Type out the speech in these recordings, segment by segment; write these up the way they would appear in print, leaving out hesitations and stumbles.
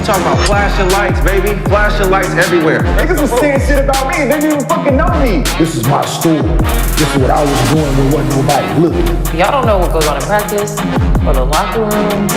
talking about flashing lights, baby. Flashing lights everywhere. Niggas was saying shit about me. They didn't even fucking know me. This is my story. This is what I was doing when wasn't nobody looking. Y'all don't know what goes on in practice or the locker room.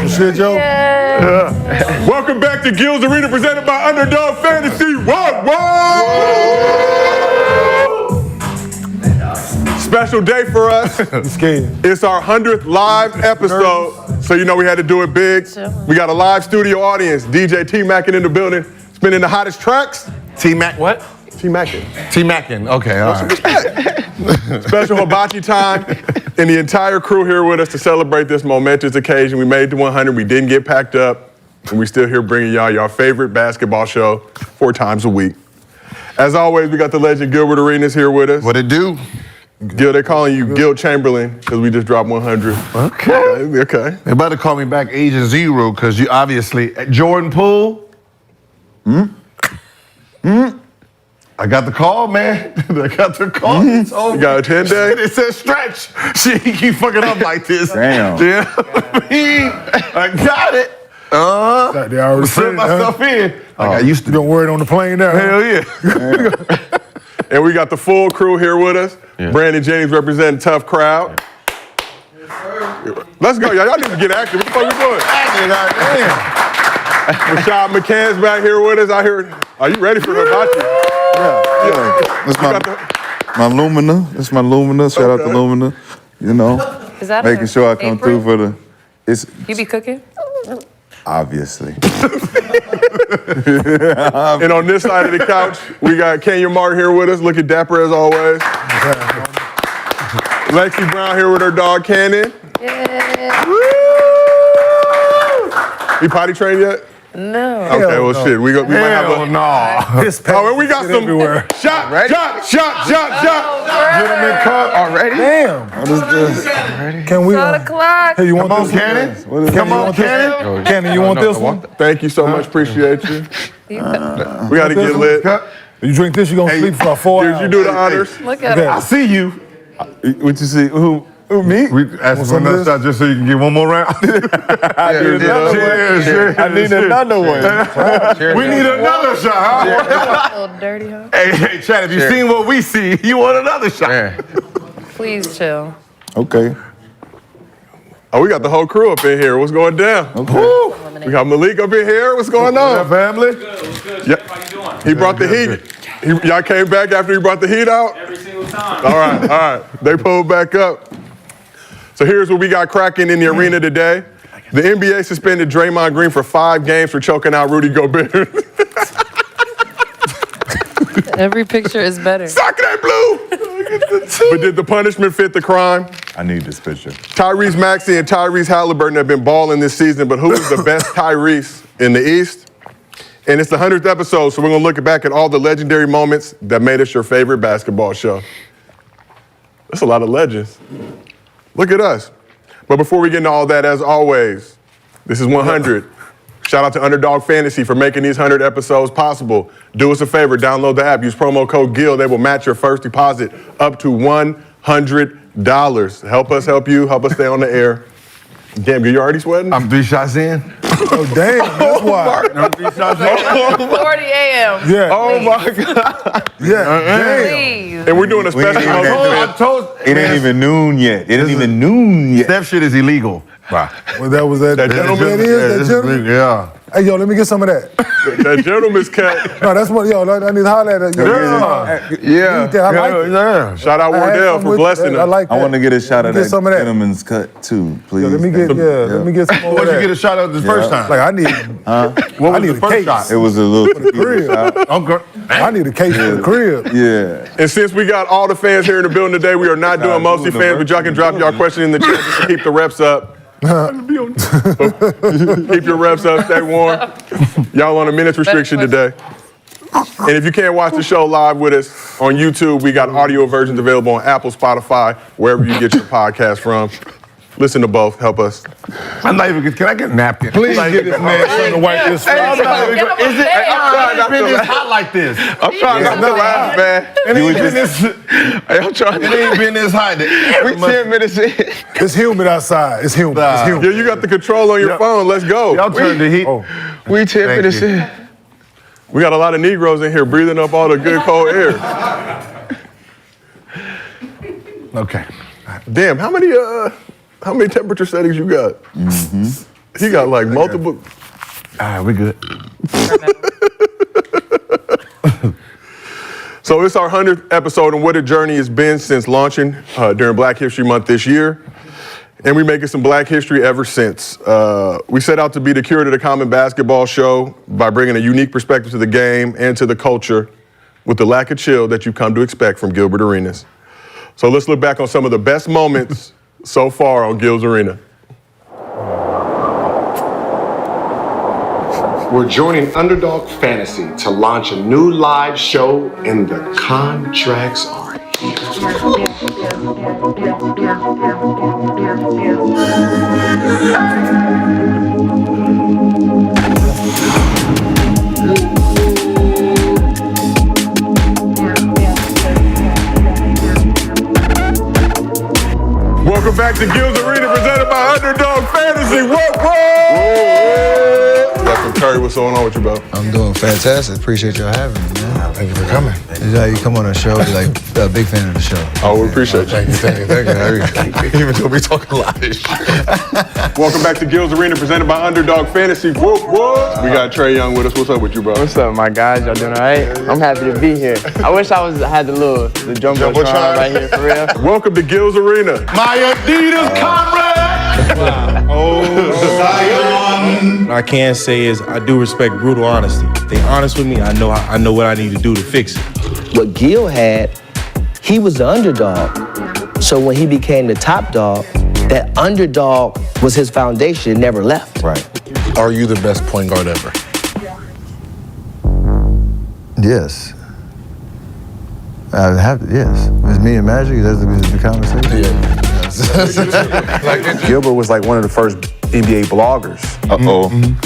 Shit, Joe. Yeah. Welcome back to Gil's Arena, presented by Underdog Fantasy. Whoa! Special day for us. It's our 100th live episode, so you know we had to do it big. We got a live studio audience. DJ T-Mackin in the building, spinning the hottest tracks. T-Mac what? T-Mackin. T-Mackin, okay, all right. Special hibachi time, and the entire crew here with us to celebrate this momentous occasion. We made it to 100, we didn't get packed up, and we still here bringing y'all your favorite basketball show 4 times a week. As always, we got the legend Gilbert Arenas here with us. What it do? Gil, they're calling you Gil Chamberlain because we just dropped 100. Okay. They about to call me back Agent Zero because you obviously, Jordan Poole? I got the call, man. I got the call. You got a 10-day? It says stretch. She keep fucking up like this. Damn. Yeah. I got it. They already Set myself in. Like I used to. You don't worry on the plane now. Hell yeah. And we got the full crew here with us. Yeah. Brandon Jennings representing Tough Crowd. Let's go, y'all. Y'all need to get active. What the fuck we doing? Rashad McCann's back here with us. Are you ready for the hibachi? Yeah. That's my Lumina. That's my Lumina. Shout out to Lumina. You know, Is that making sure I come through for the. You be cooking? Obviously. And on this side of the couch, we got Kenya Martin here with us, looking dapper as always. Lexi Brown here with her dog Cannon. Yeah. You potty trained yet? No. Okay, well shit, we might have a no. Oh, and we got some everywhere. shot. Gentleman cup already. Damn. What is this? Can we? 12 o'clock. Hey, you want Come on, this one? Cannon. Come on, Cannon. Cannon, you want this one? Thank you so much, appreciate you. We gotta get lit. You drink this, you gonna sleep for 4 hours. Did you do the honors? Look at I him. see you. What you see? Who me? We asked for another shot just so you can get one more round. I need another one. We need another shot, huh? A little dirty, huh? Hey, Chad, if you seen what we see, you want another shot. Please chill. Okay. Oh, we got the whole crew up in here. What's going down? Okay. We got Malik up in here. What's going on? Family? Yep. He brought the heat. Y'all came back after he brought the heat out? Every single time. All right. They pulled back up. So here's what we got cracking in the arena today. The NBA suspended Draymond Green for 5 games for choking out Rudy Gobert. Every picture is better. Sock that blue! But did the punishment fit the crime? I need this picture. Tyrese Maxey and Tyrese Haliburton have been balling this season, but who is the best Tyrese in the East? And it's the 100th episode, so we're gonna look back at all the legendary moments that made us your favorite basketball show. That's a lot of legends. Look at us. But before we get into all that, as always, this is 100. Shout out to Underdog Fantasy for making these 100 episodes possible. Do us a favor, download the app, use promo code GIL. They will match your first deposit up to $100. Help us help you, help us stay on the air. Damn, you already sweating? I'm 3 shots in. Oh, damn, that's why. I'm 3 shots in. 40 a.m. Yeah. Oh my God. Yeah, damn. Please. And we're doing a special. It ain't even noon yet. It ain't even noon yet. Step shit is illegal. Wow. Well, that was that. That gentleman? That is that gentleman? Yeah. Hey, yo, let me get some of that. That gentleman's cut. No, that's what, yo, I need to holler at that. Yeah. I like it. Yeah. Shout out Wardell for blessing I us. like that. I want to get a shot of Get that some of that. gentleman's cut too, please. Yo, let me get some more of What'd that. you get a shot at the first time? Like, I need, What I was need the a first case. shot? It was a little crib. shot. Okay. I need a case for the crib. Yeah. And since we got all the fans here in the building today, we are not doing mostly fans, but y'all can drop y'all question in the chat just to keep the reps up. Keep your reps up, stay warm. Y'all on a minutes restriction today. And if you can't watch the show live with us on YouTube, we got audio versions available on Apple, Spotify, wherever you get your podcast from. Listen to both, help us. I'm not even. Can I get a napkin? Please give this man something to wipe this face. Give him a Is it? fan. I'm trying not to laugh. Hot like this. I'm trying not to laugh, man. It ain't been this. I'm trying It ain't been this hot. We 10 minutes in. It's humid outside. It's humid. It's humid. Yeah, you got the control on your phone. Let's go. Y'all turned the heat. We 10 minutes in. We got a lot of Negroes in here breathing up all the good cold air. Okay. Damn, how many temperature settings you got? He got like multiple. All right, we good. So it's our 100th episode, and what a journey it's been since launching during Black History Month this year. And we making some Black history ever since. We set out to be the cure to the common basketball show by bringing a unique perspective to the game and to the culture with the lack of chill that you've come to expect from Gilbert Arenas. So let's look back on some of the best moments so far on Gil's Arena. We're joining Underdog Fantasy to launch a new live show, and the contracts are here. Welcome back to Gil's Arena, presented by Underdog Fantasy. Whoa. Dr. Curry, what's going on with you, bro? I'm doing fantastic. Appreciate y'all having me, man. Thank you for coming. This is how you come on the show. Like a big fan of the show. Oh, we appreciate you. Thank you. Even though we talking a lot of shit. Welcome back to Gil's Arena, presented by Underdog Fantasy. Whoop. We got Trey Young with us. What's up with you, bro? What's up, my guys? Y'all doing all right? I'm happy to be here. I wish I had the jumbotron right here for real. Welcome to Gil's Arena. My Adidas comrade. What I can say is I do respect brutal honesty. If they honest with me, I know what I need to do to fix it. What Gil had, he was the underdog. So when he became the top dog, that underdog was his foundation, it never left. Right. Are you the best point guard ever? Yes. I have to, yes. It's me and Magic. That's the conversation. Yeah. Gilbert was like one of the first NBA bloggers.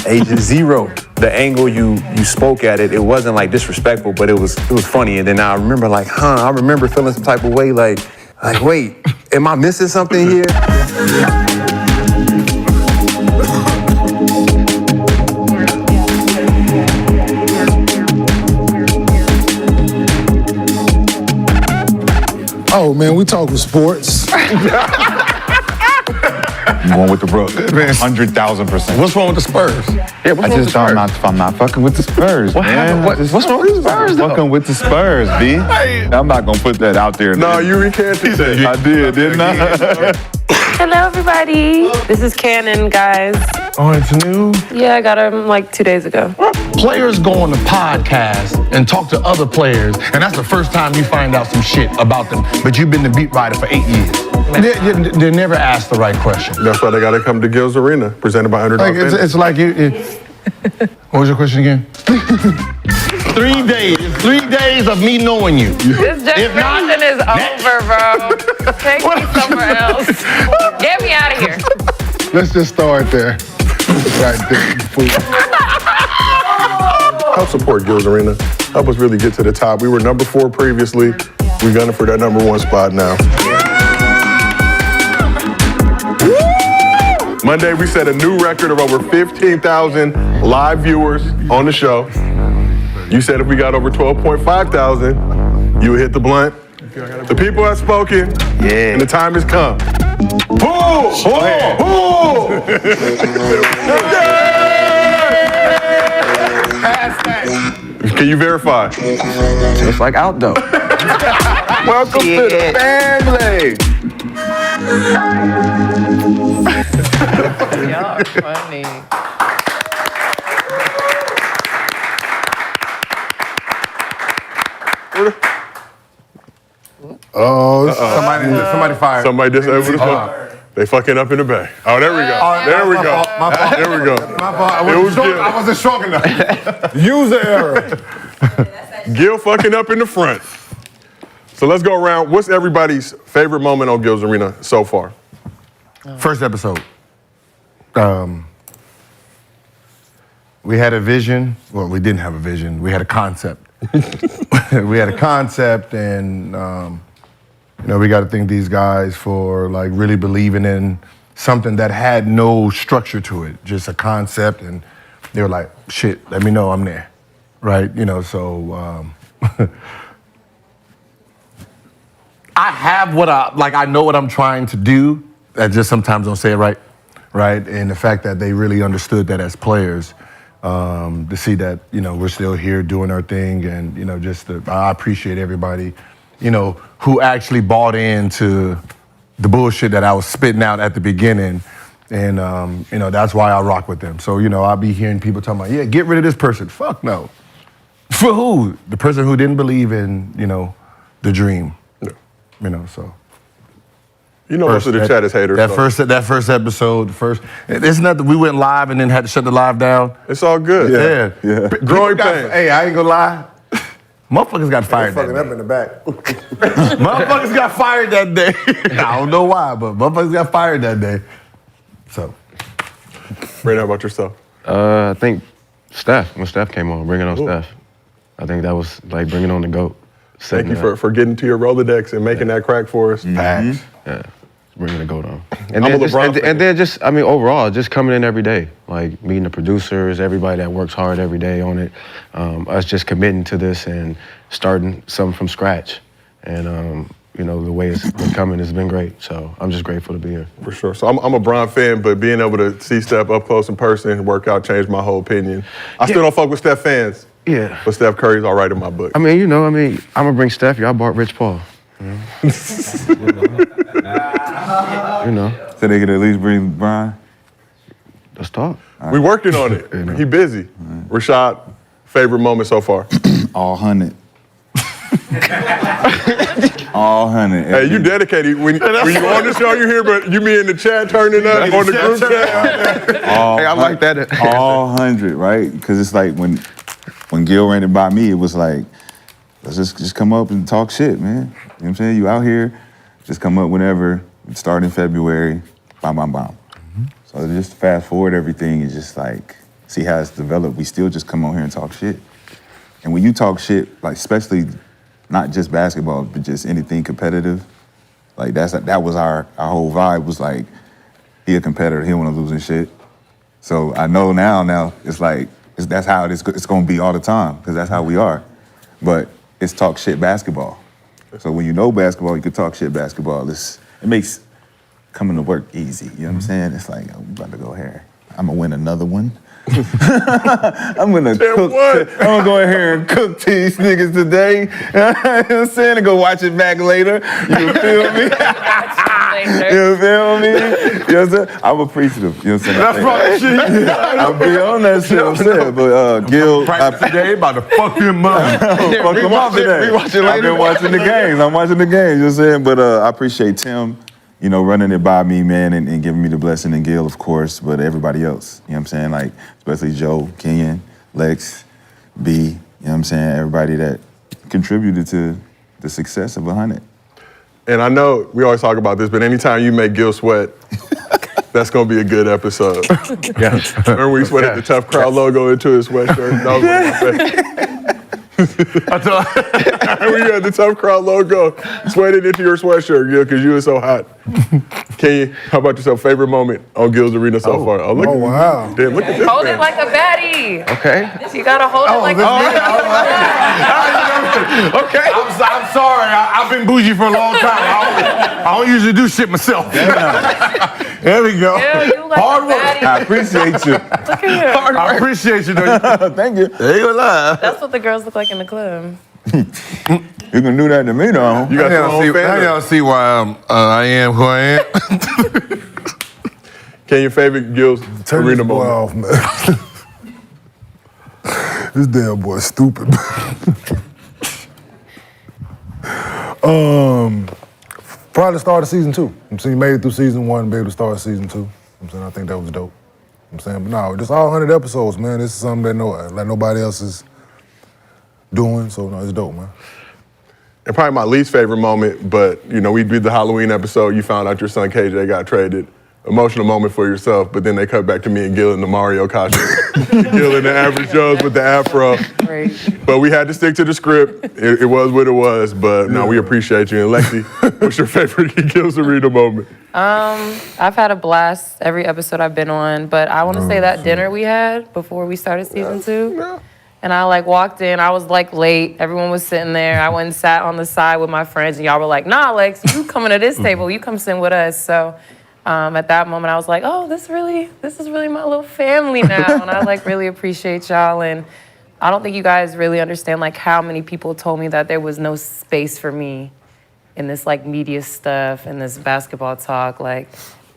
Agent Zero. The angle you spoke at it wasn't like disrespectful, but it was funny. And then I remember I remember feeling some type of way like wait, am I missing something here? Oh man, we talking sports. I'm going with the Brook. 100,000%. What's wrong with the Spurs? I just I'm not fucking with the Spurs, man. What's wrong with the Spurs, though? Fucking with the Spurs, B. I'm not gonna put that out there. No, you recanted that. I did, didn't I? Hello, everybody. This is Cannon, guys. Oh, it's new. Yeah, I got him like 2 days ago. Players go on the podcast and talk to other players, and that's the first time you find out some shit about them. But you've been the beat writer for 8 years. They never ask the right question. That's why they got to come to Gil's Arena, presented by Underdog Like Fantasy. it's like you. What was your question again? 3 days. 3 days of me knowing you. This generation is over, bro. Take me somewhere else. Get me out of here. Let's just start there. Right there. Help support Gil's Arena. Help us really get to the top. We were number 4 previously. We're gunning for that number 1 spot now. Monday, we set a new record of over 15,000 live viewers on the show. You said if we got over 12.5 thousand, you would hit the blunt. The people have spoken, and the time has come. Poole! Can you verify? Just like outdoor. Welcome to the family. Y'all funny. Oh, somebody fired. Somebody disabled the phone. They fucking up in the back. Oh, there we go. There we go. There we go. My fault. I wasn't strong enough. User error. Gil fucking up in the front. So let's go around. What's everybody's favorite moment on Gil's Arena so far? First episode. We had a vision. Well, we didn't have a vision. We had a concept. We had a concept, and we got to thank these guys for like really believing in something that had no structure to it, just a concept, and they were like, "Shit, let me know I'm there," right? So I have what I know what I'm trying to do. I just sometimes don't say it right, and the fact that they really understood that as players. To see that, we're still here doing our thing, and, I appreciate everybody, who actually bought into the bullshit that I was spitting out at the beginning, and, that's why I rock with them. So, I'll be hearing people talking about, yeah, get rid of this person. Fuck no. For who? The person who didn't believe in, the dream, so. Most of the chat is haters. That first episode, it's not that we went live and then had to shut the live down. It's all good. Yeah. Growing pains. Hey, I ain't gonna lie. Motherfuckers got fired that day. Fucking up in the back. Motherfuckers got fired that day. I don't know why, but motherfuckers got fired that day. So. Brandon, how about yourself? I think Steph, when Steph came on, bringing on Steph. I think that was like bringing on the GOAT. Thank you for getting to your Rolodex and making that crack for us. Facts. Yeah, bringing the GOAT on. I'm a LeBron fan. And then just, overall, just coming in every day, like meeting the producers, everybody that works hard every day on it, us just committing to this and starting something from scratch. And, the way it's been coming has been great. So I'm just grateful to be here. For sure. So I'm a Bron fan, but being able to see Steph up close in person, work out, changed my whole opinion. I still don't fuck with Steph fans. Yeah. But Steph Curry's all right in my book. I'm going to bring Steph. Y'all bought Rich Paul. So they could at least bring Brian? Let's talk. We working on it. He busy. Rashad, favorite moment so far? All 100. All 100. Hey, you dedicated. When you on the show, you here, but you be in the chat turning up on the group chat. Hey, I like that. All 100, right? Because it's like when Gil ran it by me, it was like, let's just come up and talk shit, man. You know what I'm saying? You out here, just come up whenever. Start in February, bam, bam, bam. So just fast forward everything and just like see how it's developed. We still just come on here and talk shit. And when you talk shit, like especially not just basketball, but just anything competitive, like that was our whole vibe was like, he a competitor, he don't want to lose and shit. So I know now it's like, that's how it's going to be all the time, because that's how we are. But it's talk shit basketball. So when you know basketball, you can talk shit basketball. It makes coming to work easy, you know what I'm saying? It's like, I'm about to go here. I'm going to win another one. I'm gonna cook. I'm gonna go in here and cook these niggas today. You know what I'm saying? And go watch it back later. You feel me? You feel me? You know what I'm saying? I'm appreciative. You know what I'm saying? That's right, shit. I'll be on that shit. I'm saying, but Gil, practice today about to fuck him up. Fuck him up today. I've been watching the games. I'm watching the games. You know what I'm saying? But I appreciate Tim. Running it by me, man, and giving me the blessing, and Gil, of course, but everybody else, you know what I'm saying? Like, especially Joe, Kenyon, Lex, B, you know what I'm saying? Everybody that contributed to the success of 100. And I know we always talk about this, but anytime you make Gil sweat, that's gonna be a good episode. Yeah. Remember we sweated the Tough Crowd logo into his sweatshirt? That was one of my favorites. We had the Tough Crowd logo sweated into your sweatshirt, Gil, because you were so hot. Kenya, how about yourself? Favorite moment on Gil's Arena so far? Oh, look wow. Damn, look at this Hold man. it like a baddie. Okay. You gotta hold it like a baddie. Okay. I'm sorry. I've been bougie for a long time. I don't usually do shit myself. There we go. Yeah, you like Hard a work. baddie. I appreciate you. Look at you. I appreciate you, though. Thank you. There you lie. That's what the girls look like in the club. You can do that to me, though. You got your own Now fan. y'all see why I am who I am. Can your favorite Gil's Turn Arena this boy moment? off, man. This damn boy stupid. Probably start of season 2. I'm saying you made it through season 1, be able to start season 2. I'm saying I think that was dope. I'm saying, but no, just all 100 episodes, man. This is something that nobody else is doing, so no, it's dope, man. And probably my least favorite moment, but you know, we did the Halloween episode. You found out your son KJ got traded. Emotional moment for yourself, but then they cut back to me and Gil in the Mario costume. Gil in the average Joe's with the afro. Great. But we had to stick to the script. It was what it was, but no, we appreciate you. And Lexi, what's your favorite Gil's Arena moment? I've had a blast every episode I've been on, but I want to say that dinner we had before we started season 2. And I walked in, I was late, everyone was sitting there. I went and sat on the side with my friends and y'all were like, nah, Lex, you coming to this table, you come sit with us. So at that moment I was like, oh, this is really my little family now. And I really appreciate y'all. And I don't think you guys really understand how many people told me that there was no space for me in this media stuff and this basketball talk.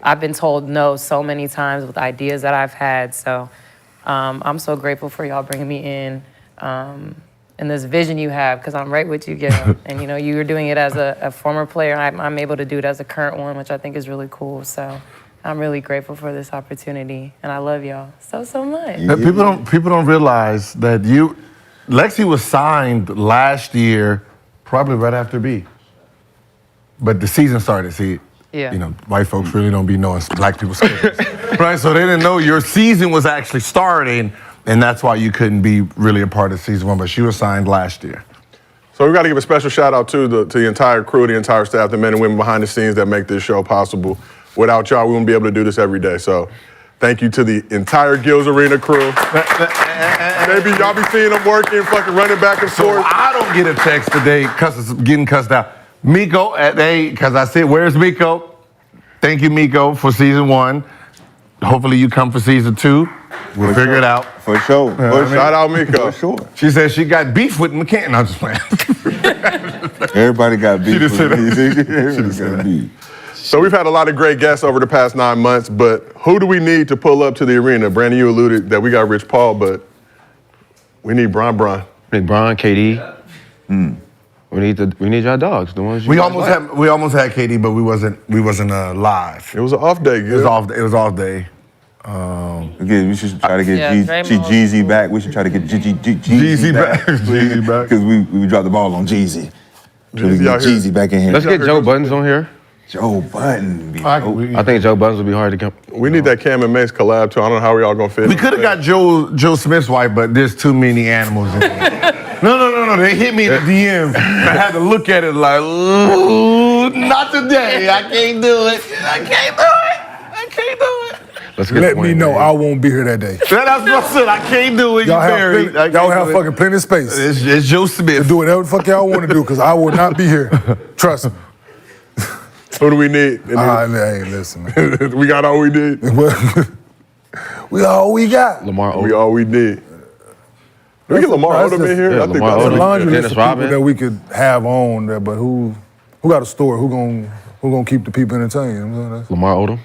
I've been told no so many times with ideas that I've had. So I'm so grateful for y'all bringing me in and this vision you have, because I'm right with you, Gil. And you were doing it as a former player. I'm able to do it as a current one, which I think is really cool. So I'm really grateful for this opportunity, and I love y'all so much. People don't realize that Lexi was signed last year, probably right after B. But the season started. See, Yeah. White folks really don't be knowing black people's schedules, right? So they didn't know your season was actually starting, and that's why you couldn't be really a part of season 1. But she was signed last year. So we got to give a special shout out to the entire crew, the entire staff, the men and women behind the scenes that make this show possible. Without y'all, we wouldn't be able to do this every day. So thank you to the entire Gil's Arena crew. Maybe y'all be seeing them working, fucking running back and forth. So I don't get a text today getting cussed out. Miko, because I said, where's Miko? Thank you, Miko, for season 1. Hopefully you come for season 2. We'll figure it out. For sure. Shout out Miko. For sure. She said she got beef with McCann. I'm just playing. Everybody got beef. She just said Everybody got beef. So we've had a lot of great guests over the past 9 months, but who do we need to pull up to the arena? Brandon, you alluded that we got Rich Paul, but we need Bron. Big Bron, KD. We need y'all dogs, the ones you We guys almost had KD, but we wasn't live. It was an off day. It was off day. Again, we should try to get Draymond was Jeezy cool. back. We should try to get Jeezy Jeezy back. back. Jeezy back. Because we dropped the ball on Jeezy. So we Jeezy can out get here. Jeezy back in here. Let's get Joe Buttons on here. Joe Button. I think Joe Buttons would be hard to come. We need that Cam and Mace collab too. I don't know how we all gonna fit. We could have got Joe Smith's wife, but there's too many animals in there. No. They hit me in the DM. I had to look at it like, ooh, not today. I can't do it. Let's get Let the me point, know man. I won't be here that day. That's what I said. I can't do it. Y'all You married. have fucking plenty of space. It's Joe Smith. Do whatever the fuck y'all want to do, because I will not be here. Trust me. Who do we need? Hey, listen, man. We got all we need. We all we got. Lamar We Odom. all we need. We get Lamar That's Odom in just- here. yeah, I think Lamar that's There's a Odom. laundry list Dennis of people Rodman. that we could have on there, but who got a story? Who gonna keep the people entertained? You know what I'm saying? Lamar Odom.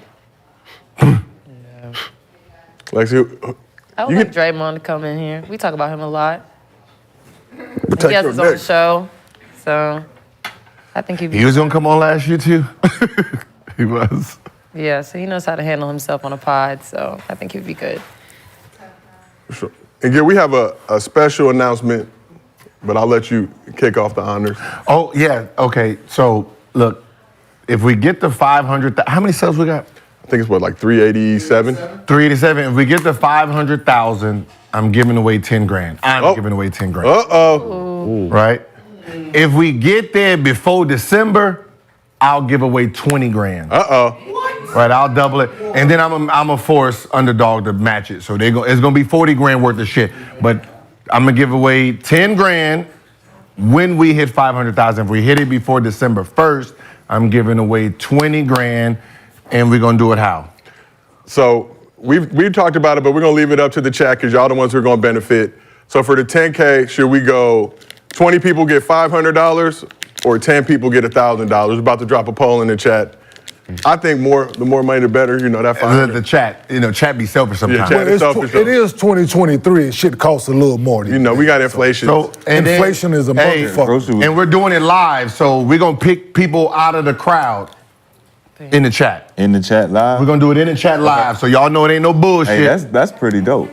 Lexi, I would You like Draymond to come in here. We talk about him a lot. protect He has your his own neck. show, so I think he'd be. He was gonna come on last year too. He was. Yeah, so he knows how to handle himself on a pod, so I think he'd be good. Sure. And again, we have a special announcement, but I'll let you kick off the honors. Oh yeah. Okay. So look, if we get to 500, how many subs we got? I think it's what, like 387? 387. If we get to 500,000, I'm giving away 10 grand. I'm giving away 10 grand. Uh-oh. Right? If we get there before December, I'll give away 20 grand. Uh-oh. Right, I'll double it. And then I'm a force underdog to match it. So it's gonna be 40 grand worth of shit. But I'm gonna give away 10 grand when we hit 500,000. If we hit it before December 1st, I'm giving away 20 grand, and we're gonna do it how? So we've talked about it, but we're gonna leave it up to the chat because y'all the ones who are gonna benefit. So for the 10K, should we go 20 people get $500 or 10 people get $1,000? We're about to drop a poll in the chat. I think the more money, the better. You know that. The chat, chat be selfish sometimes. Yeah, chat is selfish. It is 2023. Shit costs a little more. You know, we got inflation. So inflation is a motherfucker. And we're doing it live, so we're gonna pick people out of the crowd in the chat. In the chat live? We're gonna do it in the chat live, so y'all know it ain't no bullshit. Hey, that's pretty dope.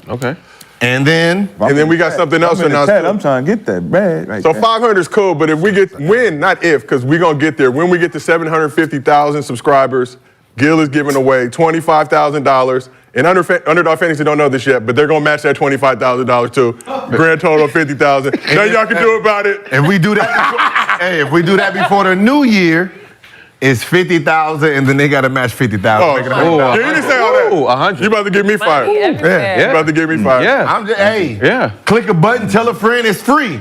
Okay. And then we got something else in the announced. chat. I'm trying to get that bread right So there. 500 is cool, but if we get because we're gonna get there. When we get to 750,000 subscribers, Gil is giving away $25,000. And Underdog Fantasy don't know this yet, but they're gonna match that $25,000 too. Grand total of $50,000. Nothing y'all can do about it. If we do that, if we do that before the new year, it's 50,000, and then they gotta match 50,000. Oh, you didn't say all that. 100. You about to get me fired. Yeah. You about to get me fired. Yeah. I'm just, click a button, tell a friend, it's free.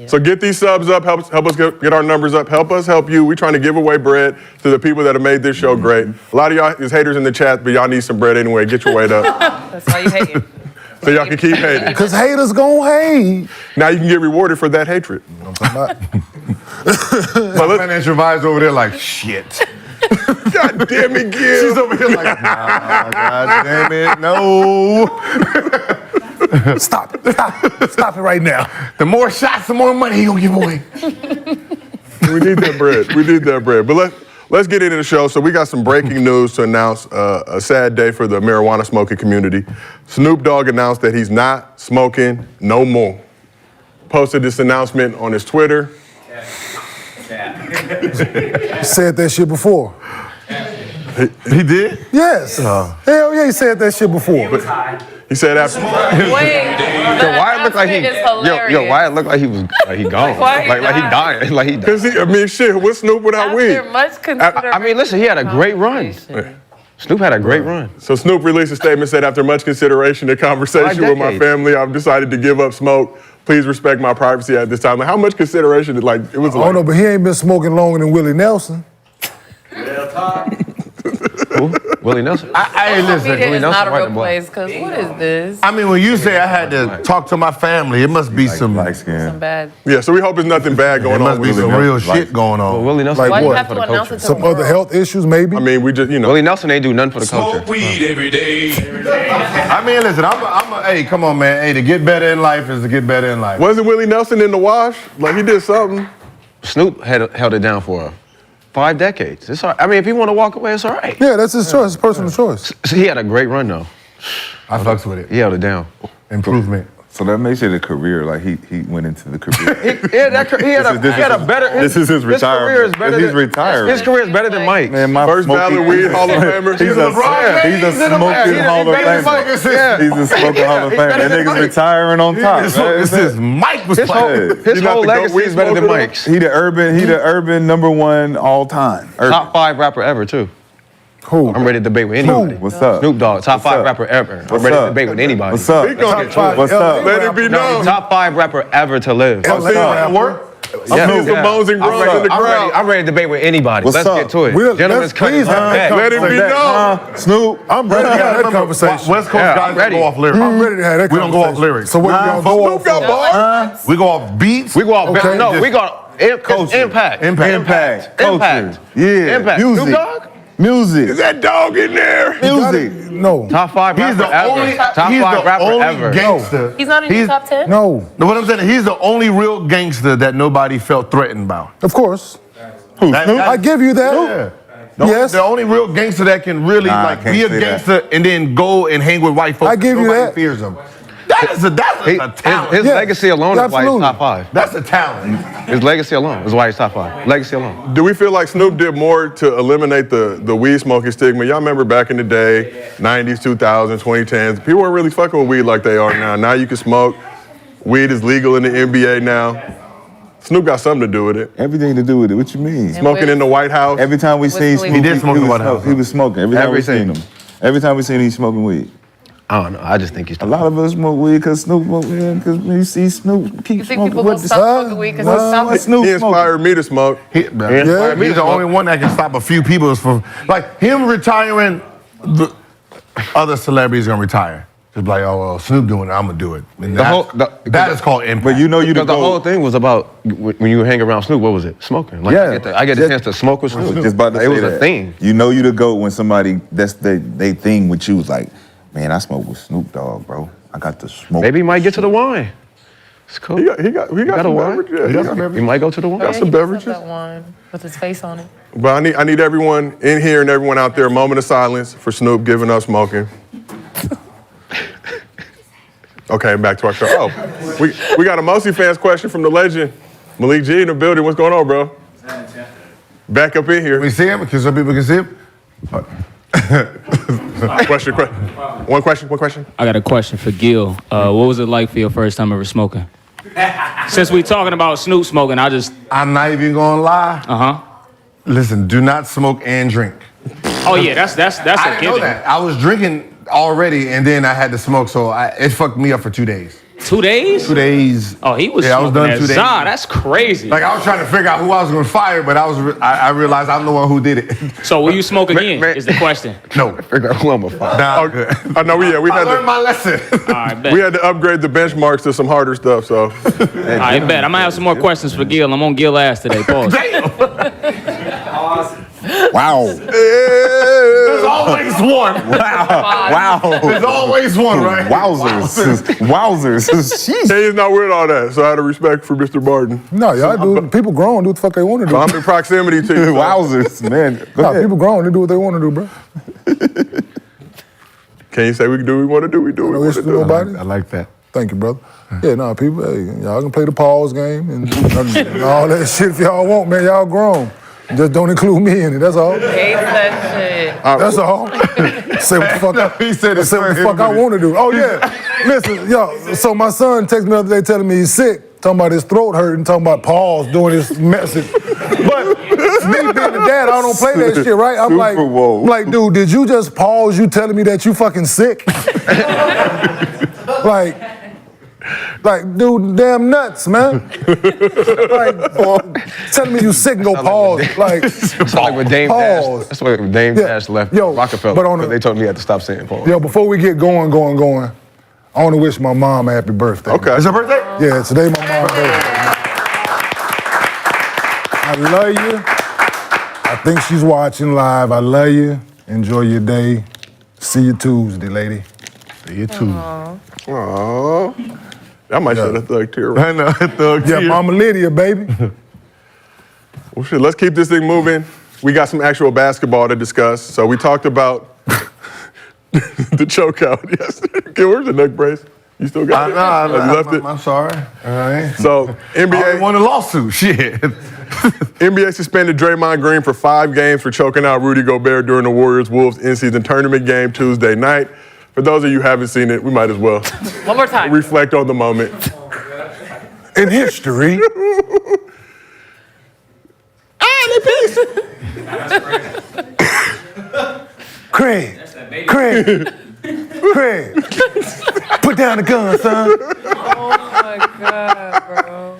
So get these subs up, help us get our numbers up, help us help you. We're trying to give away bread to the people that have made this show great. A lot of y'all is haters in the chat, but y'all need some bread anyway. Get your weight up. That's why you hate. So y'all can keep hating. Because haters gon' hate. Now you can get rewarded for that hatred. You know what I'm talking about? My financial advisor over there like, shit. God damn it, Gil. She's over here like, nah, God damn it, no. Stop it right now. The more shots, the more money he gonna give away. We need that bread. But let's get into the show. So we got some breaking news to announce. A sad day for the marijuana smoking community. Snoop Dogg announced that he's not smoking no more. Posted this announcement on his Twitter. He said that shit before. He did? Yes. Hell yeah, he said that shit before. He said after. Wait. Yo, why it look like why it look like he was he gone? Like, why he like he dying. Like he died. Because I mean, shit, what's Snoop without weed? After much consideration. I mean, listen, he had a great run. Snoop had a great run. So Snoop released a statement, said, after much consideration and conversation with my family, I've decided to give up smoke. Please respect my privacy at this time. Like, how much consideration did it was like? Oh no, but he ain't been smoking longer than Willie Nelson. Who? Willie Nelson? Hey, listen. Media is not a white real and black. place, because what is this? I mean, when you say I had to talk to my family, it must be some Bad. Yeah, so we hope there's nothing bad going There on. must be some real shit going on. Well, Willie Nelson. Like Why do you what? have to announce it to Some the other world? health issues, maybe? I mean, we just, Willie Nelson ain't do nothing for the culture. weed every day. I mean, listen, hey, come on, man. Hey, to get better in life is to get better in life. Wasn't Willie Nelson in the wash? Like, he did something. Snoop held it down for 5 decades. It's all right. I mean, if he want to walk away, it's all right. Yeah, that's his choice, his personal choice. So he had a great run though. I fucks with it. He held it down. Improvement. So that makes it a career. Like he went into the career. He had a better. This is his retirement. Career is better He's retired. His career is better than Mike's. Man, my First ballot weed Hall of Famer. He's a smoking Hall of Famer. He's a smoking Hall of Famer. That nigga's retiring on top. This is Mike was playing. His whole legacy is better than Mike's. He the urban #1 all time. Urban. Top 5 rapper ever too. Who? I'm ready to debate with anybody. What's up? Snoop Dogg, top 5 up? rapper ever. What's I'm ready up? to debate with anybody. What's up? What's up? Let it be known. Top 5 rapper ever to live. LA rapper. I'm seeing some moans and groans in the crowd. I'm ready to debate with anybody. What's Let's up? get to it. We'll- Gentlemen's let's please cut. have that Let it be known. Snoop. I'm ready to have that conversation. West Coast guys ready. go off lyrics. I'm ready to have that We don't go conversation. off lyrics. So what we gonna go off? Snoop got bars. We go off beats. We go off. Okay. No, we got impact. Impact. Culture. Impact. Yeah. Impact. Music. Snoop Dogg? Music. Is that dog in there? Music. No. Top 5 He's rapper the ever. only. Top He's 5 the rapper only ever. gangster. He's not in your top 10? No. No, what I'm saying, he's the only real gangster that nobody felt threatened by. Of course. I give you that. Yeah. Yes. The only real gangster that can really Nah, I like can't be a say that. gangster and then go and hang with white folks. I give you Nobody that. fears him. That's a talent. His Yeah, legacy alone is why he's absolutely. top 5. That's a talent. His legacy alone is why he's top 5. Legacy alone. Do we feel like Snoop did more to eliminate the weed smoking stigma? Y'all remember back in the day, 90s, 2000s, 2010s, people weren't really fucking with weed like they are now. Now you can smoke. Weed is legal in the NBA now. Snoop got something to do with it. Everything to do with it. What you mean? Smoking in the White House. Every time we seen Snoop, He did smoke in the White House. He was smoking. Every time we seen him. Every time we seen him, he's smoking weed. I don't know. I just think he's. A lot of us smoke weed because Snoop smoke weed. Because when you see Snoop keep You think smoking, people gonna stop smoking weed because he's what stopping? Snoop He inspired me to smoke. He's the only one that can stop a few people from, like him retiring. The other celebrities gonna retire. Just like, oh well, Snoop doing it, I'm gonna do it. And that is called impact. But you know, Because the whole thing was about when you hang around Snoop. What was it? Smoking. Like, Yeah. I get the chance to smoke with Snoop. Just about to It say was that. a thing. You know you the GOAT when somebody that's they thing with you is like, man, I smoke with Snoop Dogg, bro. I got to smoke. Maybe he might get to the wine. It's cool. He got got a some wine. beverage. Yeah, he got some beverage. He might go to the wine. Got some He beverages. that wine with his face on it. But I need everyone in here and everyone out there a moment of silence for Snoop giving up smoking. Okay, back to our show. Oh, we got a Mostly Fans question from the legend. Malik G in the building. What's going on, bro? Back up in here. We see him because some people can see him. One question. I got a question for Gil. What was it like for your first time ever smoking? Since we talking about Snoop smoking, I'm not even gonna lie. Uh-huh. Listen, do not smoke and drink. Oh yeah, that's I a didn't know given. that. I was drinking already, and then I had to smoke, so it fucked me up for 2 days. 2 days? 2 days. Oh, he was Yeah, I was smoking done that 2 days. Zah. That's crazy. Like I was trying to figure out who I was gonna fire, but I realized I'm the one who did it. So will you smoke again? Is the question. No. Figure out who I'm gonna fire. I know we I had learned my lesson. All right, bet. we had to upgrade the benchmarks to some harder stuff. So I bet. I'm gonna have some more questions for Gil. I'm on Gil ass today. Pause. Wow. There's always one. Wow. There's always one, right? Wowzers. Wowzers. Sheesh. he's not with all that. So out of respect for Mr. Barton. No, y'all do. People grown, do what the fuck they want to do. So I'm in proximity to you. So. Wowzers, man. Go Nah, ahead. people grown, they do what they want to do, bro. Can you say we do what we want to do? We do what we No want issue to with do. nobody. I like that. Thank you, brother. Yeah, no, people, hey, y'all can play the pause game and all that shit if y'all want, man. Y'all grown. Just don't include me in it. That's all. Hate that shit. That's all. Say what the fuck. He said Say what the fuck I want to do. Oh yeah. Listen, yo. So my son texted me the other day telling me he's sick, talking about his throat hurting, talking about pause, doing this message. But me being the dad, I don't play that shit, right? I'm like, dude, did you just pause? You telling me that you fucking sick? Like, dude, damn nuts, man. Like, telling me you sick and go pause. Like, That's like when Dame pause. Dash. That's when Dame Dash left Rockefeller. but on the- they told me he had to stop saying pause. Yo, before we get going, I want to wish my mom a happy birthday. Okay. It's her birthday? Yeah, today my mom's birthday. I love you. I think she's watching live. I love you. Enjoy your day. See you Tuesday, lady. See you too. Aww. That might shed a thug tear. I know, thug Yeah, tear. Mama Lydia, baby. Well, shit, let's keep this thing moving. We got some actual basketball to discuss. So we talked about the chokeout yesterday. Where's the neck brace? You still got it? You left it? I'm sorry. All right. So I NBA won a lawsuit. Shit. NBA suspended Draymond Green for 5 games for choking out Rudy Gobert during the Warriors-Wolves in-season tournament game Tuesday night. For those of you who haven't seen it, we might as well One more time. reflect on the moment. In history. Craig. Put down the gun, son. Oh my God, bro.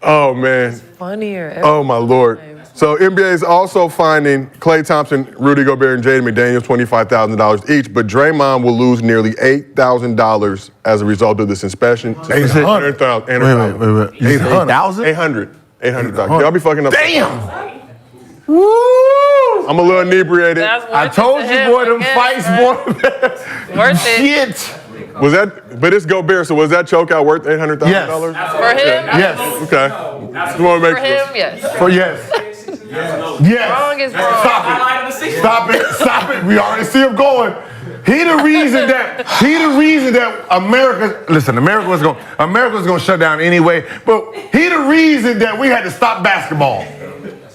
Oh, man. Funnier. Oh, my Lord. So NBA is also fining Klay Thompson, Rudy Gobert, and Jaden McDaniels $25,000 each, but Draymond will lose nearly $8,000 as a result of this inspection. $800,000. Wait. 800,000? 800,000. Y'all be fucking up. Damn. I'm a little inebriated. I told you, boy, them fights, boy. Worth it. Shit. Was that, but it's Gobert, so was that chokeout worth $800,000? Yes. For him? Yes. Okay. Just want to make For him, yes. For yes. Yes. Wrong is wrong. Stop it. We already see him going. He the reason that America was gonna shut down anyway, but he the reason that we had to stop basketball.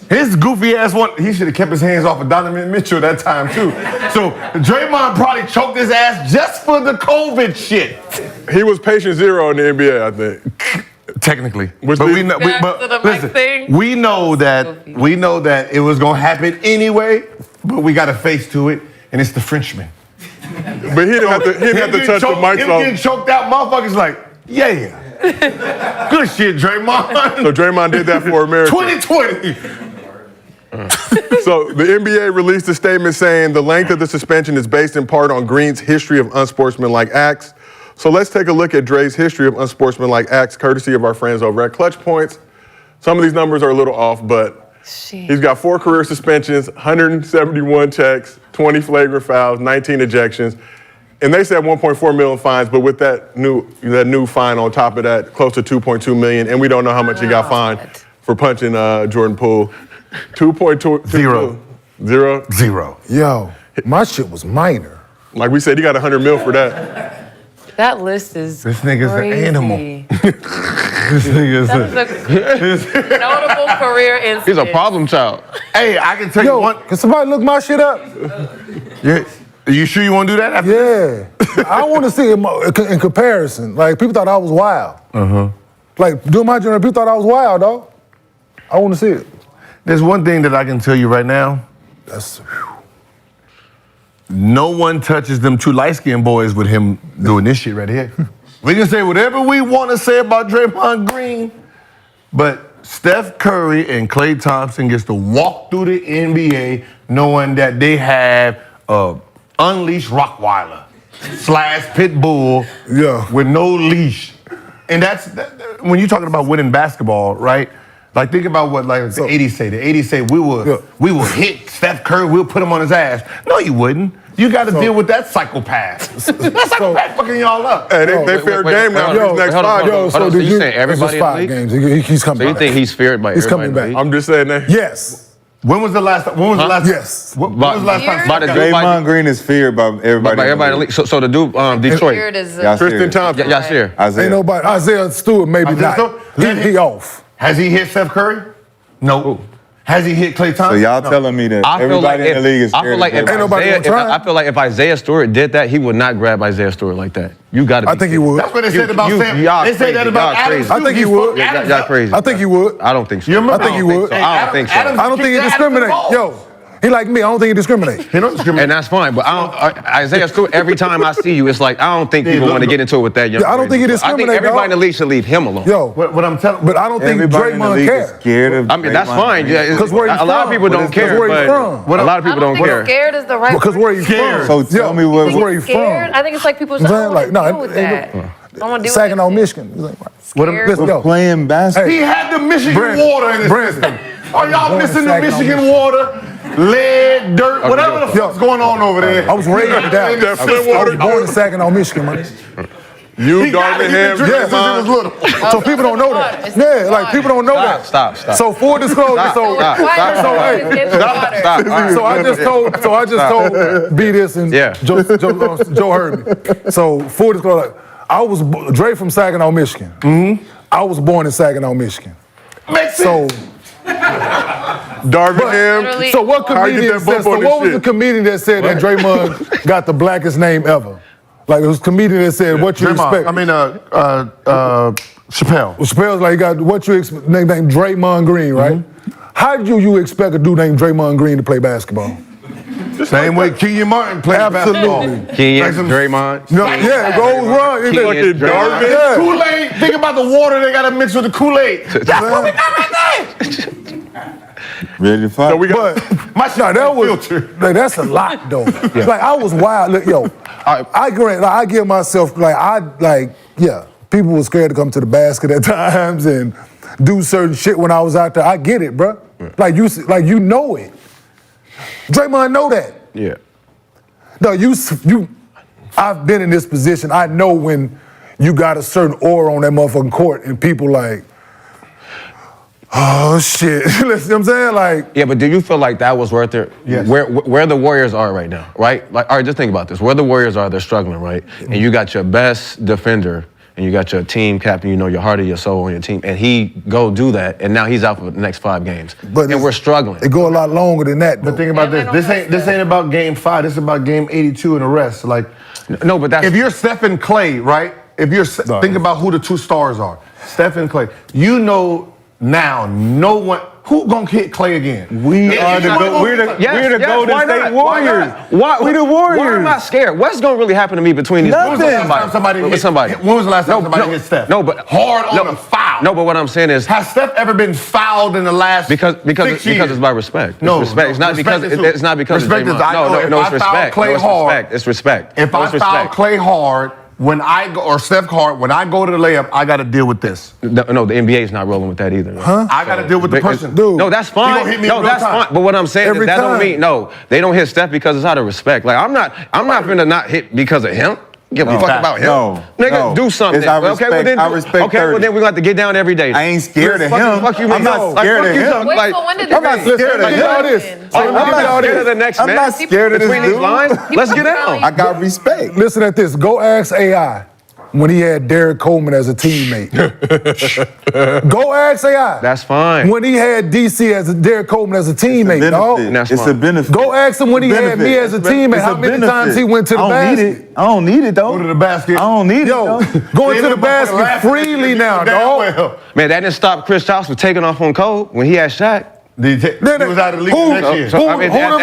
His goofy ass he should have kept his hands off of Donovan Mitchell that time too. So Draymond probably choked his ass just for the COVID shit. He was patient zero in the NBA, I think. Technically, Which but we leads- know. Back to the mic thing. We know that it was gonna happen anyway. But we got a face to it, and it's the Frenchman. But he didn't have to. He didn't have to touch the mic. Him getting choked out, motherfuckers like, yeah. Good shit, Draymond. So Draymond did that for America. 2020. So the NBA released a statement saying the length of the suspension is based in part on Green's history of unsportsmanlike acts. So let's take a look at Dre's history of unsportsmanlike acts, courtesy of our friends over at Clutch Points. Some of these numbers are a little off, but he's got 4 career suspensions, 171 checks, 20 flagrant fouls, 19 ejections. And they said 1.4 million fines, but with that new fine on top of that, close to 2.2 million, and we don't know how much he got fined for punching Jordan Poole. 2.2 Zero. Yo, my shit was minor. Like we said, he got 100 mil for that. That list is This nigga's crazy. an animal. This nigga's That's a notable career incident. He's a problem child. Hey, I can tell you Yo, one. can somebody look my shit up? Yeah. You sure you want to do that? Yeah. I want to see it in comparison. Like, people thought I was wild. Like, during my generation, people thought I was wild, dog. I want to see it. There's one thing that I can tell you right now. No one touches them 2 light-skinned boys with him doing this shit right here. We can say whatever we want to say about Draymond Green, but Steph Curry and Klay Thompson gets to walk through the NBA knowing that they have a unleashed Rottweiler / pit bull with no leash. And when you're talking about winning basketball, right? Like, think about what the 80s say. The 80s say we will hit Steph Curry, we'll put him on his ass. No, you wouldn't. You got to deal with that psychopath. That psychopath fucking y'all up. Hey, they fair game now. These next 5. So you saying everybody in the 5 league? games. He's coming So you back. think he's feared by He's everybody coming in the back. league? I'm just saying that. Yes. When was the last time? Yes. When was the last time? By the dude, Draymond Green is feared by everybody. by everybody in the league. So the dude, Detroit. Weird as a- Y'all Tristan serious? Thompson. Yasir. Isaiah. Ain't nobody. Isaiah Stewart, maybe Isaiah not. Stewart? He off. Has he hit Steph Curry? No. Has he hit Klay So Thompson? y'all No. telling me that I feel like everybody in the league is I scared feel like of if Draymond? Ain't nobody Isaiah, gonna try. I feel like if Isaiah Stewart did that, he would not grab Isaiah Stewart like that. You got to. I think he would. That's what they said about Sam. y'all They said that crazy. about Y'all Adam. crazy. I think he would. Y'all crazy. I think he would. I don't think so. You remember? I think he would. I don't think so. Adams I don't think he kicked Adams in the discriminates. balls. Yo, he like me. I don't think he discriminates. He don't discriminate. And that's fine, but Isaiah Stewart, every time I see you, it's like, I don't think people look, want to get into it with that young Yeah, I don't think he I think discriminate, everybody in dog. the league should leave him alone. Yo, What I'm telling, but I don't think Everybody in the Draymond league is cares. scared of I mean, that's Draymond fine. Green. Yeah, Because where he's a lot of from. people don't Because care, where he's but from. a lot of people I don't think care. scared is the right Because where he's Scared. from. So tell me what. Because where he's Scared? from. I think it's like people just I'm don't saying, want to like, deal with that. I don't want to deal with Saginaw, that. Michigan. He's like, Scared. let's go. Playing basketball. he had the Michigan Brandon. water in his Brandon. system. Are y'all Born in missing the Saginaw, Michigan water? Lead, dirt, whatever the Yo. fuck's going on over there. I was raised in Dallas. That I Flint was water. born in Saginaw, Michigan, man. You, He got it. He been Darvingham, drinking since he was Draymond. little. So people don't know that. Yeah, like people don't know that. Stop. So full disclosure. So Why is So, hey, it in the water? Stop. All right. So I just told B this and Yeah. Joe heard me. So full disclosure, I was Dre from Saginaw, Michigan. I was born in Saginaw, Michigan. Makes So Darvingham. so what How you get comedian that said? bump So on this what was the shit? comedian that said that Draymond got the blackest name ever? Like it was a comedian that said what you expect. Chappelle. Well, Chappelle's like, he got what you expect, named Draymond Green, right? How do you expect a dude named Draymond Green to play basketball? Same way Kenyon Martin played basketball. Absolutely. Kenyon, Draymond. No, yeah, goes run. It's like- Fucking Darvin. Yeah. Kool-Aid. Think about the water they gotta mix with the Kool-Aid. That's what we got right there. Ready to fight? So we got. that was that's a lot though. Like I was wild. Look, yo, I give myself people were scared to come to the basket at times and do certain shit when I was out there. I get it, bro. Like you know it. Draymond know that. Yeah. No, I've been in this position. I know when you got a certain aura on that motherfucking court and people like, oh shit. You know what I'm saying? Like, Yeah, but do you feel like that was worth it? Yes. Where the Warriors are right now, right? Like, all right, just think about this. Where the Warriors are, they're struggling, right? And you got your best defender, and you got your team captain, you know, your heart and your soul on your team, and he go do that, and now he's out for the next 5 games. And we're struggling. It go a lot longer than that. But think about this. This ain't about game 5. This is about game 82 and the rest. Like, no, but that's if you're Steph and Clay, right? If you're think about who the 2 stars are. Steph and Clay. You know now, no one. Who gonna hit Clay again? We're the Golden State Warriors. Why? We the Warriors. Why am I scared? What's gonna really happen to me between these? When was the last time somebody hit somebody? When was the last time somebody hit Steph? No, but hard on a foul. No, but what I'm saying is, has Steph ever been fouled in the last? Because it's by respect. No, it's respect. It's not because it's not because respect of Draymond. No, it's respect. Clay hard, it's respect. If I foul Clay hard. When I go, or Steph hard, when I go to the layup, I got to deal with this. No, the NBA's not rolling with that either. Huh? I got to deal with the person. Dude. No, that's fine. He gonna hit me no, that's fine. But what I'm saying is that don't mean they don't hit Steph because it's out of respect. Like I'm not finna not hit because of him. Give a fuck about him. No, nigga, do something. I respect, well then, I respect okay, well then we got to get down every day. I ain't scared of him. Fuck you, I'm not scared of him. Wait, so when did I'm not scared of him. I'm not scared of the next man. I'm not scared of this Between these dude. lines, let's get down. I got respect. Listen at this. Go ask AI when he had Derek Coleman as a teammate. Go ask AI. That's fine. When he had DC as Derek Coleman as a teammate, dog. It's a benefit. Go ask him when he had me as a teammate. How many times he went to the basket? I don't need it though. Go to the basket. I don't need it. Yo, going to the basket freely now, dog. Man, that didn't stop Chris Charles from taking off on Cole when he had Shaq. He was out of the league next year. Who them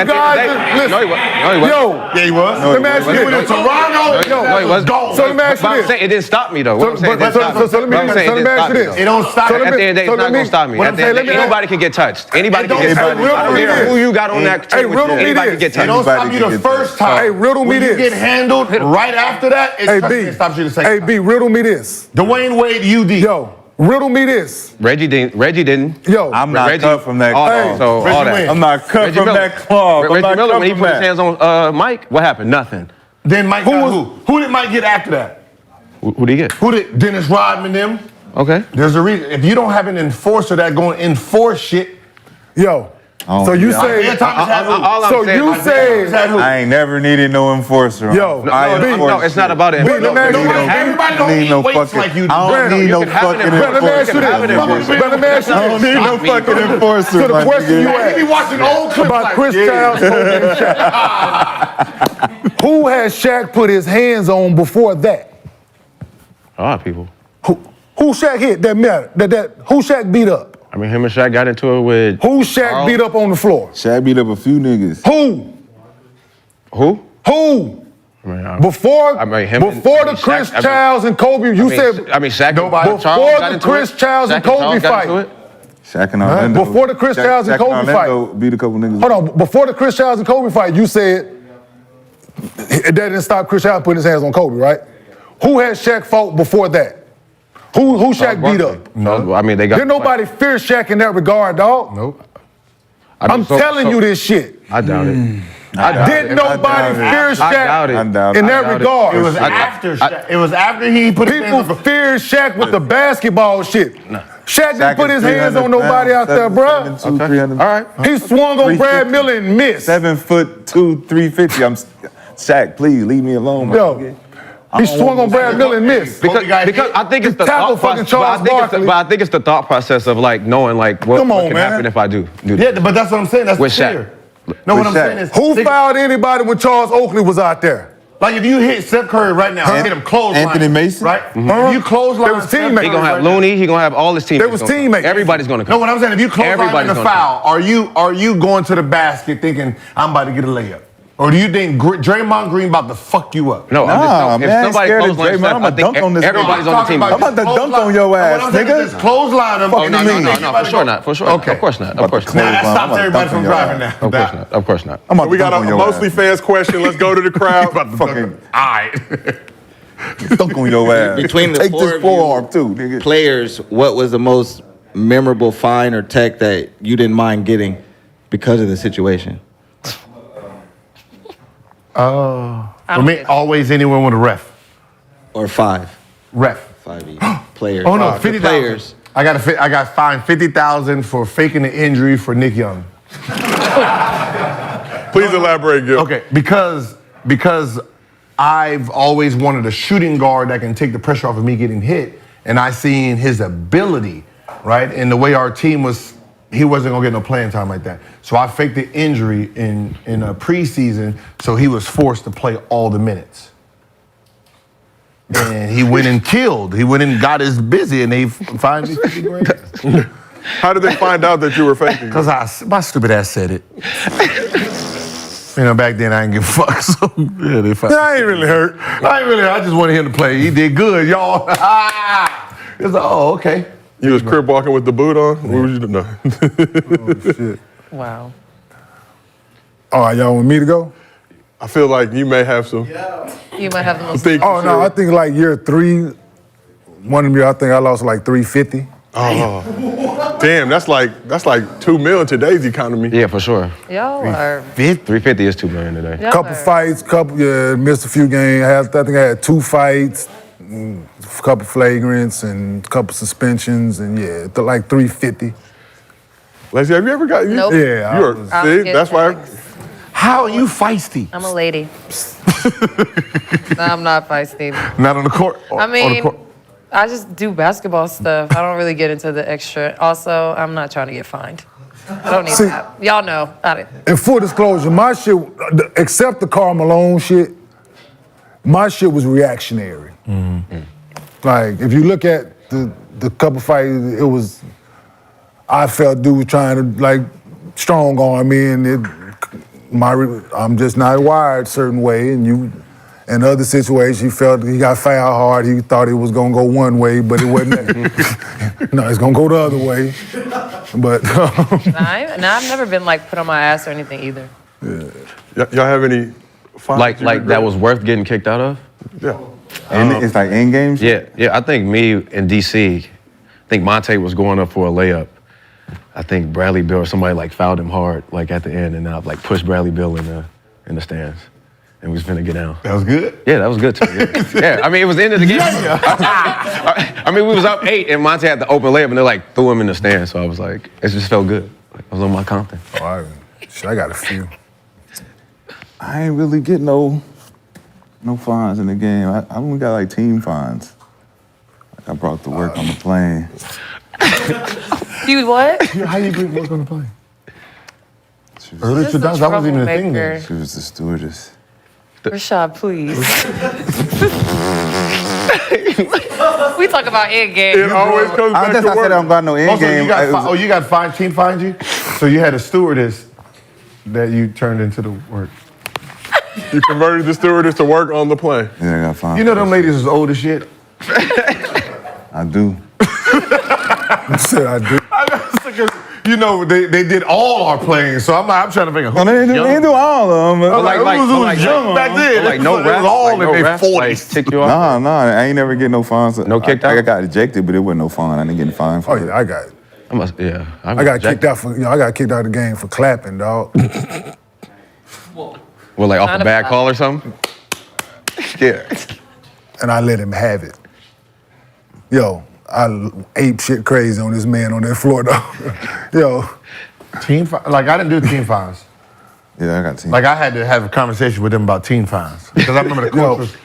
guys? No, he wasn't. Yo, yeah, he was. Let me ask you this. Toronto. No, he wasn't. So let me ask you this. It didn't stop me though. What I'm saying, it didn't stop me. So let me ask you this. It don't stop. At the end of the day, it's not gonna stop me. At the end of the day, anybody can get touched. Anybody can get touched. I don't care who you got on that team. Anybody can get touched. It don't stop you the first time. Hey, riddle me this. When you get handled right after that, it stops you the second time. Hey, B, riddle me this. Dwayne Wade, UD. Yo, riddle me this. Reggie didn't. Yo, I'm not cut from that club. So all that. I'm not cut from that club. Reggie Miller, when he put his hands on Mike, what happened? Nothing. Then Mike got who? Who did Mike get after that? Who did he get? Who did Dennis Rodman them? Okay. There's a reason. If you don't have an enforcer that going to enforce shit, yo. So you say, I ain't never needed no enforcer. Yo, no, it's not about it. Everybody don't need no weights like you do. I don't need no fucking enforcer. Let me ask you this. I don't need no fucking enforcer. So the question you I be watching old clips about like Chris Childs, who has Shaq put his hands on before that? A lot of people. Who Shaq hit that matter? Who Shaq beat up? I mean, him and Shaq got into it with. Who Shaq beat up on the floor? Shaq beat up a few niggas. Who? Before the Chris Childs and Kobe, you said. I mean, Shaq. Before the Chris Childs and Kobe fight. Shaq and Orlando. Before the Chris Childs and Kobe fight. Beat a couple niggas. Hold on. Before the Chris Childs and Kobe fight, you said that didn't stop Chris Childs putting his hands on Kobe, right? Who had Shaq fought before that? Who Shaq beat up? No, I mean they got. Didn't nobody fear Shaq in that regard, dog? Nope. I'm telling you this shit. I doubt it. Didn't nobody fear Shaq in that regard? It was after Shaq. It was after he put his hands People feared Shaq with the basketball shit. Shaq didn't put his hands on nobody out there, bruh. All right. He swung on Brad Miller and missed. 7'2", 350. I'm Shaq. Please leave me alone, yo. He swung on Brad Miller and missed. Because I think it's the thought process. But I think it's the thought process of like knowing like what can happen if I do that. Yeah, but that's what I'm saying. That's with fear. Shaq. No, what I'm saying is who fouled anybody when Charles Oakley was out there? Like if you hit Steph Curry right now, hit him clothesline. Anthony Mason, right? If you clothesline, they was teammates. He gonna have Looney. He gonna have all his teammates. They was teammates. Everybody's gonna come. No, what I'm saying, if you clothesline in the foul, are you going to the basket thinking I'm about to get a layup? Or do you think Draymond Green about to fuck you up? No, I'm just, man, if somebody scared of clotheslines Draymond, I'm Steph, gonna dunk on this everybody's nigga. on the team. I'm about to dunk on your ass, nigga. Just clothesline him. Oh, no, for sure not. For sure. Okay. Of course not. Of course Now not. that stops everybody from driving now. Of course not. Of course not. I'm about We to got dunk on a your mostly ass. fans question. Let's go to the crowd. Fucking Alright. dunk on your ass. Between the Take four this of forearm too, nigga. players, what was the most memorable fine or tech that you didn't mind getting because of the situation? For me, always anyone with a ref. Or five? Ref. 5 each. Players. Oh no, The 50,000. players. I got fined 50,000 for faking the injury for Nick Young. Please elaborate, Gil. Okay, because I've always wanted a shooting guard that can take the pressure off of me getting hit, and I seen his ability, right? And the way our team was, he wasn't gonna get no playing time like that. So I faked the injury in a preseason, so he was forced to play all the minutes. And he went and killed. He went and got his busy, and they fined me 50 grand. How did they find out that you were faking? Because my stupid ass said it. Back then I didn't give a fuck. So yeah, they fined. I ain't really hurt. I just wanted him to play. He did good, y'all. It's like, oh, okay. You was crib walking with the boot on? What was you doing? No. Oh, shit. Wow. All right, y'all want me to go? I feel like you may have some. You might have the most. No, I think like year 3, one of them years, I think I lost like 350. Oh, damn! That's like $2 million in today's economy. Yeah, for sure. Y'all are. 350 is $2 million today. Couple fights, missed a few games. I think I had 2 fights, a couple flagrants, and a couple suspensions, and like 350. Lacey, have you ever got? Nope. Yeah, See, that's why. How are you feisty? I'm a lady. No, I'm not feisty. Not on the court. I mean, I just do basketball stuff. I don't really get into the extra. Also, I'm not trying to get fined. I don't need that. Y'all know. In full disclosure, my shit, except the Karl Malone shit, my shit was reactionary. Mm-hmm. Like, if you look at the couple fights, it was, I felt dude was trying to, like, strong arm me, and I'm just not wired a certain way, and in other situations, he felt he got fouled hard. He thought it was gonna go one way, but it wasn't. No, it's gonna go the other way. But I've never been like put on my ass or anything either. Y'all have any fines like that was worth getting kicked out of? Yeah. And it's like end games? Yeah. I think me in DC, I think Monte was going up for a layup. I think Bradley Beal or somebody like fouled him hard like at the end, and I like pushed Bradley Beal in the stands. And we was finna get down. That was good? Yeah, that was good too. Yeah, I mean, it was the end of the game. I mean, we was up 8, and Monte had the open layup, and they like threw him in the stand. So I was like, it just felt good. Like, I was on my Compton. I got a few. I ain't really get no fines in the game. I only got like team fines. Like I brought the work on the plane. You what? How you bring work on the plane? Just a That wasn't even a thing troublemaker. then. She was the stewardess. Rashad, please. We talk about end game. It always comes back to I said I work. don't got no end Also, game. you got fined, team fined you? So you had a stewardess that you turned into the work. You converted the stewardess to work on the plane. Yeah, I got fined. You know them ladies is old as shit? I do. I said I do. You know, they did all our planes, so I'm trying to figure out No, they didn't do all of them. who was young back then. Like no it was refs, all like in no their refs, 40s. like, kick you off. No, I ain't never get no fines. No kicked I out? got ejected, but it wasn't no fine. I didn't get a fine for it. I got it. I got kicked out I got kicked out of the game for clapping, dog. Well, like off a bad call or something? Yeah. And I let him have it. Yo, I ape shit crazy on this man on that floor, though. Yo. Like, I didn't do team fines. Yeah, I got team. Like, I had to have a conversation with them about team fines. Because I remember the coach was,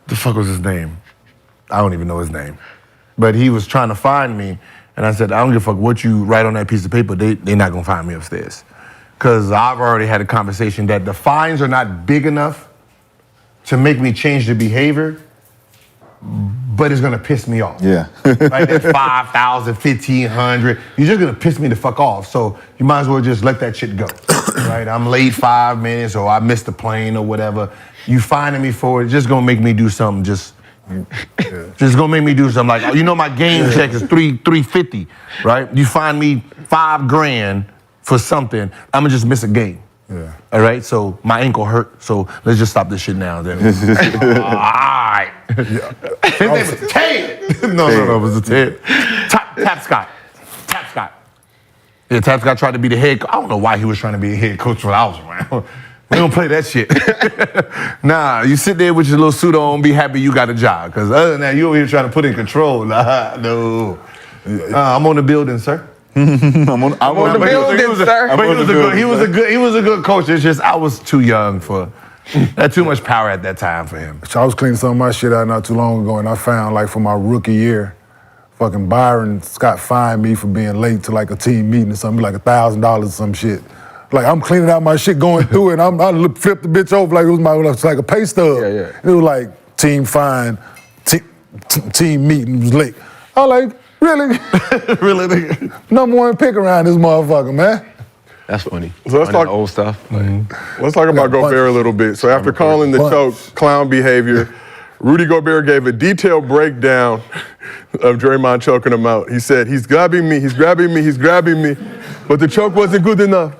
the fuck was his name? I don't even know his name. But he was trying to fine me, and I said, I don't give a fuck what you write on that piece of paper, they're not gonna find me upstairs. Because I've already had a conversation that the fines are not big enough to make me change the behavior, but it's gonna piss me off. Yeah. Like that 5,000, 1,500, you're just gonna piss me the fuck off. So you might as well just let that shit go, right? I'm late 5 minutes, or I missed the plane, or whatever. You finding me for it, just gonna make me do something. Just gonna make me do something. Like, oh, you know, my game check is $350, right? You find me $5,000 for something, I'm gonna just miss a game. Yeah. All right, so my ankle hurt, so let's just stop this shit now. Then. All right. His name was Ted. No, it was a Ted. Tap Scott. Yeah, Tap Scott tried to be the head. I don't know why he was trying to be a head coach when I was around. We don't play that shit. Nah, you sit there with your little suit on, be happy you got a job. Because other than that, you over here trying to put in control. Nah, no. I'm on the building, sir. I'm on the building, sir. But he was a good coach. It's just I was too young for. Had too much power at that time for him. So I was cleaning some of my shit out not too long ago, and I found, like, for my rookie year, fucking Byron Scott fined me for being late to, like, a team meeting or something, like $1,000 or some shit. Like I'm cleaning out my shit, going through it, and I flipped the bitch over like it was like a pay stub. Yeah. It was like team fine, team meeting was late. I was like, really? Really? Number one pick around this motherfucker, man. That's funny. So let's talk old stuff. Let's talk about Gobert a little bit. So after calling the choke clown behavior, Rudy Gobert gave a detailed breakdown of Draymond choking him out. He said, he's grabbing me, but the choke wasn't good enough.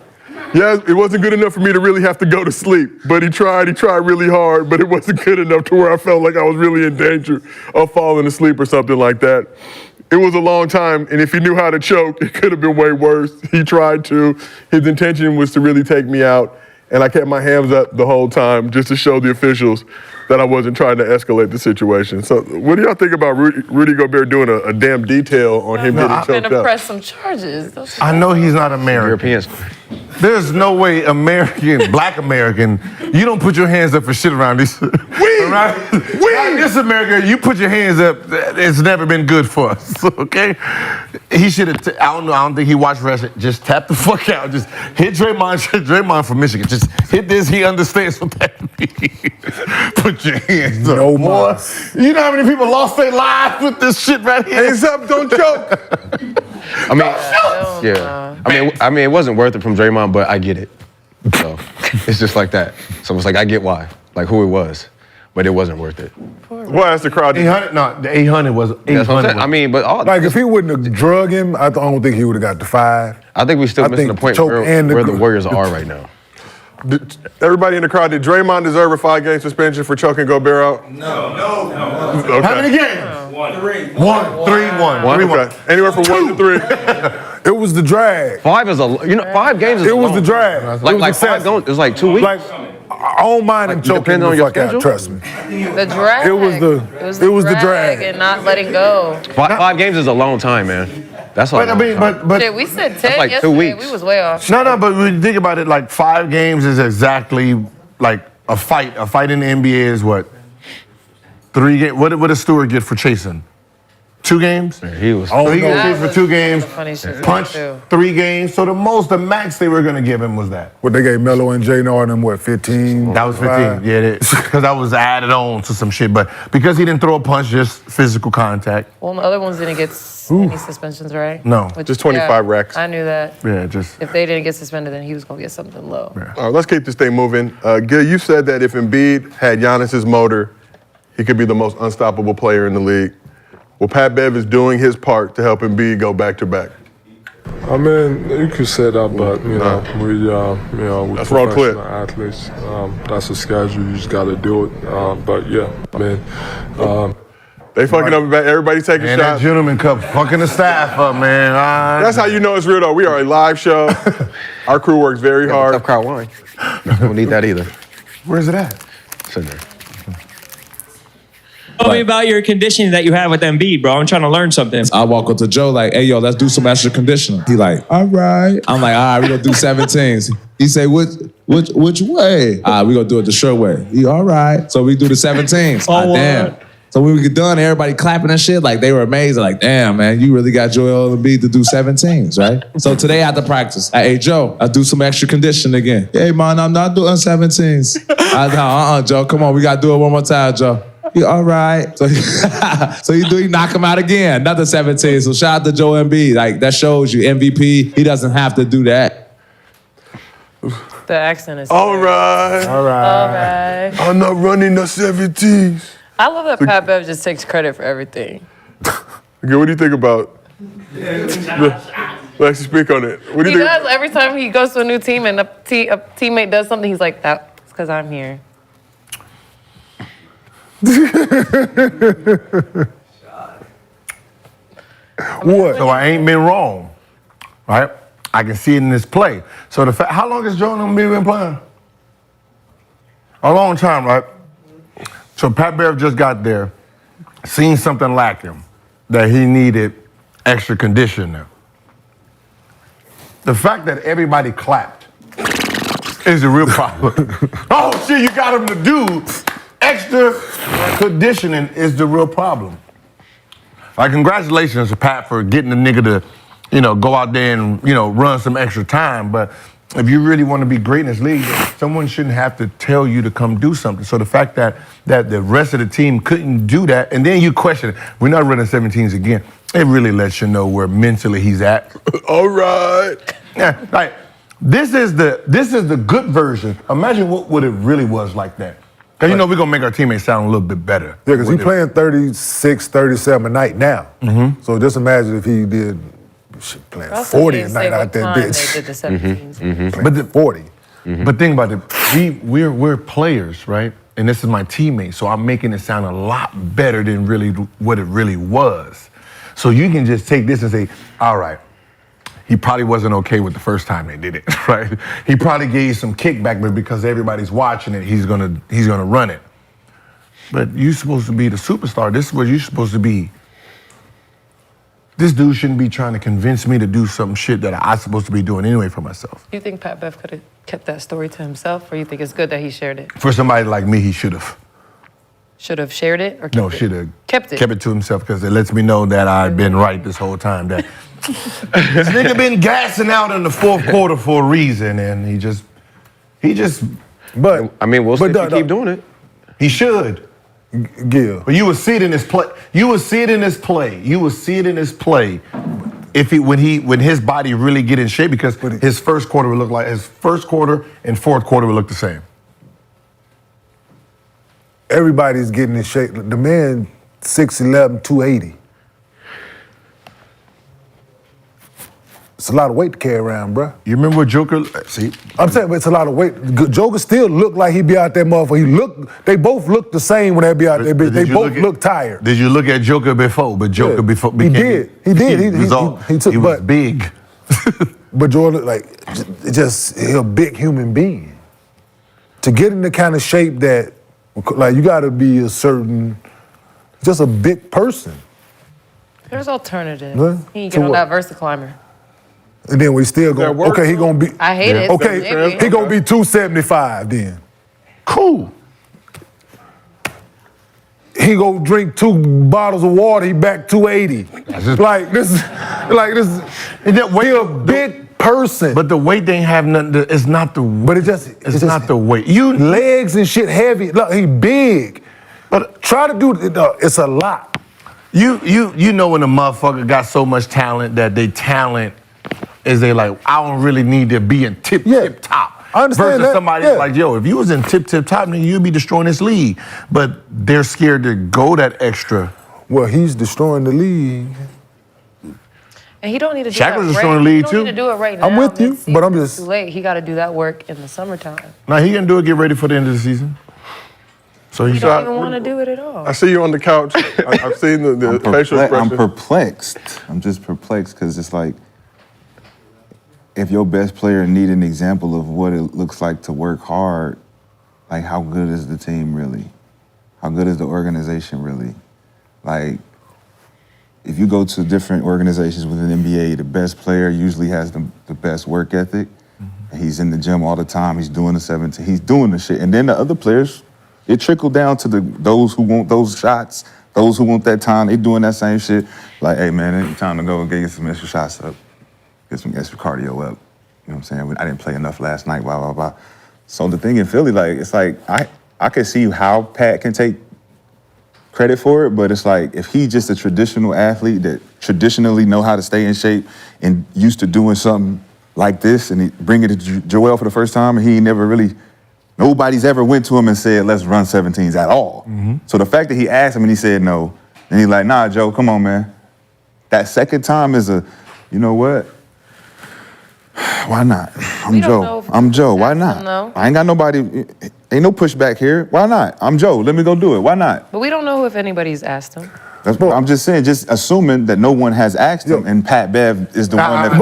Yeah, it wasn't good enough for me to really have to go to sleep, but he tried really hard, but it wasn't good enough to where I felt like I was really in danger of falling asleep or something like that. It was a long time, and if he knew how to choke, it could have been way worse. He tried to. His intention was to really take me out, and I kept my hands up the whole time just to show the officials that I wasn't trying to escalate the situation. So what do y'all think about Rudy Gobert doing a damn detail on him getting choked I'm gonna up? press some charges. I know he's not American. Europeans. There's no way Black American, you don't put your hands up for shit around this. Around this America, you put your hands up, it's never been good for us, okay? He should have, I don't think he watched wrestling. Just tap the fuck out. Just hit Draymond from Michigan. Just hit this, he understands what that means. Put your hands up, No boy. mas. You know how many people lost their lives with this shit right here? Hands up, don't choke. I mean, yeah. I mean, it wasn't worth it from Draymond, but I get it. So it's just like that. So it's like I get why, like who it was, but it wasn't worth it. Well, that's the crowd. 800, no, the 800 was. 800 That's what I'm saying. I mean, but all Like if he wouldn't have drug him, I don't think he would have got the 5. I think we still missing the point choke where and the Warriors are right now. Everybody in the crowd, did Draymond deserve a 5-game suspension for choking Gobert out? No. Okay. How many games? 1. 3-1. Okay. Anywhere from 1 to 3. It was the drag. 5 is 5 games is It was the drag. Like 5 games, it's like 2 weeks. Like I don't mind him choking depending on the your fuck out. schedule? Trust me. The drag. It was the drag. and not letting go. 5 games is a long time, man. That's all. But I mean, but Shit, we said 10 like 2 yesterday. weeks. We was way off. no, but when you think about it, like 5 games is exactly like a fight. A fight in the NBA is what? 3 games. What did Stewart get for chasing? 2 games? Yeah, he was. So he got That chased for was 2 games. funny shit Punch too. 3 games. So the max they were gonna give him was that. What they gave Melo and J Norton, what, 15? That was 15. Yeah, because that was added on to some shit. But because he didn't throw a punch, just physical contact. Well, the other ones didn't get any suspensions, right? No. Just 25 racks. I knew that. Yeah, just. If they didn't get suspended, then he was gonna get something low. All right, let's keep this thing moving. Gil, you said that if Embiid had Giannis's motor, he could be the most unstoppable player in the league. Well, Pat Bev is doing his part to help Embiid go back-to-back. I mean, you could say that, but we're That's raw clip. professional athletes. That's a schedule. You just got to do it. But yeah, I mean, they fucking up. Everybody taking Man, that shots. gentleman cup fucking the staff up, man. That's how you know it's real, though. We are a live show. Our crew works very hard. Tough crowd wine. Don't need that either. Where's it at? It's in there. Tell me about your conditioning that you have with Embiid, bro. I'm trying to learn something. I walk up to Joe like, hey, yo, let's do some extra conditioning. He like, all right. I'm like, all right, we gonna do 17s. He say, which way? All right, we gonna do it the short way. He, all right. So we do the 17s. Damn. So when we get done, everybody clapping and shit, like they were amazed. Like, damn, man, you really got Joel Embiid to do 17s, right? So today after practice, hey, Joe, I do some extra conditioning again. Hey, man, I'm not doing 17s. Joe, come on, we gotta do it one more time, Joe. He, all right. So he knock him out again, another 17. So shout out to Joel Embiid. Like that shows you MVP. He doesn't have to do that. The accent is. All right. I'm not running the 17s. I love that Pat Bev just takes credit for everything. Okay, what do you think about? Let's speak on it. What do He you think? does every time he goes to a new team and a teammate does something. He's like, "That's because I'm here." What? So I ain't been wrong, right? I can see it in this play. So how long has Joel Embiid been playing? A long time, right? So Pat Bev just got there, seen something lacking, that he needed extra conditioning. The fact that everybody clapped is the real problem. Oh shit, you got him to do extra conditioning is the real problem. Like, congratulations to Pat for getting the nigga to, go out there and, run some extra time. But if you really want to be great in this league, someone shouldn't have to tell you to come do something. So the fact that the rest of the team couldn't do that, and then you question it, we're not running 17s again, it really lets you know where mentally he's at. All right. Yeah, like, this is the good version. Imagine what it really was like that. Because we're going to make our teammates sound a little bit better. Yeah, because he's playing 36, 37 a night now. Mm-hmm. So just imagine if he did playing 40 a night out that bitch. They did the 17s. But the 40. But think about it. We're players, right? And this is my teammate, so I'm making it sound a lot better than really what it really was. So you can just take this and say, all right, he probably wasn't okay with the first time they did it, right? He probably gave some kickback, but because everybody's watching it, he's gonna run it. But you're supposed to be the superstar. This is what you're supposed to be. This dude shouldn't be trying to convince me to do some shit that I'm supposed to be doing anyway for myself. Do you think Pat Bev could have kept that story to himself, or you think it's good that he shared it? For somebody like me, he should have. Should have shared it, or No, should have kept it? Kept it to himself because it lets me know that I've been right this whole time. That this nigga been gassing out in the fourth quarter for a reason, and he just. But I mean, we'll see if he keep doing it. He should. Yeah. But you will see it in his play. You will see it in his play. You will see it in his play. If when his body really get in shape, because his first quarter would look like his first quarter and fourth quarter would look the same. Everybody's getting in shape. The man, 6'11", 280. It's a lot of weight to carry around, bruh. You remember what Joker? See, I'm saying, but it's a lot of weight. Joker still look like he be out there, motherfucker. They both look the same when they be out there. They both look tired. Did you look at Joker before? But Joker before he did. He was big. But Jordan, like, just he a big human being. To get in the kind of shape that, like, you got to be a certain, just a big person. There's alternatives. Huh? He ain't To get on what? that Versa climber. And then we still go, okay, he gonna be. I hate it. Okay, Maybe. he gonna be 275 then. Cool. He go drink 2 bottles of water, he back 280. Like this, he a big person. But the weight ain't have nothing. It's not the. But it's not the weight. Legs and shit heavy. Look, he big. But try to do it. It's a lot. You know when a motherfucker got so much talent that they talent is they like, I don't really need to be in tip top. I understand Versus that. somebody like, yo, if you was in tip top, then you'd be destroying this league. But they're scared to go that extra. Well, he's destroying the league. And he don't need to do Shaq that was right. destroying the league, He don't too. need to do it right now. I'm with you, Mid-season, but I'm it's just- too late. He got to do that work in the summertime. Now he can do it, get ready for the end of the season. So He he's don't even want to do it at all. I see you on the couch. I've seen the facial expression. I'm perplexed. I'm just perplexed because it's like, if your best player need an example of what it looks like to work hard, like how good is the team really? How good is the organization really? Like, if you go to different organizations within the NBA, the best player usually has the best work ethic. And he's in the gym all the time. He's doing the 17. He's doing the shit. And then the other players, it trickled down to those who want those shots, those who want that time. They doing that same shit. Like, hey man, it's time to go get some extra shots up, get some extra cardio up. You know what I'm saying? I didn't play enough last night. Blah blah blah. So the thing in Philly, like, it's like I can see how Pat can take credit for it, but it's like if he's just a traditional athlete that traditionally know how to stay in shape and used to doing something like this, and he bring it to Joel for the first time, and he never really. Nobody's ever went to him and said, let's run 17s at all. So the fact that he asked him and he said no, and he's like, nah, Joe, come on, man. That second time is you know what? Why not? I'm Joe. I'm Joe. Why not? though. I ain't got nobody, ain't no pushback here. Why not? I'm Joe. Let me go do it. Why not? But we don't know if anybody's asked him. That's what I'm just saying, just assuming that no one has asked him, and Pat Bev is the one that.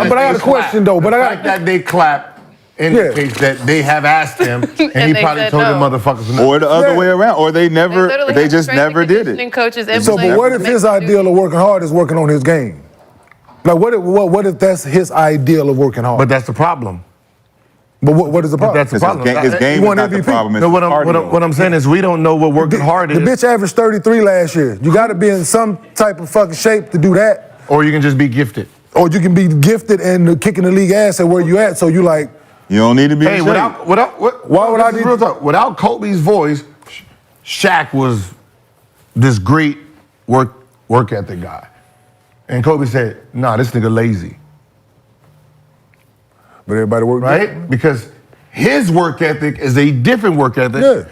But I got a question though. But I got that they clap indicates that they have asked him, and he they probably said told the no. motherfuckers no. Or the other way around, or they never, literally they have just strength and never did conditioning it. coaches and So, but what if his ideal of working hard is working on his game? Like, what if that's his ideal of working hard? But that's the problem. But what is the problem? That's the problem. His game He is won not the MVP. problem. It's No, his cardio. what I'm saying is we don't know what working hard The is. bitch averaged 33 last year. You got to be in some type of fucking shape to do that. Or you can just be gifted. Or you can be gifted and kicking the league ass at where you at, so you like. You don't need to be Hey, without Why would I this is need- real talk. Without Kobe's voice, Shaq was this great work ethic guy. And Kobe said, nah, this nigga lazy. But everybody worked right? Because his work ethic is a different work ethic.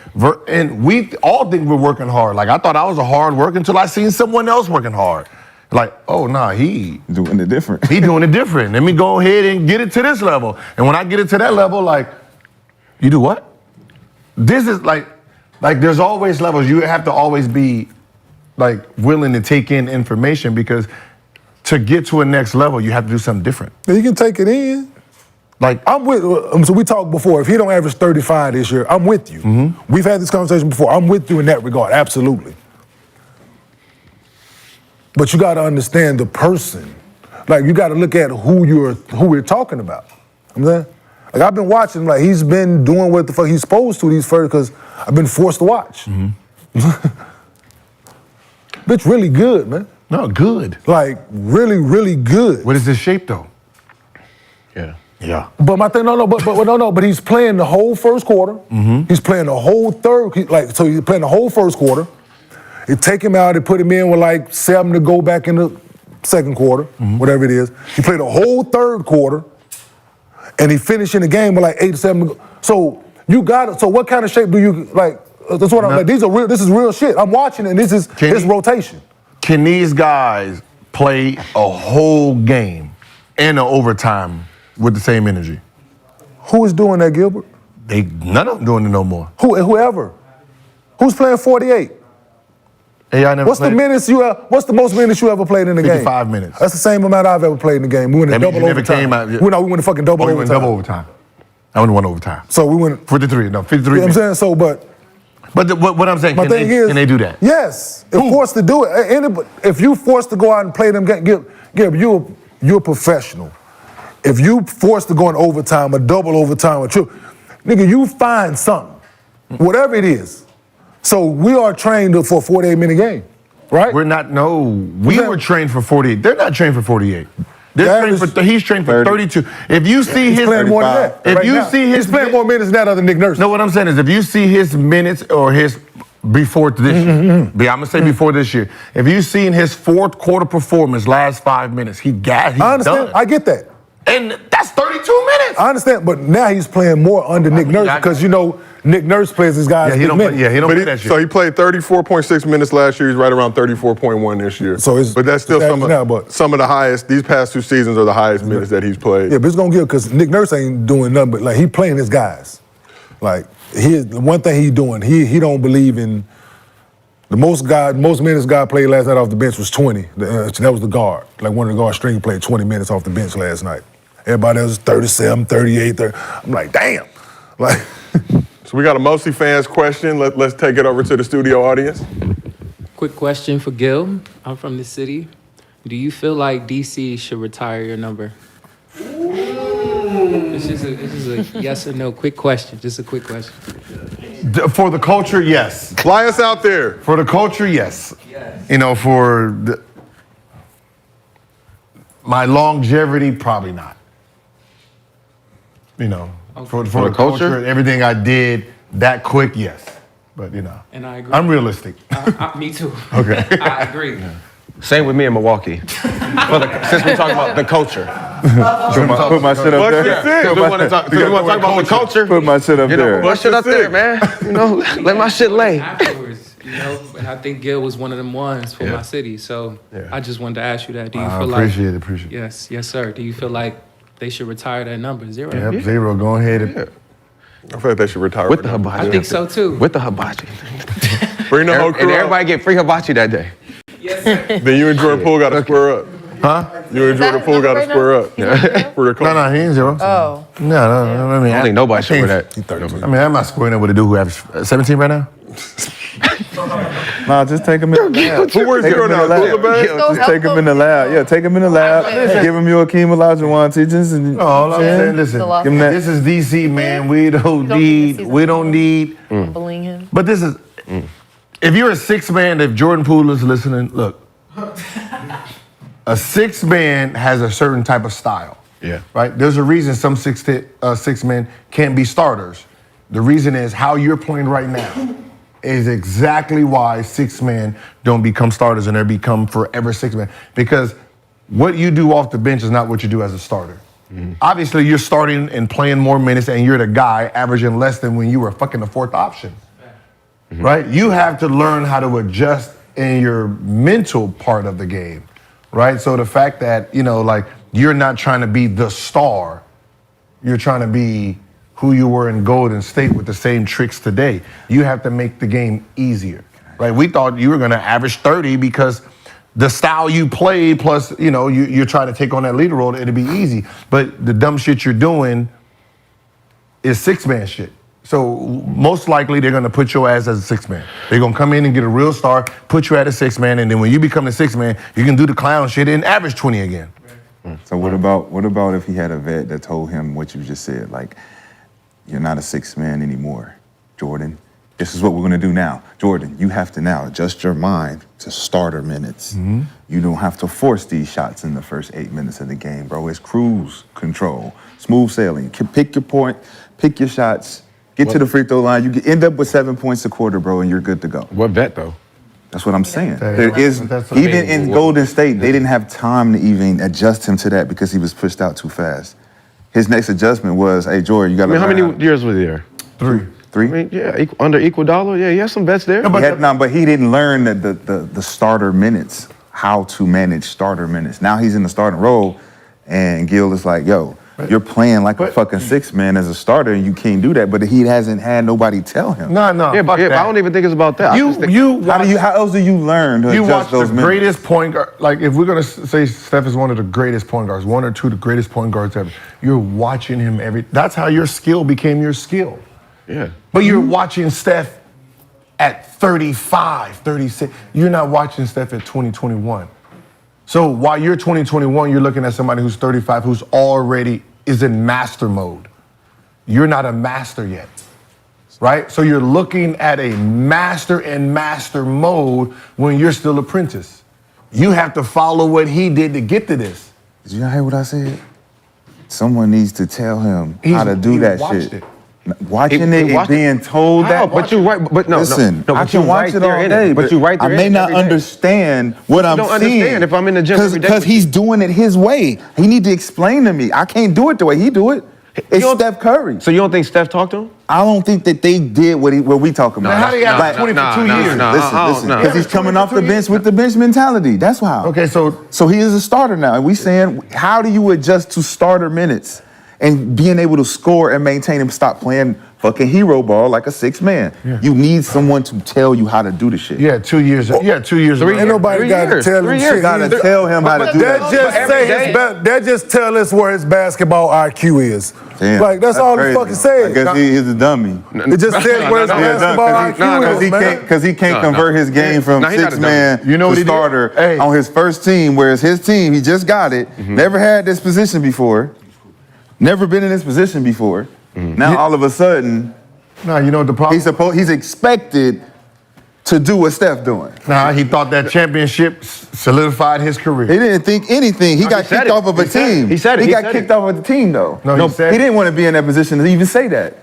And we all think we're working hard. Like, I thought I was a hard worker until I seen someone else working hard. Like, oh, nah, he doing it different. He doing it different. Let me go ahead and get it to this level. And when I get it to that level, like, you do what? This is like there's always levels. You have to always be like willing to take in information, because to get to a next level, you have to do something different. You can take it in. Like, I'm with. So we talked before. If he don't average 35 this year, I'm with you. Mm-hmm. We've had this conversation before. I'm with you in that regard, absolutely. But you got to understand the person. Like, you got to look at who we're talking about. You know what I'm saying? Like, I've been watching. Like, he's been doing what the fuck he's supposed to these first, because I've been forced to watch. Bitch, really good, man. No, good. Like, really, really good. What is his shape though? Yeah. But my thing, but he's playing the whole first quarter. He's playing the whole third. So he's playing the whole first quarter. They take him out, they put him in with like 7 to go back in the second quarter, whatever it is. He played the whole third quarter, and he finished in the game with like 8 to 7 to go. So you got it. So what kind of shape do you like? That's what I'm like. This is real shit. I'm watching, and this is rotation. Can these guys play a whole game and an overtime with the same energy? Who is doing that, Gilbert? None of them doing it no more. Whoever. Who's playing 48? AI never What's the most minutes you ever played in the game? 55 minutes. That's the same amount I've ever played in the game. We went in That means double you never overtime. came out- We went to fucking double Oh, you overtime. went double overtime. I only won overtime. So we went 53. No, 53. You know what I'm saying? So, but what I'm saying, my can thing they, is, can they do that? Yes, if forced to do it. If you forced to go out and play them games, you're a professional. If you forced to go in overtime, a double overtime, a triple, nigga, you find something, whatever it is. So we are trained for a 48-minute game, right? We're not. No, we were trained for 48. They're not trained for 48. They're trained for. He's trained for 32. If you see He's his, playing more than that. if right you now. see his, he's playing more minutes than that other Nick Nurse. No, what I'm saying is, if you see his minutes or his before this year, I'm gonna say before this year. If you seen his fourth quarter performance, last 5 minutes, he's I understand. done. I get that. And that's 32 minutes. I understand, but now he's playing more under Nick Nurse, because you know Nick Nurse plays his guys. Yeah, he don't minutes. play, yeah, he don't But play that shit. So he played 34.6 minutes last year. He's right around 34.1 this year. So but that's still it's some of the highest. These past 2 seasons are the highest minutes that he's played. Yeah, but it's gonna give, because Nick Nurse ain't doing nothing but like he playing his guys. Like the one thing he doing, he don't believe in the most minutes guy played last night off the bench was 20. That was the guard. Like one of the guard string played 20 minutes off the bench last night. Everybody else was 37, 38, 30. I'm like, damn. Like. So we got a mostly fans question. Let's take it over to the studio audience. Quick question for Gil. I'm from the city. Do you feel like DC should retire your number? It's just a yes or no quick question. Just a quick question. For the culture, yes. Fly us out there. For the culture, yes. You know, for my longevity, probably not. You know, for the culture, everything I did that quick, yes. But you know, And I agree. I'm realistic. Me too. Okay. I agree. Same with me in Milwaukee. Since we're talking about the culture. Put my shit up there. We want to talk about the culture. Put my shit up there. Put my shit up there, man. You know, let my shit lay. Afterwards, and I think Gil was one of them ones for my city. So I just waned to ask you that. Do you feel like? Appreciate it. Yes, sir. Do you feel like they should retire that number, 0? Yep, 0. Go ahead. I feel like they should retire with the hibachi. I think so too. With the hibachi. Bring the whole crew And up. everybody get free hibachi that day. Then you and Jordan Poole got to square up. Huh? You and Jordan Poole got to square up. For the culture. No, he ain't 0. Oh. No. I mean, I don't think nobody should wear that. I mean, I'm not squaring up with a dude who averages 17 right now. Nah, just take him in the lab. Who wears 0 now? Just take him in the lab. Yeah, take him in the lab. Give him your Akeem Olajuwon teachings. And, all I'm saying, listen, give him that. this is DC, man. We don't need. Bullying him. But this is, if you're a 6 man, if Jordan Poole is listening, look. A six man has a certain type of style. Yeah. Right? There's a reason some six men can't be starters. The reason is how you're playing right now is exactly why six men don't become starters and they become forever six men. Because what you do off the bench is not what you do as a starter. Obviously, you're starting and playing more minutes and you're the guy averaging less than when you were fucking the fourth option. Right? You have to learn how to adjust in your mental part of the game. Right? So the fact that, you know, like, you're not trying to be the star, you're trying to be who you were in Golden State with the same tricks today. You have to make the game easier. Right? We thought you were gonna average 30 because the style you play, plus, you know, you're trying to take on that leader role, it'd be easy. But the dumb shit you're doing is six-man shit. So most likely they're gonna put your ass as a six-man. They're gonna come in and get a real star, put you at a six-man, and then when you become a six-man, you can do the clown shit and average 20 again. So what about if he had a vet that told him what you just said, like, you're not a six-man anymore, Jordan. This is what we're gonna do now. Jordan, you have to now adjust your mind to starter minutes. You don't have to force these shots in the first 8 minutes of the game, bro. It's cruise control, smooth sailing. Pick your point, pick your shots, get to the free throw line. You can end up with 7 points a quarter, bro, and you're good to go. What vet, though? That's what I'm saying. There is, even in Golden State, they didn't have time to even adjust him to that because he was pushed out too fast. His next adjustment was, hey, Jordan, you got to how many years was he there? 3. I mean, yeah, under equal dollar. Yeah, he has some bets there. But he didn't learn that the starter minutes, how to manage starter minutes. Now he's in the starting role, and Gil is like, yo, you're playing like a fucking six-man as a starter, and you can't do that. But he hasn't had nobody tell him. No. Yeah, but I don't even think it's about that. How else do you learn to You adjust watch those the minutes? greatest point guard, like if we're gonna say Steph is one of the greatest point guards, one or two of the greatest point guards ever, you're watching him that's how your skill became your skill. Yeah. But you're watching Steph at 35, 36. You're not watching Steph at 2021. So while you're 2021, you're looking at somebody who's 35 who's already is in master mode. You're not a master yet, right? So you're looking at a master in master mode when you're still apprentice. You have to follow what he did to get to this. Did you hear what I said? Someone needs to tell him how to do that shit. It. Watching it and being told that. But you right. But no. Listen, no, I can watch it all day, but you right there. I may not understand what I'm seeing. I don't understand if I'm in the gym every day. Because he's doing it his way. He need to explain to me. I can't do it the way he do it. It's Steph Curry. So you don't think Steph talked to him? I don't think that they did what we talking about. How do you have 20 for 2 years? Listen, because he's coming off the bench with the bench mentality. That's why. Okay, so he is a starter now. And we saying, how do you adjust to starter minutes and being able to score and maintain him? Stop playing fucking hero ball like a six-man. Yeah. You need someone to tell you how to do the shit. Yeah, 2 years. Yeah, 2 years. Ain't nobody got to tell him shit. Got to tell him how to do that. That just tell us where his basketball IQ is. Damn, like, that's all crazy. he fucking said. I guess he's a dummy. It just says where his basketball IQ is, man. Because he can't convert his game from six-man to starter on his first team, whereas his team, he just got it, never had this position before, never been in this position before. Now all of a sudden, nah, you know what the problem? He's expected to do what Steph doing. Nah, he thought that championship solidified his career. He didn't think anything. He got kicked off of a team. He said it. He got kicked off of the team, though. No, he didn't want to be in that position to even say that.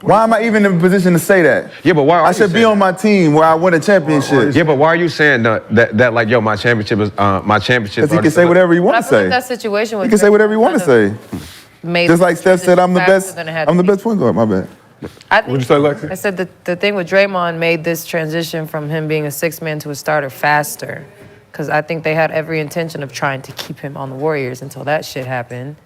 Why am I even in a position to say that? Yeah, but why? I should be on my team where I win a championship. Yeah, but why are you saying that like, yo, my championship is my championship? Because he can say whatever he want to say. That situation was He can say whatever he want to say. Just like Steph said, I'm the best. I'm the best point guard. My bad. What'd you say, Lexi? I said the thing with Draymond made this transition from him being a six-man to a starter faster, because I think they had every intention of trying to keep him on the Warriors until that shit happened.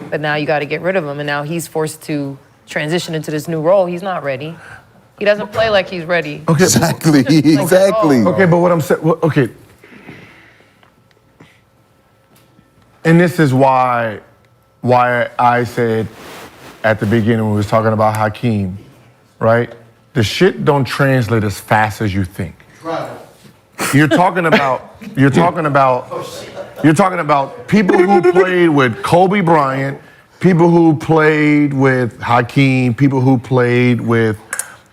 But now you got to get rid of him, and now he's forced to transition into this new role. He's not ready. He doesn't play like he's ready. Okay, exactly. Okay, but what I'm saying, okay. And this is why I said at the beginning when we was talking about Hakeem, right? The shit don't translate as fast as you think. Right. You're talking about people who played with Kobe Bryant, people who played with Hakeem, people who played with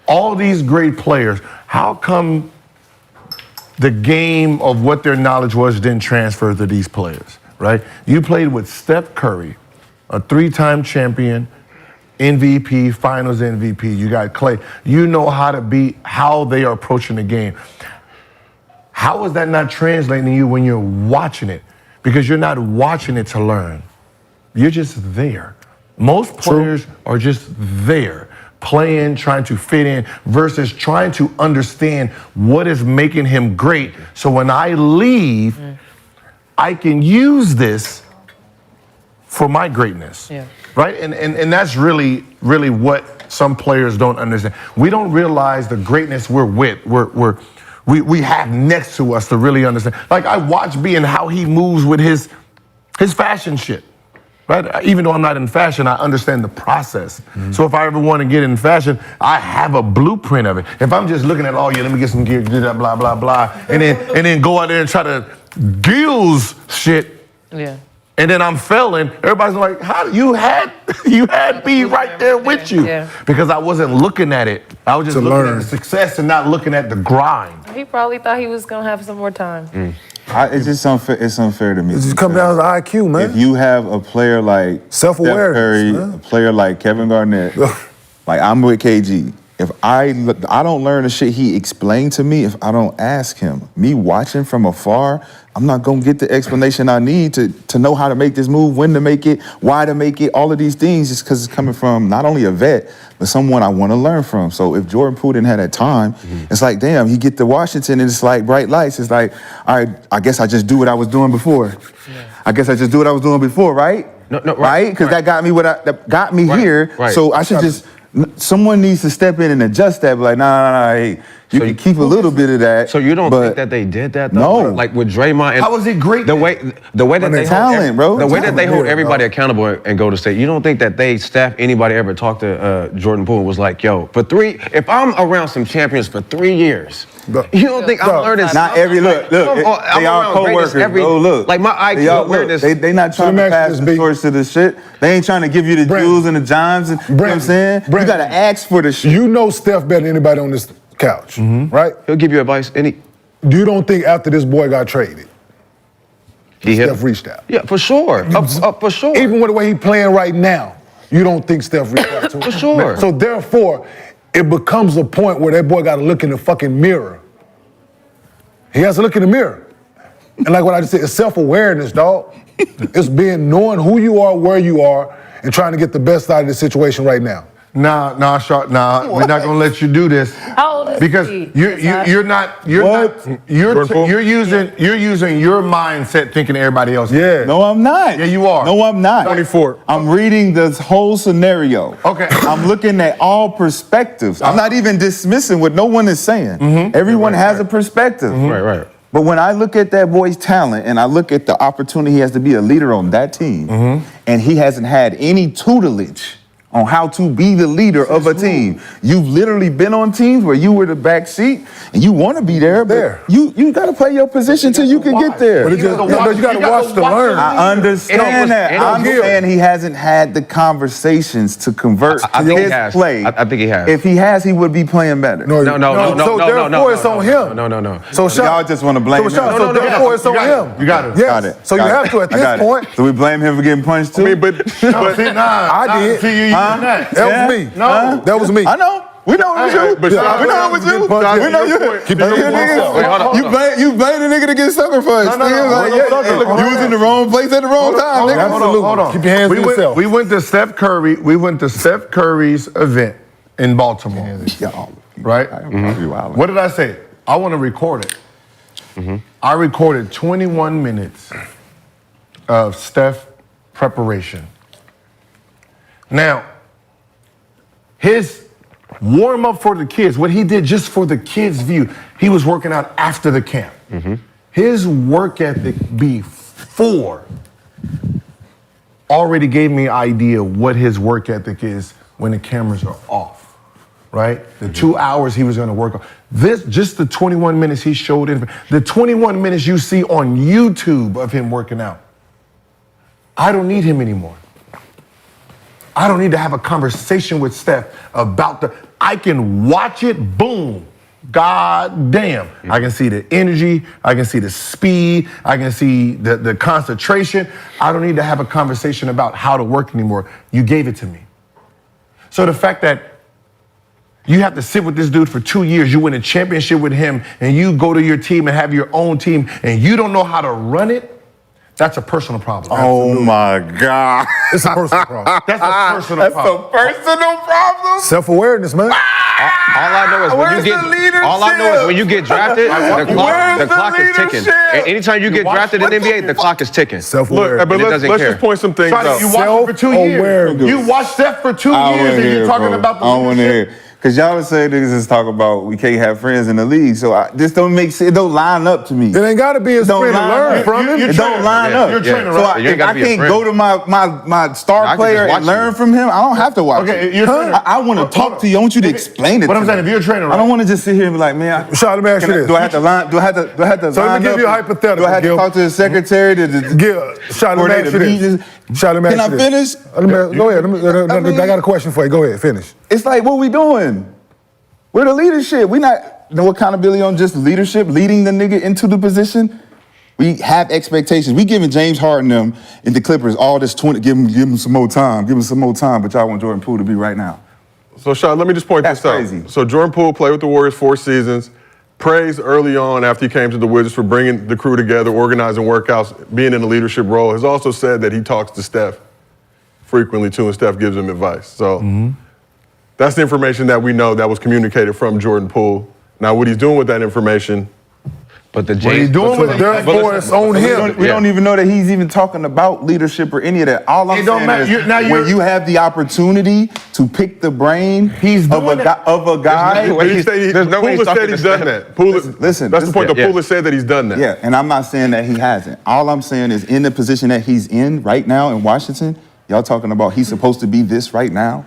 all these great players. How come the game of what their knowledge was didn't transfer to these players, right? You played with Steph Curry, a 3-time champion, MVP, Finals MVP. You got Clay. You know how they are approaching the game. How is that not translating to you when you're watching it? Because you're not watching it to learn. You're just there. Most players are just there, playing, trying to fit in, versus trying to understand what is making him great. So when I leave, I can use this for my greatness. Yeah. Right? And that's really what some players don't understand. We don't realize the greatness we're with. We have next to us to really understand. Like, I watch B and how he moves with his fashion shit, right? Even though I'm not in fashion, I understand the process. So if I ever want to get in fashion, I have a blueprint of it. If I'm just looking at, oh yeah, let me get some gear, do that, blah, blah, blah, and then go out there and try to deals shit, Yeah. and then I'm failing, everybody's like, how you had me right there with you. Yeah. Because I wasn't looking at it. I was just looking at the success and not looking at the grind. He probably thought he was going to have some more time. It's just unfair. It's unfair to me. It just come down to IQ, man. If you have a player like Self-awareness, Steph Curry, a player like Kevin Garnett, like I'm with KG. If I don't learn the shit he explained to me if I don't ask him. Me watching from afar, I'm not gonna get the explanation I need to know how to make this move, when to make it, why to make it, all of these things, just because it's coming from not only a vet, but someone I want to learn from. So if Jordan Poole didn't have that time, it's like, damn, he get to Washington and it's like bright lights. It's like, all right, I guess I just do what I was doing before. I guess I just do what I was doing before, right? No, right? Because that got me that got me here. Right. So I should just. Someone needs to step in and adjust that. But like, nah, hey, you can keep a little bit of that. So you don't think that they did that though? No. Like with Draymond. And How was it great? The way that they talent, bro. The way that they hold Talent, everybody accountable and go to state. You don't think that they staff anybody ever talked to Jordan Poole and was like, yo, if I'm around some champions for 3 years, you don't think I'm learning? Not every look. They all co-workers. Look. Like my IQ awareness. They not trying to pass the torch to the shit. They ain't trying to give you the Jews and the Johns. And, you know what I'm saying? You got to ask for the shit. You know Steph better than anybody on this couch, right? He'll give you advice. You don't think after this boy got traded, Steph reached out? Yeah, for sure. For sure. Even with the way he playing right now, you don't think Steph reached out to him? For sure. So therefore, it becomes a point where that boy got to look in the fucking mirror. He has to look in the mirror. And like what I just said, it's self-awareness, dog. It's being knowing who you are, where you are, and trying to get the best out of the situation right now. Nah, we're not gonna let you do this. How old is because he? you're using your mindset thinking everybody else. Yeah. No, I'm not. Yeah, you are. No, I'm not. 24. I'm reading this whole scenario. Okay. I'm looking at all perspectives. I'm not even dismissing what no one is saying. Everyone has a perspective. Right. But when I look at that boy's talent and I look at the opportunity he has to be a leader on that team, and he hasn't had any tutelage on how to be the leader of a team. You've literally been on teams where you were the back seat and you want to be there, but you got to play your position till you can get there. But you got to watch to learn. I understand that. I'm saying he hasn't had the conversations to convert his play. I think he has. If he has, he would be playing better. So therefore, it's on him. No. So y'all just want to blame him. So therefore, it's on him. You got it. Yes. Got it. So you have to at this point. So we blame him for getting punched too? I mean, but I did. That was me. No. That was me. I know. We know it was you. But We know it was you. We know you. Keep it You blame the nigga to get sucker punched. You was in the wrong place at the wrong time, nigga. Absolutely. Hold on. Keep your hands to yourself. We went to Steph Curry's event in Baltimore. Right? What did I say? I want to record it. I recorded 21 minutes of Steph preparation. Now, his warm-up for the kids, what he did just for the kids' view, he was working out after the camp. His work ethic before already gave me an idea what his work ethic is when the cameras are off, right? The 2 hours he was gonna work on. Just the 21 minutes he showed in, the 21 minutes you see on YouTube of him working out. I don't need him anymore. I don't need to have a conversation with Steph about I can watch it, boom, God damn. I can see the energy. I can see the speed. I can see the concentration. I don't need to have a conversation about how to work anymore. You gave it to me. So the fact that you have to sit with this dude for 2 years, you win a championship with him, and you go to your team and have your own team, and you don't know how to run it, that's a personal problem. Oh my God. It's a personal problem. That's a personal problem. That's a personal problem. Self-awareness, man. All I know is when you get drafted, the clock is ticking. Anytime you get drafted in the NBA, the clock is ticking. Self-aware. Look, but let's just point some things out. You watched it for 2 years. You watched Steph for 2 years, and you're talking about the I don't want to hear. Because y'all would say niggas just talk about we can't have friends in the league. So this don't make sense. It don't line up to me. It ain't got to be his friend to learn from him. It don't line up. You're training, So right? if I can't go to my star player and learn from him, I don't have to watch Okay, it. you're training. I want to talk to you. I want you to explain it What to I'm saying, me. if you're a trainer, I don't want to just sit here and be like, man. Sean, let me ask you this. Do I have to line? Do I have to So let line me give up you a and- hypothetical, Do I have to Gil. talk to the secretary to Gil, Sean, let me ask you this. Sean, let me Can ask I you finish? this. Go ahead. I got a question for you. Go ahead, finish. It's like, what we doing? We're the leadership. We not no accountability on just leadership, leading the nigga into the position. We have expectations. We giving James Harden them and the Clippers all this 20, give him some more time, but y'all want Jordan Poole to be right now. So, Sean, let me just point this out. Crazy. So, Jordan Poole played with the Warriors 4 seasons, praised early on after he came to the Wizards for bringing the crew together, organizing workouts, being in a leadership role. Has also said that he talks to Steph frequently, too, and Steph gives him advice. So, that's the information that we know that was communicated from Jordan Poole. Now, what he's doing with that information, but the what he's doing with it, therefore it's on him. We don't even know that he's even talking about leadership or any of that. All I'm saying is when you have the opportunity to pick the brain of a guy. Poole has said he's done that. Listen, that's the point. Poole has said that he's done that. Yeah, and I'm not saying that he hasn't. All I'm saying is in the position that he's in right now in Washington, y'all talking about he's supposed to be this right now.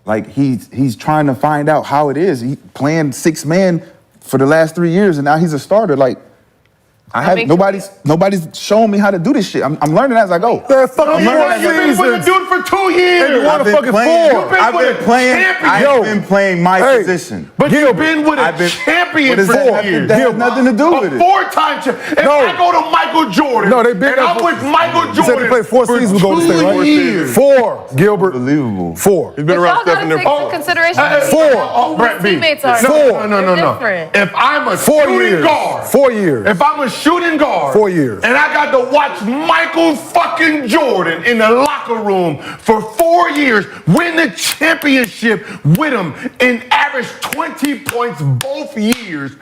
Like he's trying to find out how it is. He playing 6-man for the last 3 years, and now he's a starter. Like nobody's showing me how to do this shit. I'm learning as I go. You've been with a dude for 2 years. And you won a fucking 4. I've been playing my position. But you've been with a champion for 4 years. That has nothing to do with it. A 4-time champion. If I go to Michael Jordan, and I'm with Michael Jordan. You said he played 4 seasons with Golden State, right? 2 years. 4, Gilbert. Unbelievable. 4. He's been around Steph in there. Take into consideration Brett B. teammates are. No. Different. If I'm a 4 shooting years. guard. 4 years. If I'm a shooting guard. 4 years. And I got to watch Michael fucking Jordan in the locker room for 4 years, win the championship with him, and average 20 points both years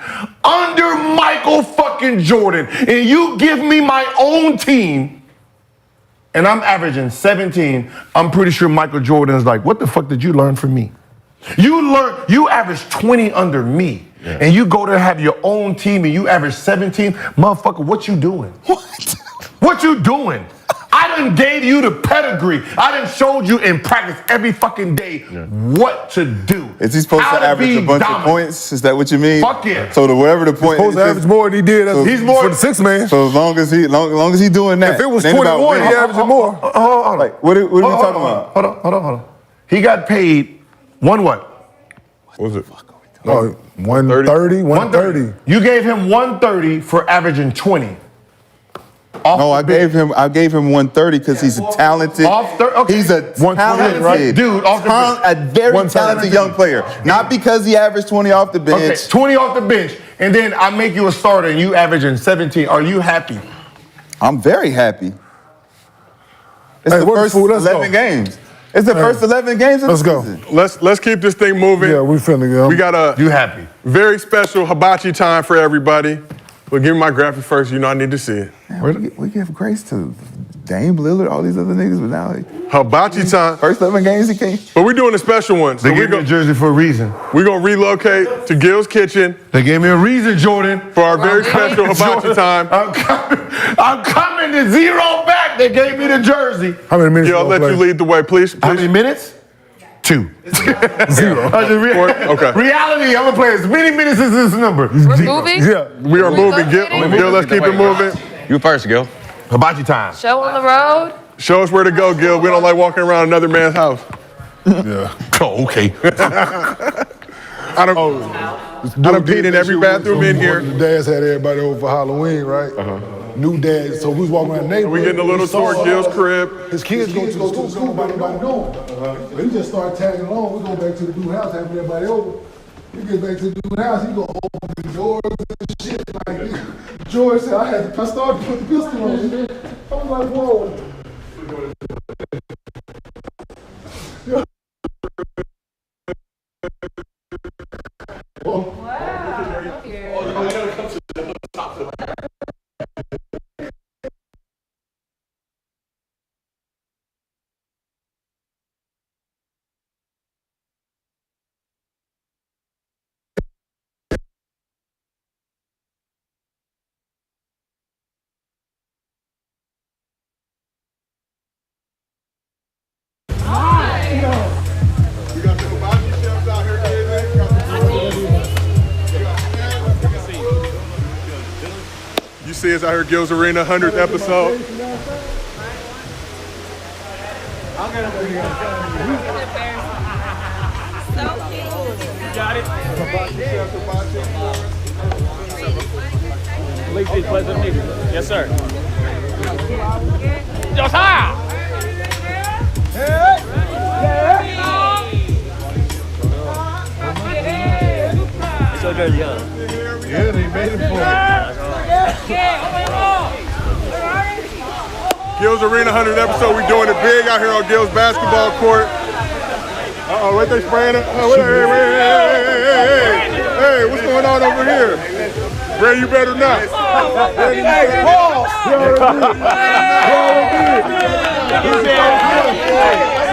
under Michael fucking Jordan. And you give me my own team, and I'm averaging 17, I'm pretty sure Michael Jordan is like, what the fuck did you learn from me? You averaged 20 under me. Yeah. And you go to have your own team and you average 17, motherfucker, what you doing? What you doing? I done gave you the pedigree. I done showed you in practice every fucking day what to do. Is he supposed to average a bunch of points? Is that what you mean? Fuck yeah. So whatever the point He's supposed to average more than he did. He's more for the 6-man. So as long as he doing that. If it was 21, he averaging more. Hold on. Like, what are we talking about? Hold on. He got paid what? What was it? Oh, 130. You gave him 130 for averaging 20. No, I gave him 130 because he's a talented. He's a talented dude. A very talented young player. Not because he averaged 20 off the bench. Okay, 20 off the bench, and then I make you a starter and you averaging 17. Are you happy? I'm very happy. It's the first 11 games. It's the first 11 games of the season. Let's keep this thing moving. Yeah, we finna go. We got a you happy? Very special hibachi time for everybody. Well, give me my graphic first. You know I need to see it. Man, we give grace to Dame Lillard, all these other niggas, but now hibachi time. First 11 games he came. But we're doing a special one. They gave me a jersey for a reason. We're gonna relocate to Gil's Kitchen. They gave me a reason, Jordan, for our very special hibachi time. I'm coming to 0 back. They gave me the jersey. How many minutes? Gil, I'll let you lead the way, please. How many minutes? 2. 0. Okay. Reality, I'm gonna play as many minutes as this number. We're moving? Yeah. We are moving. Gil, let's keep it moving. You first, Gil. Hibachi time. Show on the road? Show us where to go, Gil. We don't like walking around another man's house. Yeah. Oh, okay. I don't. done peed in every bathroom in here. The dads had everybody over for Halloween, right? New dads. So we was walking around the neighborhood. We getting a little tour of Gil's crib. His kids go to the school, nobody know. He just started tagging along. We go back to the dude house, having everybody over. We get back to the dude house, he go open the doors and shit. Like, George said, I started to put the pistol on him. I was like, whoa. You see us out here, Gil's Arena, 100th episode. Got it. Pleasure to meet you. Yes, sir. Josiah! So good, young. Yeah, they made it for me. Gil's Arena 100th episode. We doing it big out here on Gil's basketball court. Uh-oh, what they spraying it? Oh, hey, what's going on over here? Ray, you better not. Hey, Paul!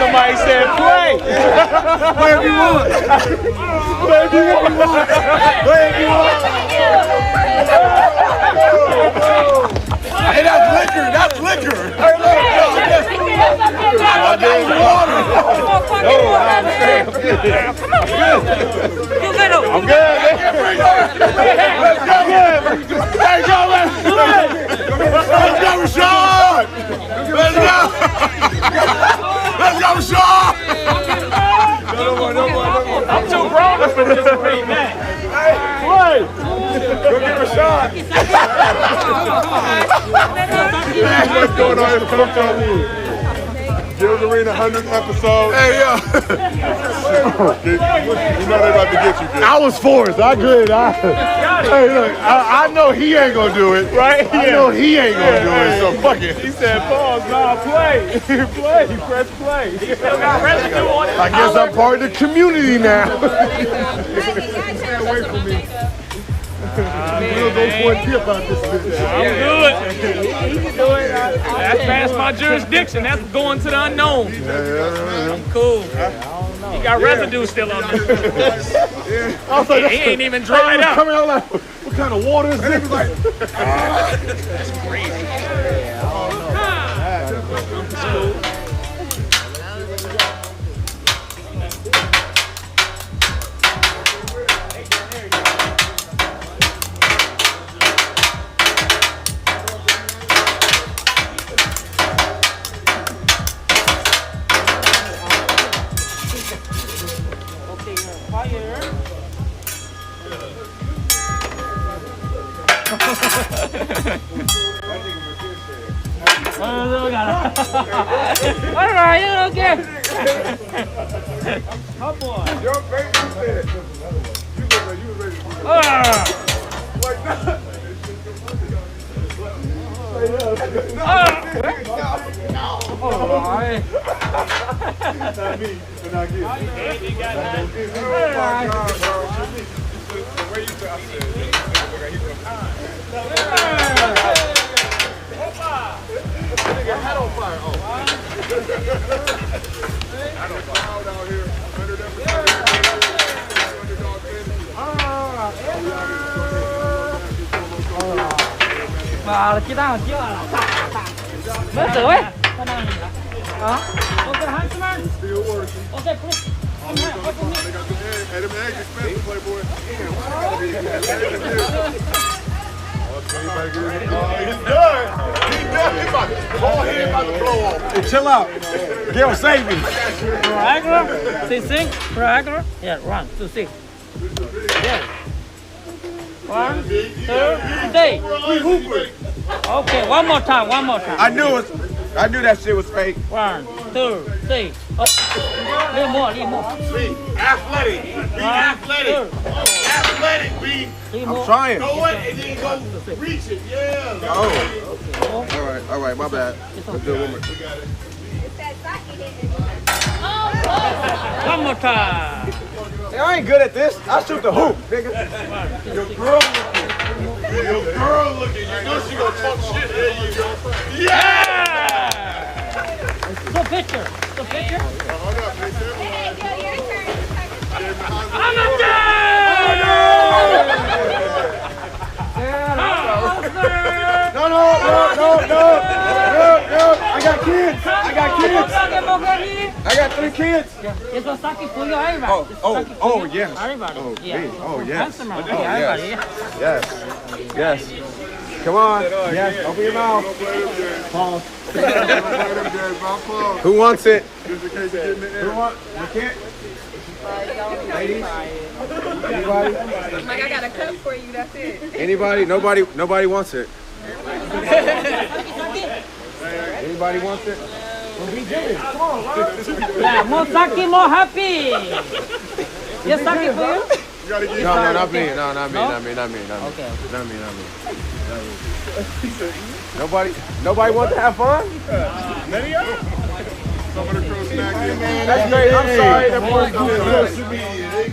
Somebody said play. Play if you want. Play if you want. Play if you want. Hey, that's liquor. That's liquor. Hey, look. I'm good. Let's go. Hey, go, man. Let's go, Rashad. Let's go. Let's go, Rashad. I'm too grown to participate in that. Hey, go get Rashad. What's going on in the Coach Gil's Arena 100th episode. Hey, yo. You know they about to get you, Gil. I was forced. I good. Hey, look, I know he ain't gonna do it. Right? I know he ain't gonna do it, so fuck it. He said, pause, nah, play. Play, press play. He still got residue on it. I guess I'm part of the community now. Stay away from me. We'll go for a tip out this bitch. I'm good. He can do it. That's past my jurisdiction. That's going to the unknown. I'm cool. He got residue still on this. He ain't even dried up. Coming out like, what kind of water is this? That's crazy. Alright, you don't care. Come on. Your baby said. You was ready to do Là chia tao chia là mấy tử ấy. Đó. Okay, Huntsman. Okay, please. Hey, chill out. Gil, save me. Triangular. 6. Triangular. Yeah, 1, 2, 6. Yes. 1, 2, 3. Okay, one more time. I knew that shit was fake. 1, 2, 3. Oh. Little more. Athletic. Be athletic. Athletic, B. I'm trying. Go it and then go reach it. Yeah. Oh. All right. My bad. Let's do it one more. One more time. Hey, I ain't good at this. I shoot the hoop, nigga. Your girl looking. You know she gonna talk shit. There you go. Yeah! Good picture. Hold up, picture. Hey, Gil, your turn. No. I got kids. I got 3 kids. Eso saque tuyo ahí, va. Oh, yes. Everybody. Oh, yes. Handsome, everybody. Yes. Come on. Yes. Open your mouth. Pause. Who wants it? Who wants? You can't. Ladies? Anybody? Like, I got a cup for you, that's it. Anybody? Nobody wants it. Anybody wants it? Come on, Yeah, more sake, more happy. Yes, sake for you? No, not me. No, not me. Okay. Not me. Nobody wants to have fun? That's great. I'm sorry.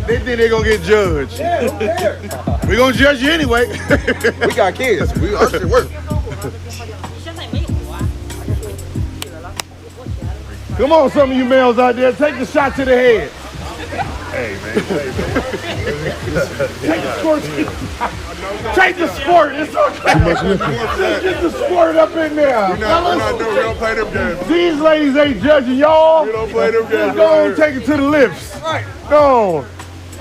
They think they're gonna get judged. We gonna judge you anyway. We got kids. Our shit work. Come on, some of you males out there, take the shot to the head. Hey, man. Take the squirt. Take the squirt. It's okay. Get the squirt up in there. We don't play them games. These ladies ain't judging y'all. We don't play them games. Go and take it to the lips. Go on.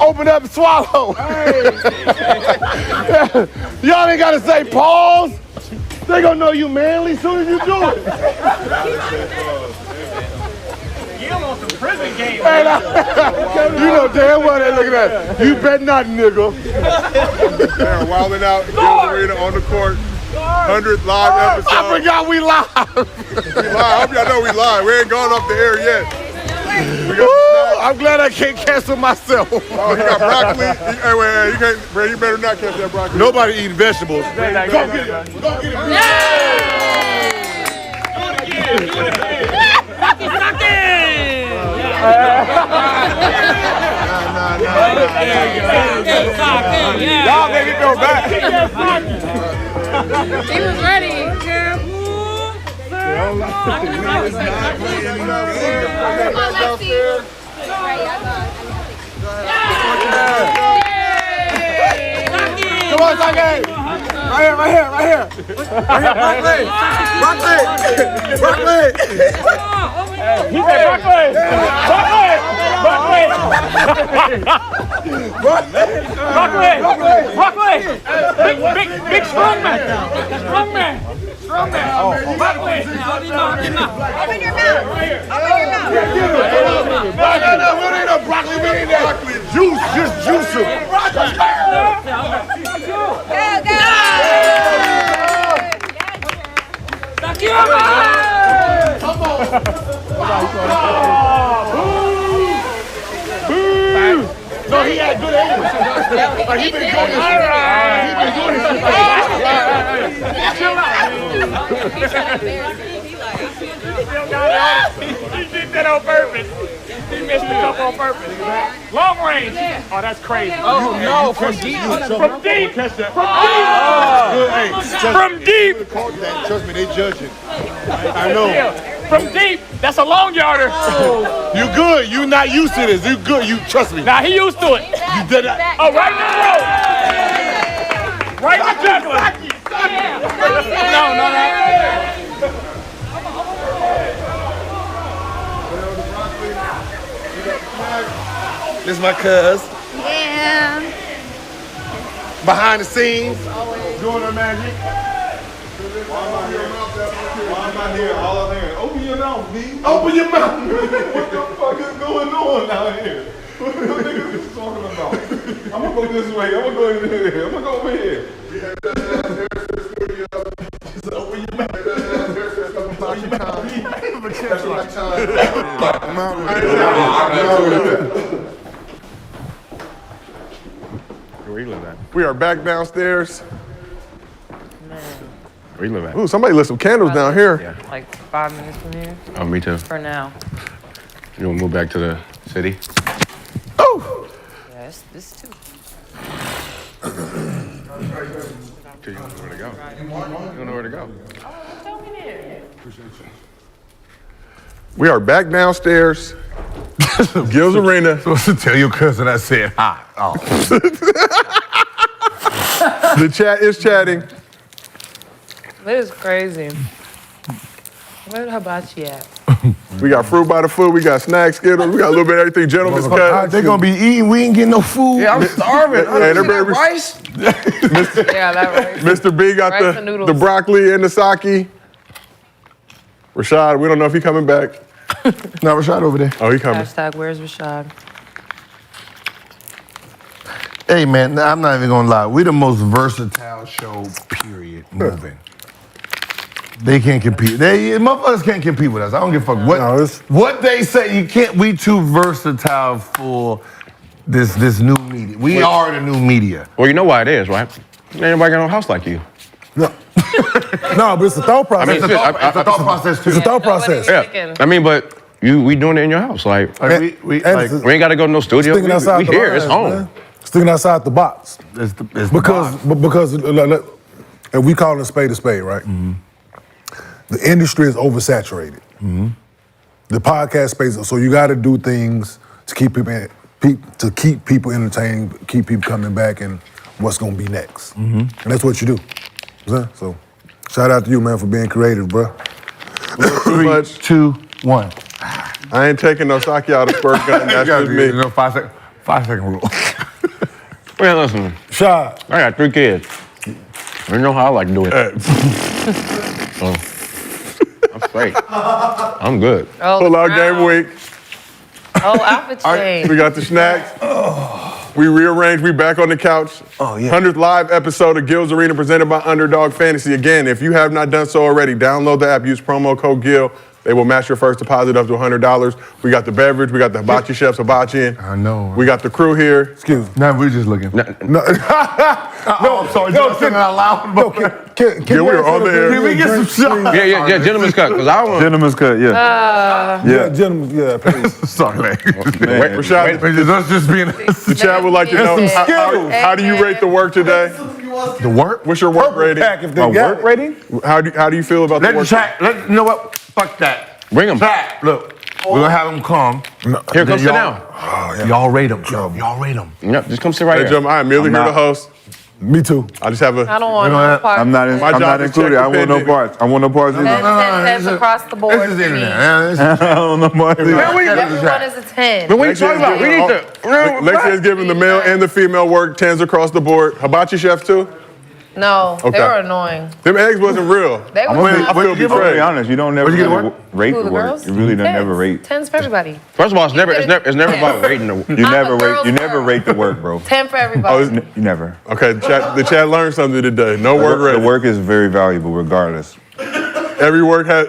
Open up and swallow. Y'all ain't gotta say pause. They gonna know you manly as soon as you do it. You want some prison games. Hey, you know damn well they looking at. You bet not, nigga. They're wilding out. Gil Arena on the court. 100th live episode. I forgot we live. We live. I hope y'all know we live. We ain't gone off the air yet. I'm glad I can't cancel myself. Oh, he got broccoli. Hey, wait, you can't, bro, you better not catch that broccoli. Nobody eating vegetables. Go get it. Go get it. Y'all make it go back. He was ready. Come on, Sake. Right here. Broccoli. He said broccoli. Big strong man. Broccoli. Open your mouth. No, we ain't no broccoli. We ain't that. Juice, just juice him. No, he had good English. Like, he been doing this. Chill out. He did that on purpose. He missed the cup on purpose. Long range. Oh, that's crazy. Oh, no, from deep. From deep. From deep. Trust me, they judging. I know. From deep. That's a long yarder. You good. You not used to this. You good. You trust me. Now he used to it. You did that. Oh, right in the throat. Right in the jugular. No. This is my cuz. Yeah. Behind the scenes. Doing the magic. Why am I here? All I'm here. Open your mouth, B. Open your mouth. What the fuck is going on out here? What the niggas is talking about? I'm gonna go this way. I'm gonna go in here. I'm gonna go over here. Where you live at? We are back downstairs. Where you live at? Ooh, somebody lit some candles down here. Yeah. Like 5 minutes from here. Oh, me too. For now. You wanna move back to the city? Yes, this too. You don't know where to go. You don't know where to go. Tell me there. We are back downstairs. Gil's Arena. Supposed to tell your cousin I said hi. Oh. The chat is chatting. This is crazy. Where's Hibachi at? We got fruit by the foot. We got snacks, Skittles. We got a little bit of everything. Gentlemen's cut. They're gonna be eating. We ain't getting no food. Yeah, I'm starving. Hey, That rice? Yeah, that rice. Mr. B got Rice and noodles. the broccoli and the sake. Rashad, we don't know if he's coming back. No, Rashad over there. Oh, he coming. Hashtag where's Rashad? Hey man, I'm not even gonna lie. We the most versatile show, period, moving. They can't compete. Motherfuckers can't compete with us. I don't give a fuck what they say. You can't. We too versatile for this new media. We are the new media. Well, you know why it is, right? Ain't nobody got no house like you. No, but it's a thought process. It's a thought process too. It's a thought process. Yeah. I mean, but we doing it in your house. Like we ain't got to go to no studio. Thinking outside We the here. lines, It's home. man. It's thinking outside the box. Because and we call it a spade, right? Mm-hmm. The industry is oversaturated. Mm-hmm. The podcast space, so you got to do things to keep people entertained, keep people coming back, and what's gonna be next. Mm-hmm. And that's what you do. So, shout out to you, man, for being creative, bro. 3, 2, 1. I ain't taking no sake out of squirt gun. That's just me. No, 5 second rule. Man, listen. Shot. I got 3 kids. You know how I like to do it. So, I'm straight. I'm good. Oh, Pull out game week. Oh, outfit change. We got the snacks. We rearranged. We back on the couch. Oh, yeah. 100th live episode of Gil's Arena presented by Underdog Fantasy. Again, if you have not done so already, download the app. Use promo code GIL. They will match your first deposit up to $100. We got the beverage. We got the Hibachi Chef's Hibachi. I know. We got the crew here. Excuse me. No, we're just looking. No, I'm sorry. Just saying out loud. Yeah, we are on the air. Can we get some shots? Yeah, gentleman's cut. Because I want. Gentleman's cut, yeah. Yeah, gentlemen, yeah, please. Sorry, man. Rashad, Us just being the chat would like to know how do you rate the work today? the work. What's your work rating? Work rating? How do you feel about the Let the work? chat. You know what? Fuck that. Bring them. Chat. Look, we're gonna have them come. Here, come sit down. Y'all rate them. Y'all rate them. Yep, just come sit right Hey, here. gentlemen, I am merely here to host. Me too. I just have a. I don't want no part. I'm not My I'm job not is included. check I want no dependent. parts. I want no parts either. 10 across the board. This is for me. internet. I don't know parts either. Everyone is a 10. But what are you talking about? We need to. Lexi is giving the male and the female work 10s across the board. Hibachi Chef too? No, Okay. they were annoying. Them eggs wasn't real. They I'm were gonna not. be betrayed. honest. You don't never Where'd you get really rate Who, the the work. girls? You really don't 10s. never rate. 10s for everybody. First of all, it's never about rating the. You never girl's girl. rate the work, bro. 10 for everybody. You never. Okay, the chat learned something today. No work The rating. work is very valuable, regardless. Every work has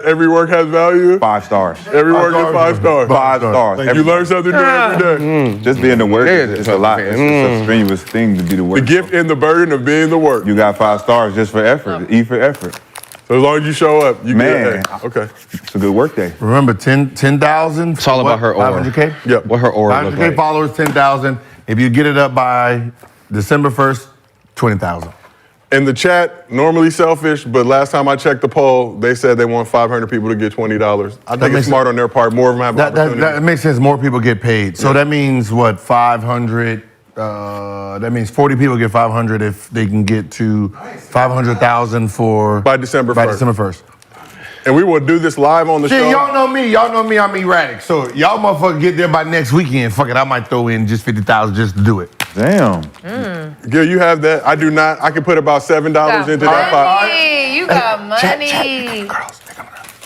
value. 5 stars. Every work is 5 stars. 5 stars. You learn something new every day. Just being the work is a lot. It's a strenuous thing to be the work. The gift and the burden of being the work. You got 5 stars just for effort. E for effort. So as long as you show up, you Man. get an A. Okay. It's a good work day. Remember, 10,000. It's all about her aura. 500K. Yep. What her aura look 500K like. followers, 10,000. If you get it up by December 1st, 20,000. And the chat, normally selfish, but last time I checked the poll, they said they want 500 people to get $20. I think it's smart on their part. More of them have opportunity. That makes sense. More people get paid. So that means what? 500. That means 40 people get 500 if they can get to 500,000 for By December 1st. By December 1st. And we will do this live on the show. See, y'all know me. Y'all know me. I'm erratic. So y'all motherfuckers get there by next weekend. Fuck it. I might throw in just 50,000 just to do it. Damn. Gil, you have that. I do not. I can put about $7 into that pot. Money. You got money.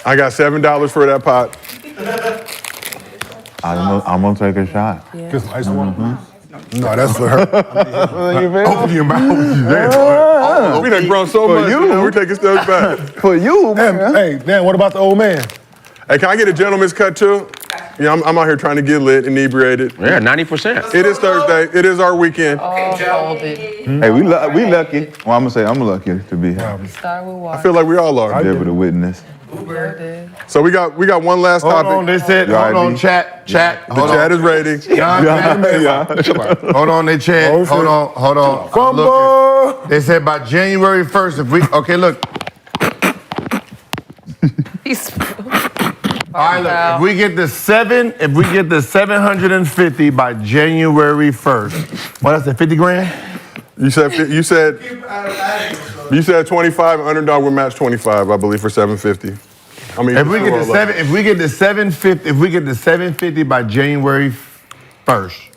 I got $7 for that pot. I'm gonna take a shot. Get some ice water. No, that's for her. Open your mouth. We done grown so much. We're taking steps back. For you, man. Hey, Dan, what about the old man? Hey, can I get a gentleman's cut too? Yeah, I'm out here trying to get lit, inebriated. Yeah, 90%. It is Thursday. It is our weekend. Hey, we lucky. Well, I'm gonna say I'm lucky to be here. Start with water. I feel like we all are. To be able to witness. So we got one last topic. Hold on, they said, hold on, chat. The chat is ready. Hold on, they chat. Hold on. Look, they said by January 1st, if we, okay, look. All right, look, if we get the 750 by January 1st, what, that's the 50 grand? You said 25. Underdog would match 25, I believe, for 750. I mean, if we get the 750 by January 1st,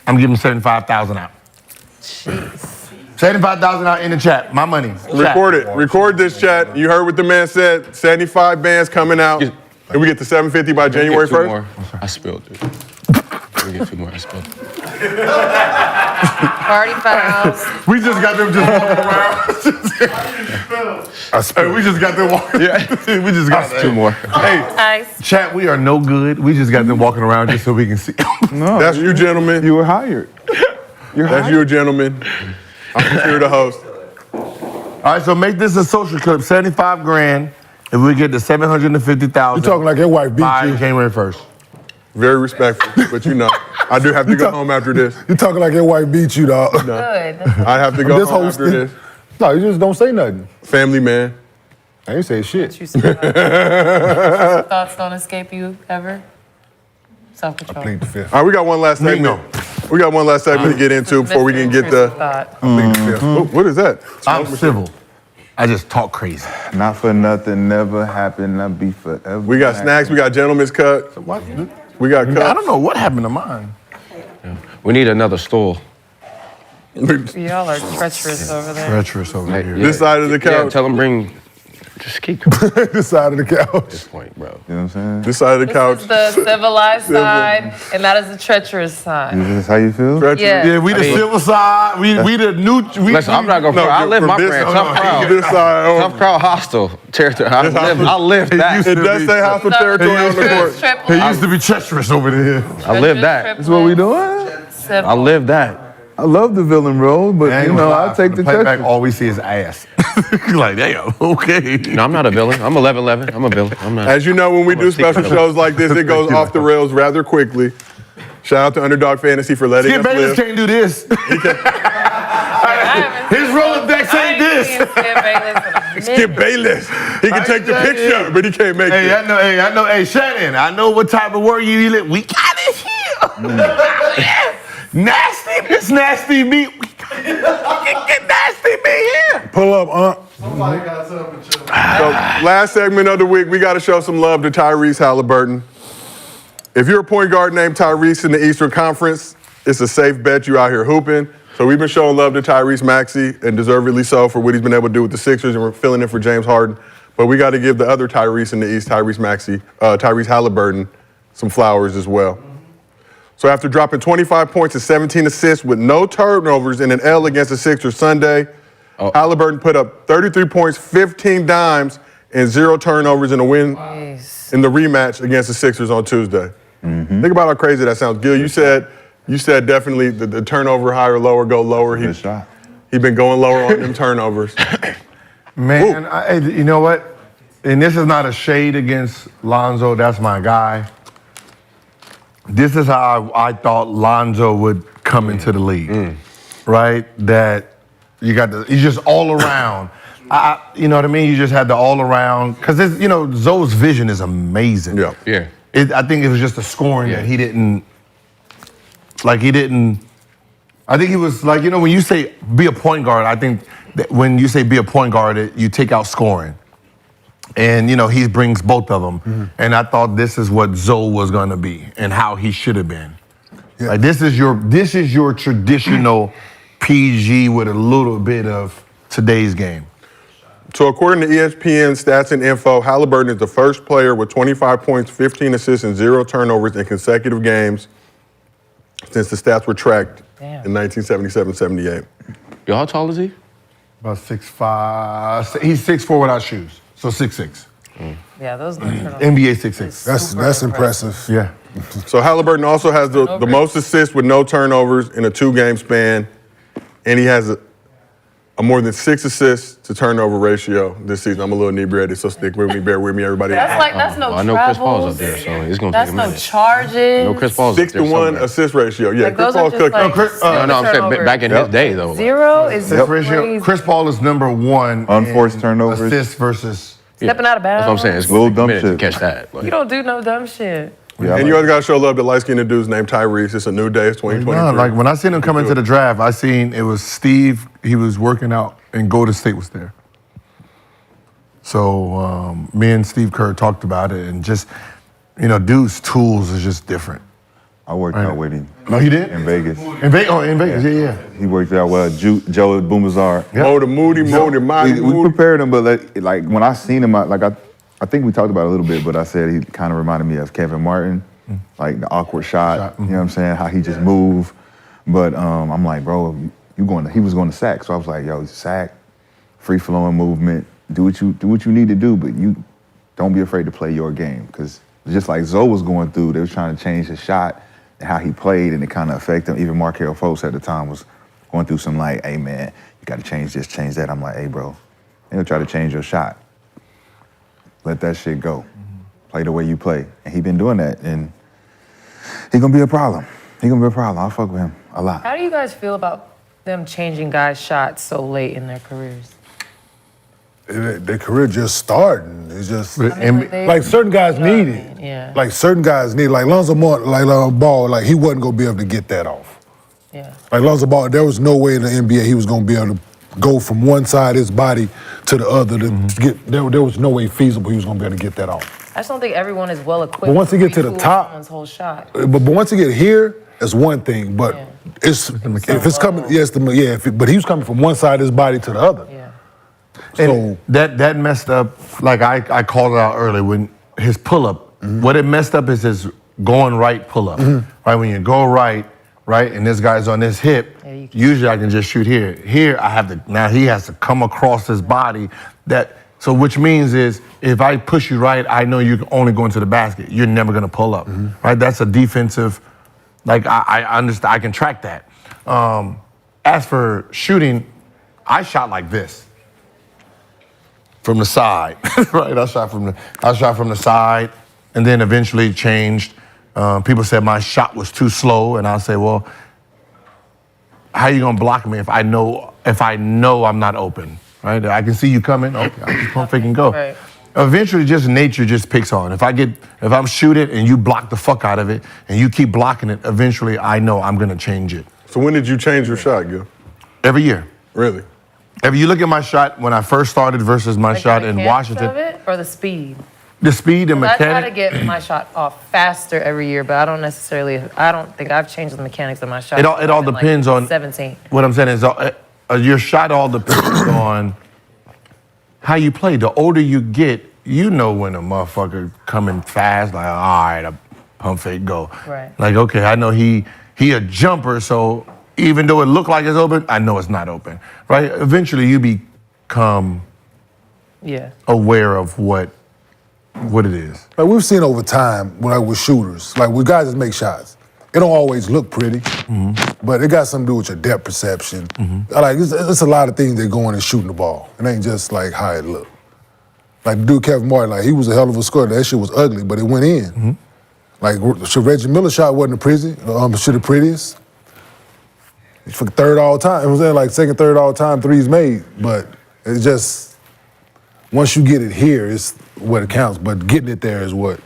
I'm giving 75,000 out. Jeez. 75,000 out in the chat. My money. Record it. Record this chat. You heard what the man said. 75 bands coming out. And we get the 750 by January 1st? I spilled it. We get 2 more. I spilled it. Party fouls. We just got them just walking around. We just got them walking. Yeah. We just got 2 more. Hey, Nice. chat, we are no good. We just got them walking around just so we can see. No, That's you, gentlemen. You were hired. That's you, gentlemen. I'm here to host. All right, so make this a social clip. 75 grand. If we get to 750,000. You talking like your wife beat by you. January 1st. Very respectful, but you know, I do have to go home after this. You talking like your wife beat you, dog. Good. I have to go home after this. No, you just don't say nothing. Family man. I ain't say shit. Thoughts don't escape you ever? Self-control. Plead the fifth. All right, we got one last segment. We got one last segment to get into before we can get the. What is that? I'm civil. I just talk crazy. Not for nothing, never happened. I'll be forever. We got snacks. We got gentlemen's cut. We got cups. I don't know what happened to mine. We need another stool. Y'all are treacherous over there. Treacherous over here. This side of the couch. Yeah, tell them bring. Just keep going. This side of the couch. At this point, bro. You know what I'm saying? This side of the couch. This is the civilized side, and that is the treacherous side. Is this how you feel? Yeah. Yeah, we the civil side. We the new. Listen, I'm not gonna. I live my brand. Tough crowd. This side. Tough crowd, hostile territory. I live that. It does say hostile territory on the court. It used to be treacherous over there. I live that. That's what we doing? I live that. I love the villain role, but you know, I'll take the playback. check. All we see is ass. Like, damn, okay. No, I'm not a villain. I'm 11-11. I'm a villain. I'm not. As you know, when we do special shows like this, it goes off the rails rather quickly. Shout out to Underdog Fantasy for letting us Bayless live. can't do this. His Rolodex ain't this. Skip Bayless. He can take the picture, but he can't make it. I know. Hey, Shannon, I know what type of work you live. We got it here. Nasty, it's nasty meat. We can get nasty meat here. Pull up, So, last segment of the week, we got to show some love to Tyrese Haliburton. If you're a point guard named Tyrese in the Eastern Conference, it's a safe bet you out here hooping. So we've been showing love to Tyrese Maxey, and deservedly so, for what he's been able to do with the Sixers, and we're filling in for James Harden. But we got to give the other Tyrese in the East, Tyrese Haliburton, some flowers as well. So after dropping 25 points and 17 assists with no turnovers in an L against the Sixers Sunday, Haliburton put up 33 points, 15 dimes, and 0 turnovers in a win in the rematch against the Sixers on Tuesday. Think about how crazy that sounds. Gil, you said definitely the turnover higher, lower, go lower. He been going lower on them turnovers. Man, you know what? And this is not a shade against Lonzo. That's my guy. This is how I thought Lonzo would come into the league, right? That you just all around. You know what I mean? You just had the all around, because Zoe's vision is amazing. Yeah. I think it was just the scoring that he didn't. I think he was like, when you say be a point guard, I think that when you say be a point guard, you take out scoring. And, he brings both of them. And I thought this is what Zoe was going to be and how he should have been. Yeah. Like, this is your traditional PG with a little bit of today's game. So according to ESPN Stats and Info, Haliburton is the first player with 25 points, 15 assists, and 0 turnovers in consecutive games since the stats were tracked in 1977-78. Yo, how tall is he? About 6'5". He's 6'4" without shoes, so 6'6". Yeah, those no turnovers. NBA 6'6". That's impressive. Yeah. So Haliburton also has the most assists with no turnovers in a 2-game span, and he has a more than 6 assists to turnover ratio this season. I'm a little inebriated, so stick with me, bear with me, everybody. That's no I know Chris Paul's up there, so it's gonna take a minute. That's no charges. No, Chris Paul's 6 to 1 assist ratio. Yeah, Like, Chris those are Paul's just cooking. like no, I'm saying back in his day, though. 0 is crazy. Chris Paul is number 1 Unforced turnovers. Assists versus Stepping out of bounds. That's what I'm saying. It's Little gonna take a dumb minute to shit. catch that. Like, You don't do no dumb shit. Yeah, And you always got to show love to light-skinned dudes named Tyrese. It's a new day. It's 2023. No, like when I seen him come into the draft, I seen it was Steve. He was working out, and Golden State was there. So me and Steve Kerr talked about it, and just dude's tools is just different. I worked out with him. No, he did? In Vegas. In Vegas, yeah. He worked out well. Joe Boomazar. Mo the Moody, We prepared him, but like when I seen him, I think we talked about it a little bit, but I said he kind of reminded me of Kevin Martin, like the awkward shot. You know what I'm saying? How he just moved. But I'm like, bro, he was going to sack. So I was like, yo, sack, free flowing movement. Do what you need to do, but you don't be afraid to play your game. Because just like Zoe was going through, they was trying to change his shot and how he played, and it kind of affected him. Even Markelle Fultz at the time was going through some like, hey man, you got to change this, change that. I'm like, hey bro, they'll try to change your shot. Let that shit go. Play the way you play. And he been doing that, and he gonna be a problem. I'll fuck with him a lot. How do you guys feel about them changing guys' shots so late in their careers? Their career just starting. It's just they- like certain guys need it. Yeah. Like certain guys need, like Lonzo Ball, like he wasn't gonna be able to get that off. Yeah. Like Lonzo Ball, there was no way in the NBA he was gonna be able to go from one side of his body to the other to get. There was no way feasible he was gonna be able to get that off. I just don't think everyone is well equipped. But once he get to the retool top- someone's whole shot. But once you get here, it's one thing. But if it's coming, but he was coming from one side of his body to the other. Yeah. And that messed up. Like I called it out early when his pull up. What it messed up is his going right pull up. Right when you go right, and this guy's on his hip. Usually I can just shoot here. Here I have to. Now he has to come across his body. So which means is if I push you right, I know you're only going to the basket. You're never gonna pull up. Right? That's a defensive. Like I understand. I can track that. As for shooting, I shot like this. From the side, right? I shot from the side, and then eventually changed. People said my shot was too slow, and I'll say, well, how you gonna block me if I know I'm not open, right? I can see you coming. Okay, I'll just pump fake and go. Right. Eventually, just nature just picks on. If I'm shooting and you block the fuck out of it, and you keep blocking it, eventually I know I'm gonna change it. So when did you change your shot, Gil? Every year. Really? If you look at my shot when I first started versus my shot the in mechanics Washington, of it or the speed? the speed and I try to mechanic. get my shot off faster every year, but I don't think I've changed the mechanics of my shot. It all since, depends like, on 17. What I'm saying is your shot all depends on how you play. The older you get, you know when a motherfucker coming fast, like, all right, a pump fake, go. Right. Like, okay, I know he a jumper, so even though it looked like it's open, I know it's not open, right? Eventually you become aware of what it is. Like we've seen over time, with shooters, like with guys that make shots, it don't always look pretty, but it got something to do with your depth perception. Like it's a lot of things that go into shooting the ball. It ain't just like how it look. Like the dude Kevin Martin, like he was a hell of a scorer. That shit was ugly, but it went in. Like Reggie Miller's shot wasn't the prettiest. For third all time, it was like second, third all time threes made, but it's just once you get it here, it's what it counts. But getting it there is what.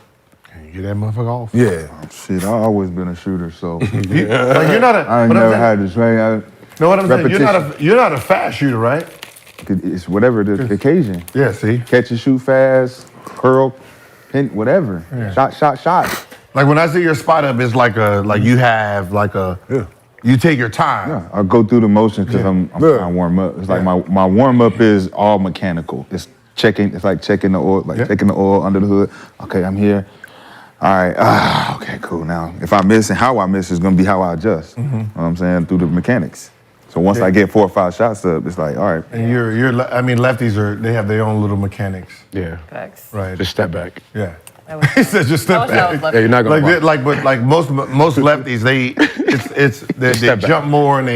You get that motherfucker off. Yeah. Shit, I've always been a shooter, so. Like you're not a. I ain't what I'm never saying- had this, right? No, what I'm saying, you're not a fast shooter, right? It's whatever the occasion. Yeah, see? Catch and shoot fast, curl, pin, whatever. Yeah. Shot. Like when I see your spot up, it's like you have like a You take your time. Yeah, I go through the motions because I'm trying to warm up. It's like my warm up is all mechanical. It's checking. It's like checking the oil, checking the oil under the hood. Okay, I'm here. All right. Okay, cool. Now, if I miss and how I miss is gonna be how I adjust. You know what I'm saying, through the mechanics. So once I get 4 or 5 shots up, it's like, all right. And I mean, lefties they have their own little mechanics. Yeah. Facts. Right. Just step back. Yeah. He said just step back. Yeah, you're not gonna like most lefties, they jump more and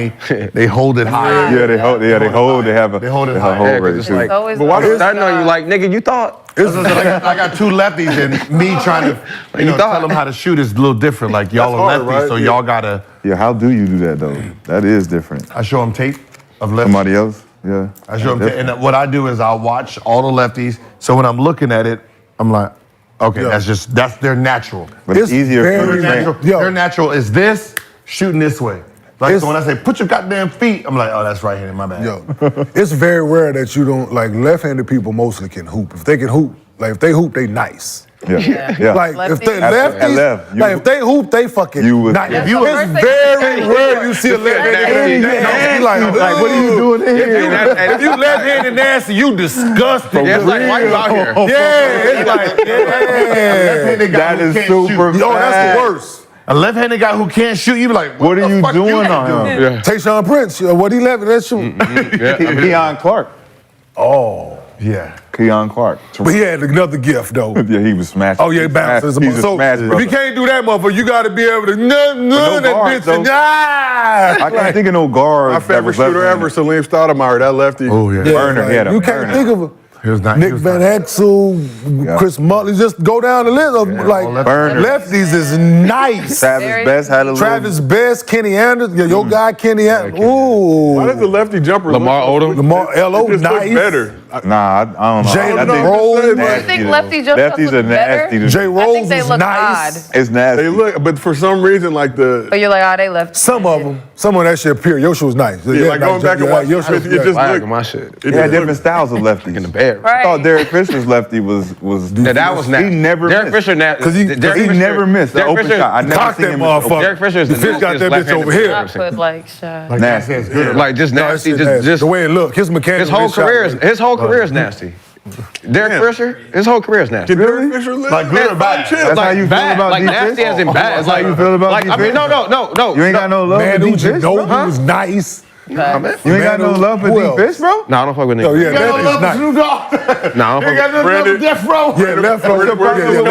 they hold it higher. Yeah, they hold. Yeah, they hold. They have a. They hold it they high. hold Yeah, rate. it's like- But why was that on you like, nigga, you thought? I got 2 lefties and me trying to tell them how to shoot is a little different. Like y'all are That's hard, lefties, right? so Yeah. y'all gotta. Yeah, how do you do that though? That is different. I show them tape of lefties. Somebody else. Yeah. I show them, and what I do is I'll watch all the lefties. So when I'm looking at it, I'm like, okay, that's their natural. But it's easier for Their natural, their natural is this shooting this way. Like so when I say put your goddamn feet, I'm like, oh, that's right-handed. My bad. Yo, it's very rare that you don't like left-handed people mostly can hoop. If they can hoop, like if they hoop, they nice. Yeah. Like if they At lefties, left, like if they hoop, they fucking nice. If you It's very rare you see a left-handed nasty. Like, what are you doing here? If you left-handed nasty, you disgusting. Yeah, it's like, why you out here? Yeah, it's like, That is super. Yo, that's the worst. A left-handed guy who can't shoot, you be like, What are you doing on him? Yeah. Tayshaun Prince, what he left, that shoot. Keon Clark. Oh. Yeah. Keon Clark. But he had another gift, though. Yeah, he was smashing. Oh, yeah, bounces. He's a So smash if brother. you can't do that, motherfucker, you got to be able to none that guards, bitch. though. I can't think of no guards. My favorite shooter ever, Salim Stoudemire, that lefty. Oh, yeah. Burner, he had a You can't burner. think of a He was not. Nick Van Exel, Chris Muttley. Just go down the list of like Burner. lefties is nice. Travis Best had a little. Travis Best, Kenny Anderson, your guy Kenny Anderson. Ooh. Why does the lefty jumper Lamar Odom? Lamar look Elo, just look nice. better? Nah, I don't know. Jalen I Rose. You think lefty jump shots Lefties look are nasty. better? Jay I Rose think they is look nice. odd. It's nasty. They look, but for some reason, like the But you're like, they left. Some of them, some of that shit appear. Your shit was nice. yeah, like going back and watching, your it shit was just nice. Like looked. my shit. It He had just different looked- styles of lefties. In the bed. I thought Derek Fisher's lefty was. Yeah, that was nasty. He never Derek missed. Fisher, Because he never missed the Derek open Fisher shot. I never cocked seen that him. motherfucker. Derek Fisher is The the fish got nastiest that bitch left-handed over here. player I've Not ever seen. put like shot. Nasty. Like just No, that nasty, shit nasty. just The way it look, his mechanics. his whole career is nasty. Derek Fisher, his whole career is nasty. Did Derek Fisher live? Like good or bad? That's how you feel bad, about like defense? nasty as in bad. That's how you feel about like, I mean, defense? no. You ain't got no love for Manu defense, Ginobili bro? was nice. You ain't got no love for Who else? defense, bro? No, I don't fuck with Oh niggas. yeah, You got no that love is for nice. Snoop Dogg? No, I don't You got fuck no love Brandon. for Death Row? Yeah, left row.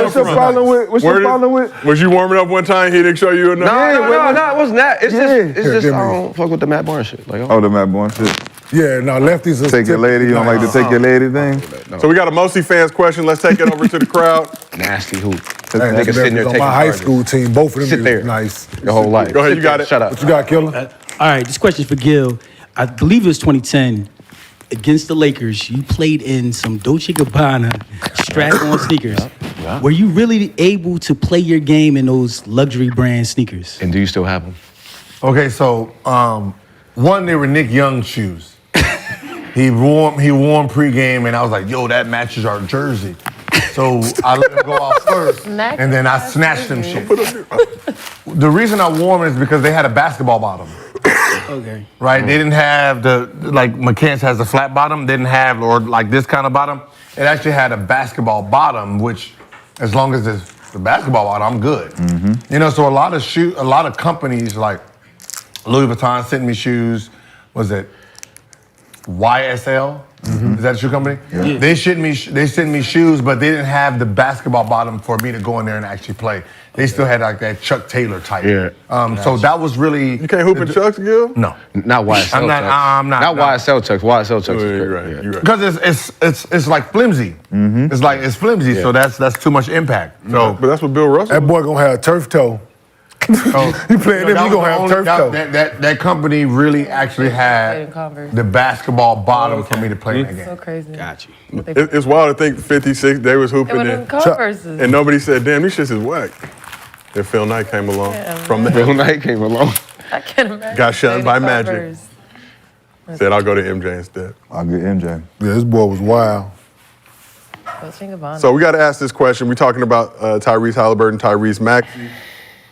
What's your problem with? What's your problem with? Was you warming up one time? He didn't show you enough. No, it wasn't that. It's just give I me- don't fuck with the Matt Barnes shit. Like, Oh, the Matt Bourne shit. Yeah, no, lefties. Take your lady. You don't like to take your lady thing? So we got a Mostly fans question. Let's take it over to the crowd. nasty hoop. Hey, Niggas sitting there on taking my high charges. school team, both of them Sit was there. nice. Your whole life. Go ahead, Sit you got there, it. Shut up. What you got, Killer? All right, this question for Gil. I believe it was 2010. Against the Lakers, you played in some Dolce Gabbana strap-on sneakers. Were you really able to play your game in those luxury brand sneakers? And do you still have them? Okay, so one, they were Nick Young shoes. He wore pregame, and I was like, "Yo, that matches our jersey." So I let him go out first, and then I snatched them shit. The reason I wore them is because they had a basketball bottom. Okay. Right? They didn't have like McCants has a flat bottom. They didn't have, or like this kind of bottom. It actually had a basketball bottom, which, as long as it's the basketball bottom, I'm good. You know, so a lot of companies like Louis Vuitton sent me shoes. Was it YSL? Is that a shoe company? Yeah. They sent me shoes, but they didn't have the basketball bottom for me to go in there and actually play. They still had like that Chuck Taylor type. Yeah. So that was really. You can't hoop in Chucks, Gil? No. Not YSL I'm not. Chucks. I'm not. Not YSL Chucks. YSL Chucks. Oh, is yeah, great. you're right. Yeah. You're right. Because it's like flimsy. It's flimsy. So that's too much impact. So But that's what Bill Russell. That boy gonna have turf toe. You playing them, you gonna have turf toe. That company really actually Played in had Converse. the basketball bottom for me to play in that game. So crazy. Got you. It's wild to think 56, they was They hooping were in in. Converses. And nobody said, damn, these shits is whack. Then Phil Knight came along from the Bill Knight came along. I can't imagine. Got shunned by playing in Magic. Converse. Said, I'll go to MJ instead. I'll get MJ. Yeah, this boy was wild. Dolce & Gabbana. So we got to ask this question. We're talking about Tyrese Haliburton, Tyrese Maxey.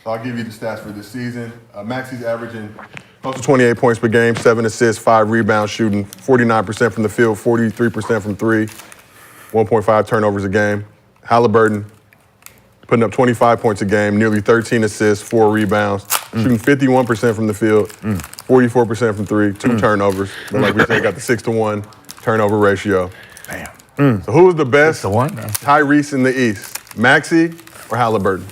So I'll give you the stats for this season. Maxi's averaging close to 28 points per game, 7 assists, 5 rebounds, shooting 49% from the field, 43% from three, 1.5 turnovers a game. Haliburton putting up 25 points a game, nearly 13 assists, 4 rebounds, shooting 51% from the field, 44% from three, 2 turnovers. But like we said, got the 6-to-1 turnover ratio. Damn. So who was the best Tyrese in the East, Maxey or Haliburton?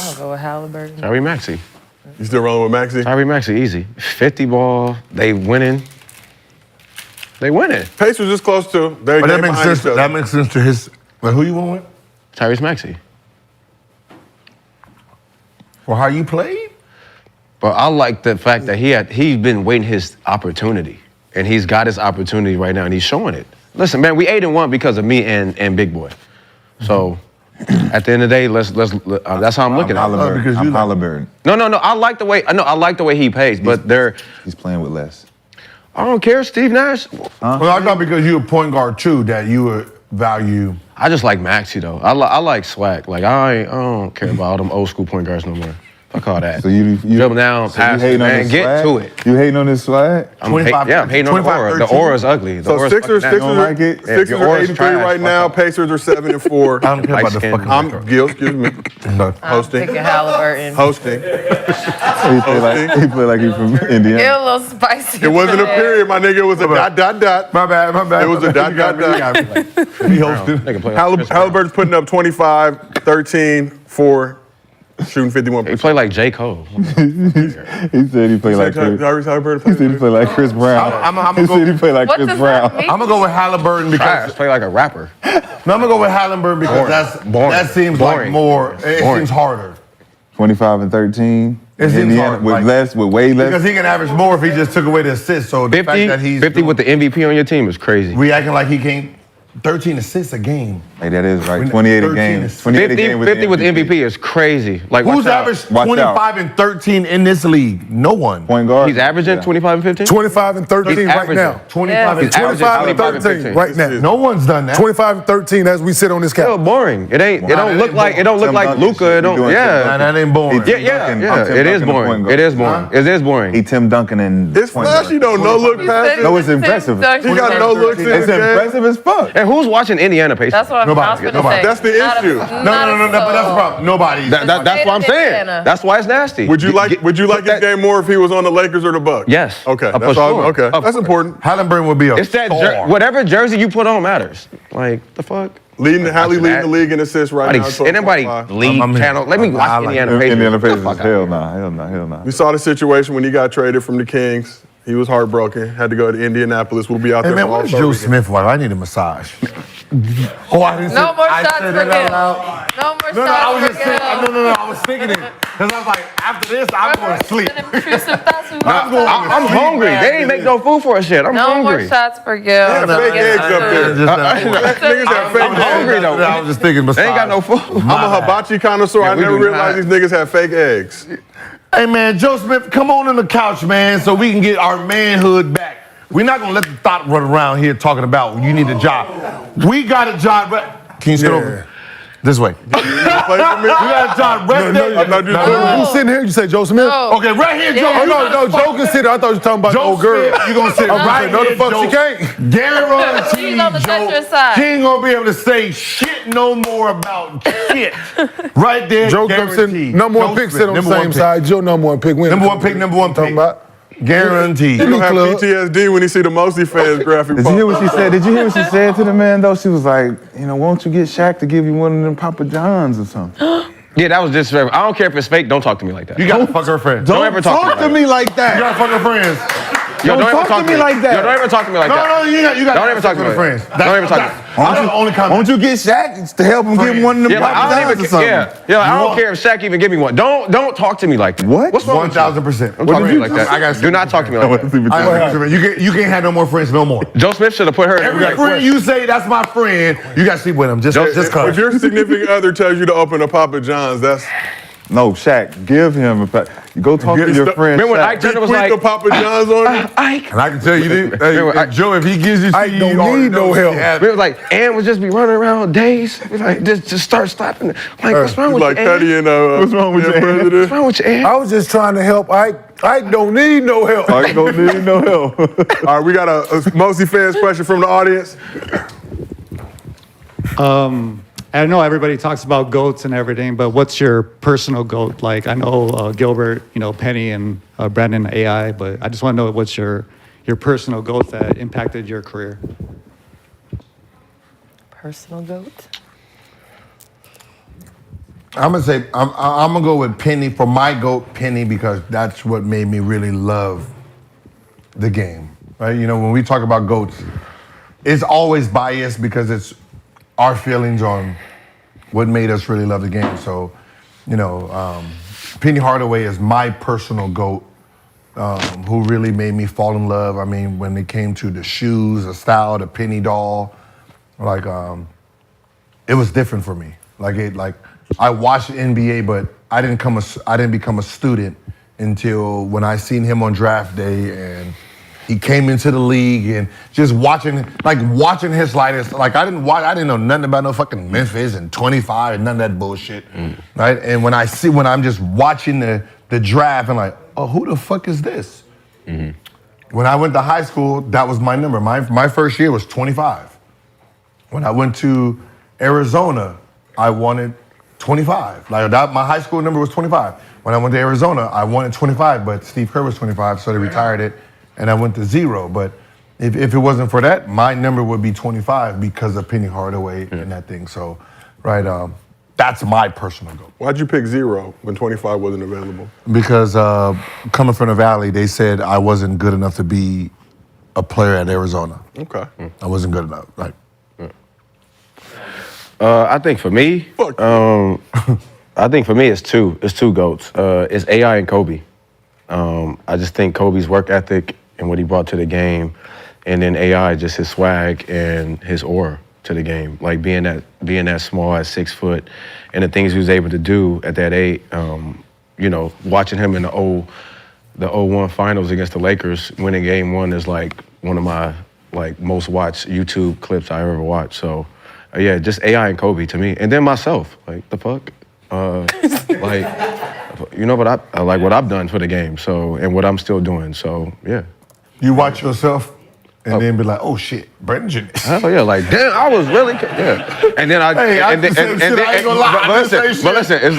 I'll go with Haliburton. Tyrese Maxey. You still rolling with Maxey? Tyrese Maxey, easy. 50 ball, they winning. They winning. Pacers is close to. But that makes sense. That makes sense to his. But who you want with? Tyrese Maxey. For how you played? But I like the fact that he's been waiting his opportunity. And he's got his opportunity right now, and he's showing it. Listen, man, we 8-1 because of me and Big Boy. So at the end of the day, that's how I'm looking at it. Because I'm Haliburton. No. I like the way he plays, but he's playing with less. I don't care, Steve Nash. Well, I thought because you're a point guard too that you would value. I just like Maxey though. I like swag. Like I don't care about all them old school point guards no more. Fuck all that. So you dribble down, pass, man, get to it. You hating on this swag? I'm hating on the aura. The aura's ugly. So Sixers are 83 right now. Pacers are 7-4. I don't care about the fucking. I'm Gil, excuse me. Hosting. Picking Haliburton. Hosting. He play like he's from Indiana. Get a little spicy. It wasn't a period, my nigga. It was a dot. My bad. It was a dot. He hosted. Haliburton's putting up 25, 13, 4. Shooting 51%. He played like J. Cole. He said he played like Chris. He said he played like Chris Brown. He said he played like Chris Brown. I'm gonna go with Haliburton because play like a rapper. No, I'm gonna go with Haliburton because that seems like more. It seems harder. 25 and 13. It seems hard, with way less. Because he can average more if he just took away the assists. So the fact that he's 50 with the MVP on your team is crazy. We acting like he can't. 13 assists a game. Hey, that is right. 28 a game. 50 with MVP is crazy. Like who's averaged 25 and 13 in this league? No one. Point guard. He's averaging 25 and 15? 25 and 13 right now. 25 and 13 right now. No one's done that. 25 and 13 as we sit on this couch. Still boring. It don't look like Luka. It don't. Yeah. That ain't boring. Yeah. It is boring. It is boring. It is boring. He Tim Duncan and it's flashy though. No look passes. No, it's impressive. He got no looks in his game. It's impressive as fuck. And who's watching Indiana Pacers? That's what I was going to say. That's the issue. No, but that's the problem. Nobody. That's what I'm saying. That's why it's nasty. Would you like his game more if he was on the Lakers or the Bucks? Yes. Okay. For That's all. sure. Okay. That's important. Haliburton would be a It's that star. whatever jersey you put on matters. Like the fuck. Leading the league in assists right now. Anybody league channel? Let me watch Indiana Pacers. Indiana Pacers. Hell no. We saw the situation when he got traded from the Kings. He was heartbroken. Had to go to Indianapolis. We'll be out there. Hey man, for where's All-Star Joe weekend. Smith? Why I need a massage? Oh, I didn't. No more I shots said for it out him. loud. No more No, I was shots just for saying. him. No, I was thinking it because I was like, after this, I'm going to sleep. I'm hungry. They ain't make no food for us yet. I'm No more hungry. shots for Gil. They have fake eggs up there. Niggas have fake I'm hungry though. I was just thinking massage. They ain't got no food. I'm a hibachi connoisseur. I we never do realized not. these niggas have fake eggs. Hey man, Joe Smith, come on in the couch, man, so we can get our manhood back. We're not gonna let the thought run around here talking about you need a job. We got a job. Can you sit over? This way. Play for me? We got a job right there. Who's sitting here? You say Joe Smith? No. Okay, right here, Joe. No, Joe can sit there. I thought you were talking about Joe the old girl. Smith, you gonna sit right No, the here, fuck Joe. she can't. Guaranteed, She's on the Joe. Tetris side. She ain't gonna be able to say shit no more about shit. Right there, Joe comes in, guaranteed. number one Joe pick Smith, sit on the number one same pick. side. Joe number one pick win. Number one pick. Talking about. Guaranteed. He gonna have PTSD when he see the Mosey fans graphic. Did you hear what she said? Did you hear what she said to the man though? She was like, won't you get Shaq to give you one of them Papa Johns or something? Yeah, that was disrespectful. I don't care if it's fake. Don't talk to me like that. You gotta fuck her friends. Don't ever talk to me like You that. gotta fuck her friends. Yo, don't ever talk to me like that. Yo, don't ever talk to me like that. No, you got. Don't ever talk to me like friends. that. Don't ever talk to me. That's the only comment. Won't you get Shaq to help him give him one of them Yeah, like, Papa I don't Johns or even something? I don't care if Shaq even give me one. Don't talk to me like that. What? What's wrong with you? 1,000%. Don't talk to me like that. Do not talk to me like that. You can't have no more friends no more. Joe Smith should have put her in Every friend you say that's my friend, you got to sleep with him. Just If cause. your significant other tells you to open a Papa John's, that's No, Shaq, give him a pat. Go talk to your friend. Remember when Shaq. Ike Turner was like, Papa John's on you? Ike. And I can tell you this, hey, Joe, if he gives you Ike don't need no help. It was like, Ann would just be running around days. Like, just start slapping. Like, what's wrong with Like you, Cuddy Ann? and What's wrong with you, president. What's wrong with you, Ann? I was just trying to help Ike. Ike don't need no help. Ike don't need no help. All right, we got a mostly fans question from the audience. I know everybody talks about GOATs and everything, but what's your personal GOAT? Like, I know Gilbert, Penny, and Brandon AI, but I just want to know what's your personal GOAT that impacted your career. Personal GOAT? I'm gonna say I'm gonna go with Penny for my GOAT, Penny, because that's what made me really love the game. Right? When we talk about GOATs, it's always biased because it's our feelings on what made us really love the game. So, Penny Hardaway is my personal GOAT, who really made me fall in love. I mean, when it came to the shoes, the style, the Penny doll, it was different for me. I watched the NBA, but I didn't become a student until when I seen him on draft day and he came into the league and just watching his lightest. I didn't know nothing about no fucking Memphis and 25 and none of that bullshit, right? And when I'm just watching the draft and like, oh, who the fuck is this? Mm-hmm. When I went to high school, that was my number. My first year was 25. When I went to Arizona, I wanted 25. My high school number was 25. When I went to Arizona, I wanted 25, but Steve Kerr was 25, so they retired it. And I went to 0. But if it wasn't for that, my number would be 25 because of Penny Hardaway and that thing. So, that's my personal goal. Why'd you pick 0 when 25 wasn't available? Because coming from the Valley, they said I wasn't good enough to be a player at Arizona. Okay. I wasn't good enough. I think for me, it's two GOATs. It's AI and Kobe. I just think Kobe's work ethic and what he brought to the game, and then AI, just his swag and his aura to the game. Like being that small at 6 foot, and the things he was able to do at that age. Watching him in the 01 finals against the Lakers, winning game 1 is like one of my most watched YouTube clips I ever watched. So, just AI and Kobe to me, and then myself. Like the fuck, but I like what I've done for the game. So, and what I'm still doing. So, yeah. You watch yourself and then be like, oh shit, Brandon Jennings. Oh yeah, like damn, I was really And then but listen, it's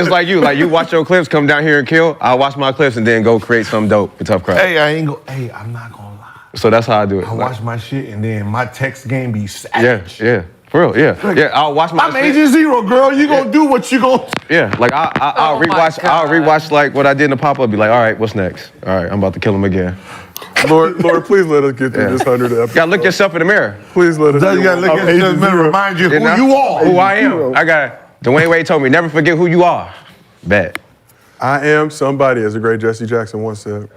like you watch your clips, come down here and kill. I watch my clips and then go create some dope for Tough Crowd. Hey, I'm not gonna lie. So that's how I do it. I watch my shit and then my text game be savage. Yeah. For real, yeah. I'll watch my. I'm Agent Zero, girl. You gonna do what you gonna. Yeah, I'll rewatch. I'll rewatch what I did in the pop-up. Be like, all right, what's next? All right, I'm about to kill him again. Lord, please let us get through this 100 episodes. You gotta look yourself in the mirror. Please let us. You gotta look at yourself in the mirror. Remind you who you are. Who I am. I got Dwayne Wade told me, never forget who you are. Bet. I am somebody, as the great Jesse Jackson once said.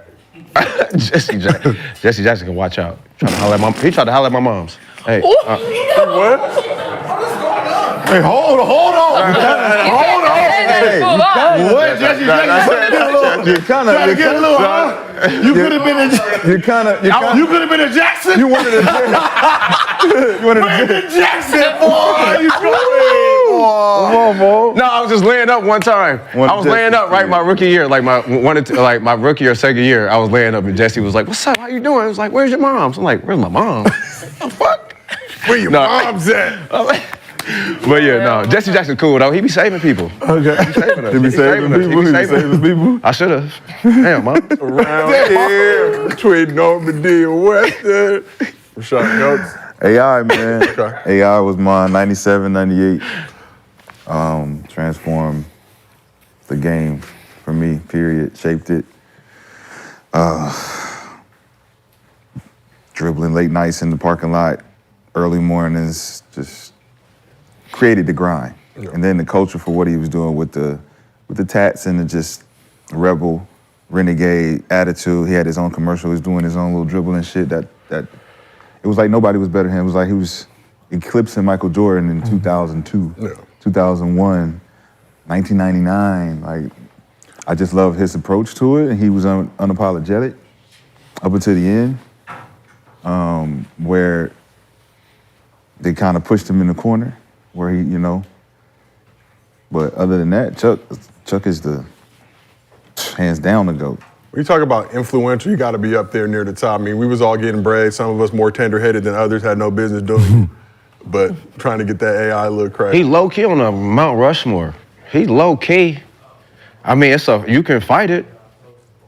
Jesse Jackson can watch out. He tried to holler at my mom's. Hey. What? Hey, hold on. Hold on. What, Jesse Jackson? You kind of get a little, huh? You could have been a. You kind of. You could have been a Jackson. You wanted a. You wanted a Jackson, boy. You Come on, boy. No, I was just laying up one time. I was laying up my rookie year, my rookie or second year. I was laying up and Jesse was like, "What's up? How you doing?" I was like, "Where's your mom's?" I'm like, "Where's my mom?" The fuck? Where your mom's at? But Jesse Jackson cool though. He be saving people. Okay. He be saving us. He be saving people. I should have. Damn, Mom. Around here, between Normandy and Western. Rashad Notes. AI, man. AI was mine, 97, 98. Transformed the game for me, period. Shaped it. Dribbling late nights in the parking lot, early mornings, just created the grind. Yeah. And then the culture for what he was doing with the tats and the just rebel, renegade attitude. He had his own commercial. He was doing his own little dribble and shit. That it was like nobody was better than him. It was like he was eclipsing Michael Jordan in 2002, 2001. 1999, like, I just love his approach to it, and he was unapologetic up until the end, where they kind of pushed him in the corner, where he, you know. But other than that, Chuck is the hands down the GOAT. When you talk about influential, you got to be up there near the top. I mean, we was all getting brave. Some of us more tender-headed than others, had no business doing. But trying to get that AI look crazy. He low key on a Mount Rushmore. He low key. I mean, you can fight it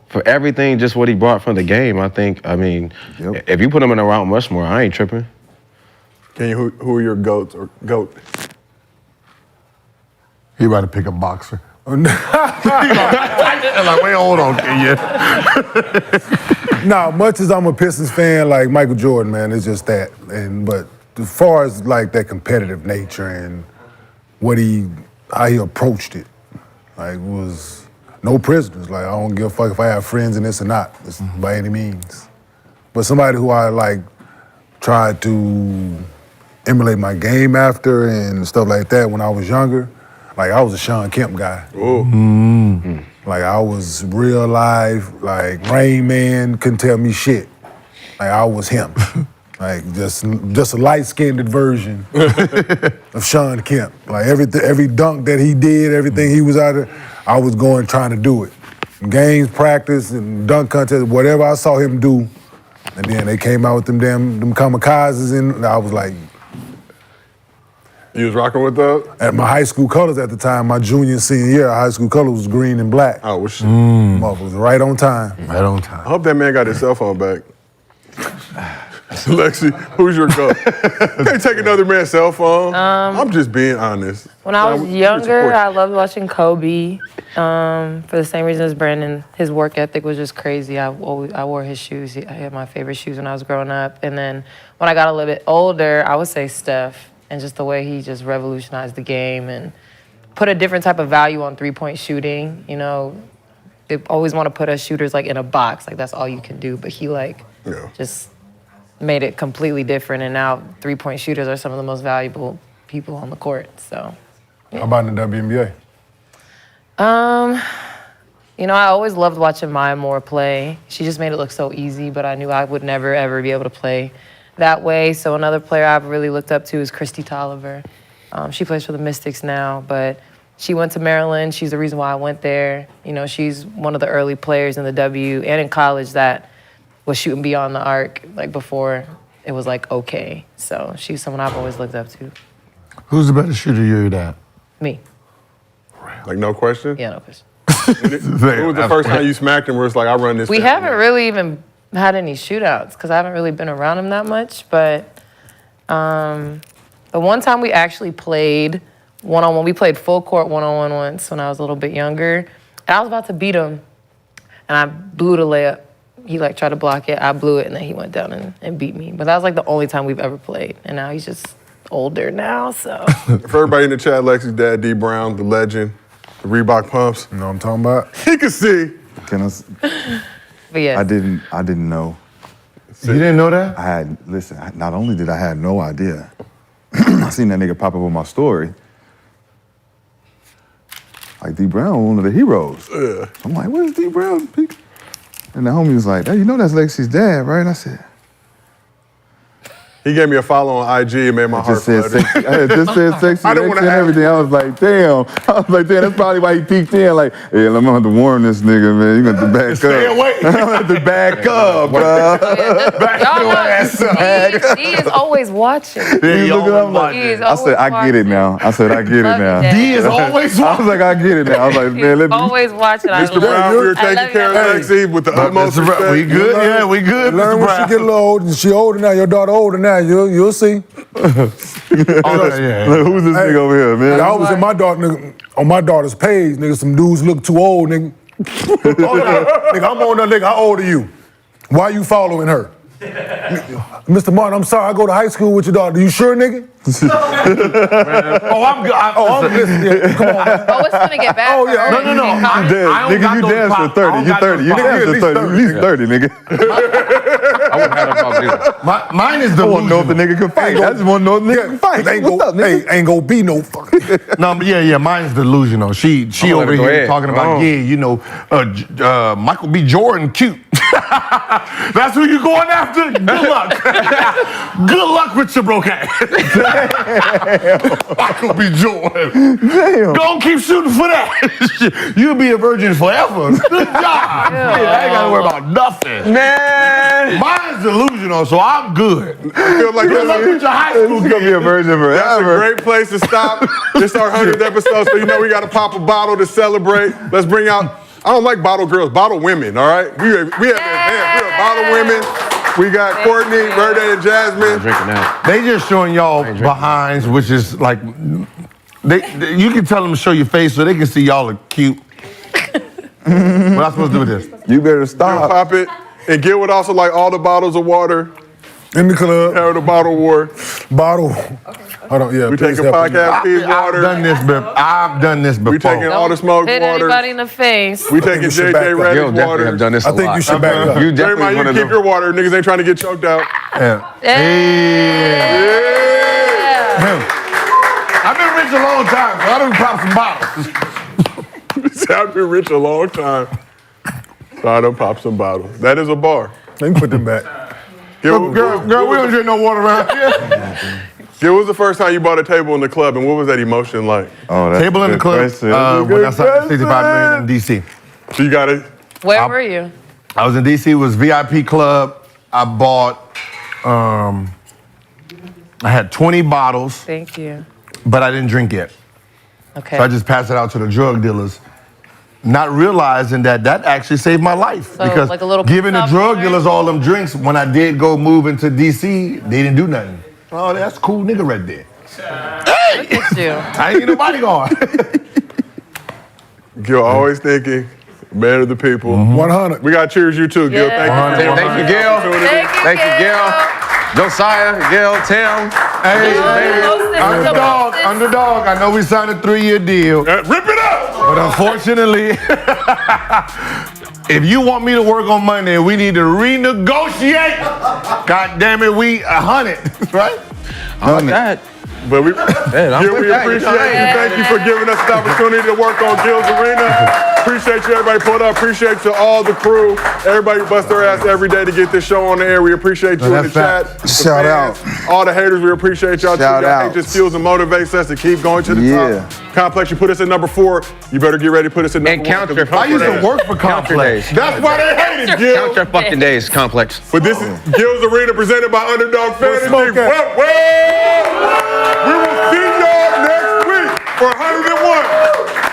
for everything, just what he brought from the game. I think. I mean, if you put him in a Mount Rushmore, I ain't tripping. Can you? Who are your goats or GOAT? He about to pick a boxer. Like, wait, hold on, Kenya. Nah, much as I'm a Pistons fan, like Michael Jordan, man, it's just that. But as far as like that competitive nature and how he approached it, like, was no prisoners. Like, I don't give a fuck if I have friends in this or not, by any means. But somebody who I like tried to emulate my game after and stuff like that when I was younger. Like, I was a Sean Kemp guy. Like, I was real life, like, Rain Man couldn't tell me shit. Like, I was him. Like, just a light-skinned version of Sean Kemp. Like, every dunk that he did, everything he was out there, I was going trying to do it. Games, practice, and dunk contest, whatever I saw him do. And then they came out with them kamikazes, and I was like, you was rocking with those? At my high school colors at the time, my junior and senior year, our high school colors was green and black. Oh, well, shit. Motherfucker was right on time. Right on time. I hope that man got his cell phone back. Lexi, who's your GOAT? Can't take another man's cell phone. I'm just being honest. When I was younger, I loved watching Kobe. For the same reason as Brandon, his work ethic was just crazy. I wore his shoes. I had my favorite shoes when I was growing up. And then when I got a little bit older, I would say Steph. And just the way he just revolutionized the game and put a different type of value on three-point shooting. You know, they always want to put us shooters like in a box, like that's all you can do. But he just made it completely different. And now three-point shooters are some of the most valuable people on the court. So, How about in the WNBA? You know, I always loved watching Maya Moore play. She just made it look so easy, but I knew I would never ever be able to play that way. So another player I've really looked up to is Kristi Tolliver. She plays for the Mystics now, but she went to Maryland. She's the reason why I went there. You know, she's one of the early players in the W and in college that was shooting beyond the arc, like before it was like okay. So she's someone I've always looked up to. Who's the better shooter you're at? Me. Like, no question? Yeah, no question. When was the first time you smacked him where it's like, I run this? We haven't really even had any shootouts because I haven't really been around him that much. But the one time we actually played one-on-one, we played full court one-on-one once when I was a little bit younger. And I was about to beat him, and I blew the layup. He like tried to block it, I blew it, and then he went down and beat me. But that was like the only time we've ever played. And now he's just older now, so. For everybody in the chat, Lexi's dad, D Brown, the legend, the Reebok pumps. You know what I'm talking about? He can see. But yeah. I didn't know. You didn't know that? Listen, not only did I have no idea, I seen that nigga pop up on my story. Like, D Brown, one of the heroes. Yeah. I'm like, where's D Brown? And the homie was like, hey, you know that's Lexi's dad, right? And I said, He gave me a follow on IG and made my heart flutter. It just said sexy I didn't Lex want and to everything. I was like, damn. That's probably why he peeked in. Like, yeah, I'm gonna have to warn this nigga, man. You gonna have to back up. Stay away. I'm gonna have to back up, bro. Back your ass up. He is always watching. He looking up like, I said, I get it now. I said, I get it now. D is always I was like, I get it now. I was like, man, let me. Always watching. Mr. Brown, you're taking care of Lexi with the utmost respect. We good? Yeah, we good, Learn Mr. when she Brown. get a little older. She older now. Your daughter older now. You'll see. Who's this nigga over here, man? I was in my daughter, nigga, on my daughter's page, nigga. Some dudes look too old, nigga. Nigga, I'm on that nigga. How old are you? Why you following her? Mr. Martin, I'm sorry, I go to high school with your daughter. You sure, nigga? Oh, I'm good. I'm listening. Come on, man. Oh, it's gonna get bad. Oh, yeah. for her. No. I Nigga, you dance for 30. You 30. You dance for 30. At least 30, nigga. I wouldn't have no problem either. Mine is I delusional. want to know if the nigga can fight. I just want to know if the nigga can fight. Ain't What's up, nigga? Ain't gonna be no fucking. No, but yeah, mine's delusional. She I'm over gonna go here ahead. talking about, Michael B. Jordan cute. That's who you going after? Good luck. Good luck with your broke ass. Michael B. Jordan. Damn. Don't keep shooting for that. You'll be a virgin forever. Good job. Yeah, I ain't gotta worry about nothing. Man. Mine's delusional, so I'm good. I feel like Good luck with your high school He's gonna be a virgin That's a forever. great place to stop. It's our 100th episode, so you know we got to pop a bottle to celebrate. Let's bring out, I don't like bottle girls, bottle women, all right? We have bottle women. We got Courtney, Verde, and Jasmine. Drinking that. They just showing y'all behinds, which is like, you can tell them to show your face so they can see y'all are cute. What am I supposed to do with this? You better We'll stop. pop it. And Gil would also like all the bottles of water. In the club. Have the bottle war. Bottle. Hold on, yeah. We please taking help me. podcast feed I've water. done this before. We taking all the smoke Hit water. anybody in the face. We taking you should back JJ up. Reddick's Gil definitely water. have done this a I think lot. you should back up. You definitely Draymond, one you of keep them. your water. Niggas ain't trying to get choked out. Yeah. Yeah. I've been rich a long time, so I done pop some bottles. I've been rich a long time. So I done pop some bottles. That is a bar. Let me put them back. Gil, Girl, we don't drink no water around here. Gil, when was the first time you bought a table in the club, and what was that emotion like? Oh, that's Table a in the good club question. That's a when good I signed question. $65 million in D.C. So you got it. Where were you? I was in D.C. It was VIP club. I bought, I had 20 bottles, Thank you. but I didn't drink it. Okay. So I just passed it out to the drug dealers, not realizing that actually saved my life. So, because like a little giving the pop drug there? dealers all them drinks, when I did go move into D.C., they didn't do nothing. Oh, that's a cool nigga right there. Look at you. I ain't get nobody going. Gil, always thinking, man of the people. 100. We got to cheers you too, Gil. Yeah. Thank you. Thank you, Gil. Thank you, Gil. Josiah, Gil, Tim. Hey, Underdog. underdog. I know we signed a 3-year deal. Rip it up! But unfortunately, if you want me to work on Monday, we need to renegotiate. God damn it, we 100, right? I like that. But we, I'm Gil, with we that. appreciate you. Thank you for giving us the opportunity to work on Gil's Arena. Appreciate you, everybody pulled up. Appreciate to all the crew. Everybody bust their ass every day to get this show on the air. We appreciate you in the chat. The Shout fans, all the haters, we appreciate y'all. Shout too. Y'all out. hate just fuels and motivates us to keep going to the top. Complex, you put us at number 4. You better get ready to put us at number 1. count your I used to work for Complex. That's why they hate it, Gil. Count your fucking days, Complex. But this is Gil's Arena presented by Underdog Fantasy. smoke at? We will see y'all next week for 101.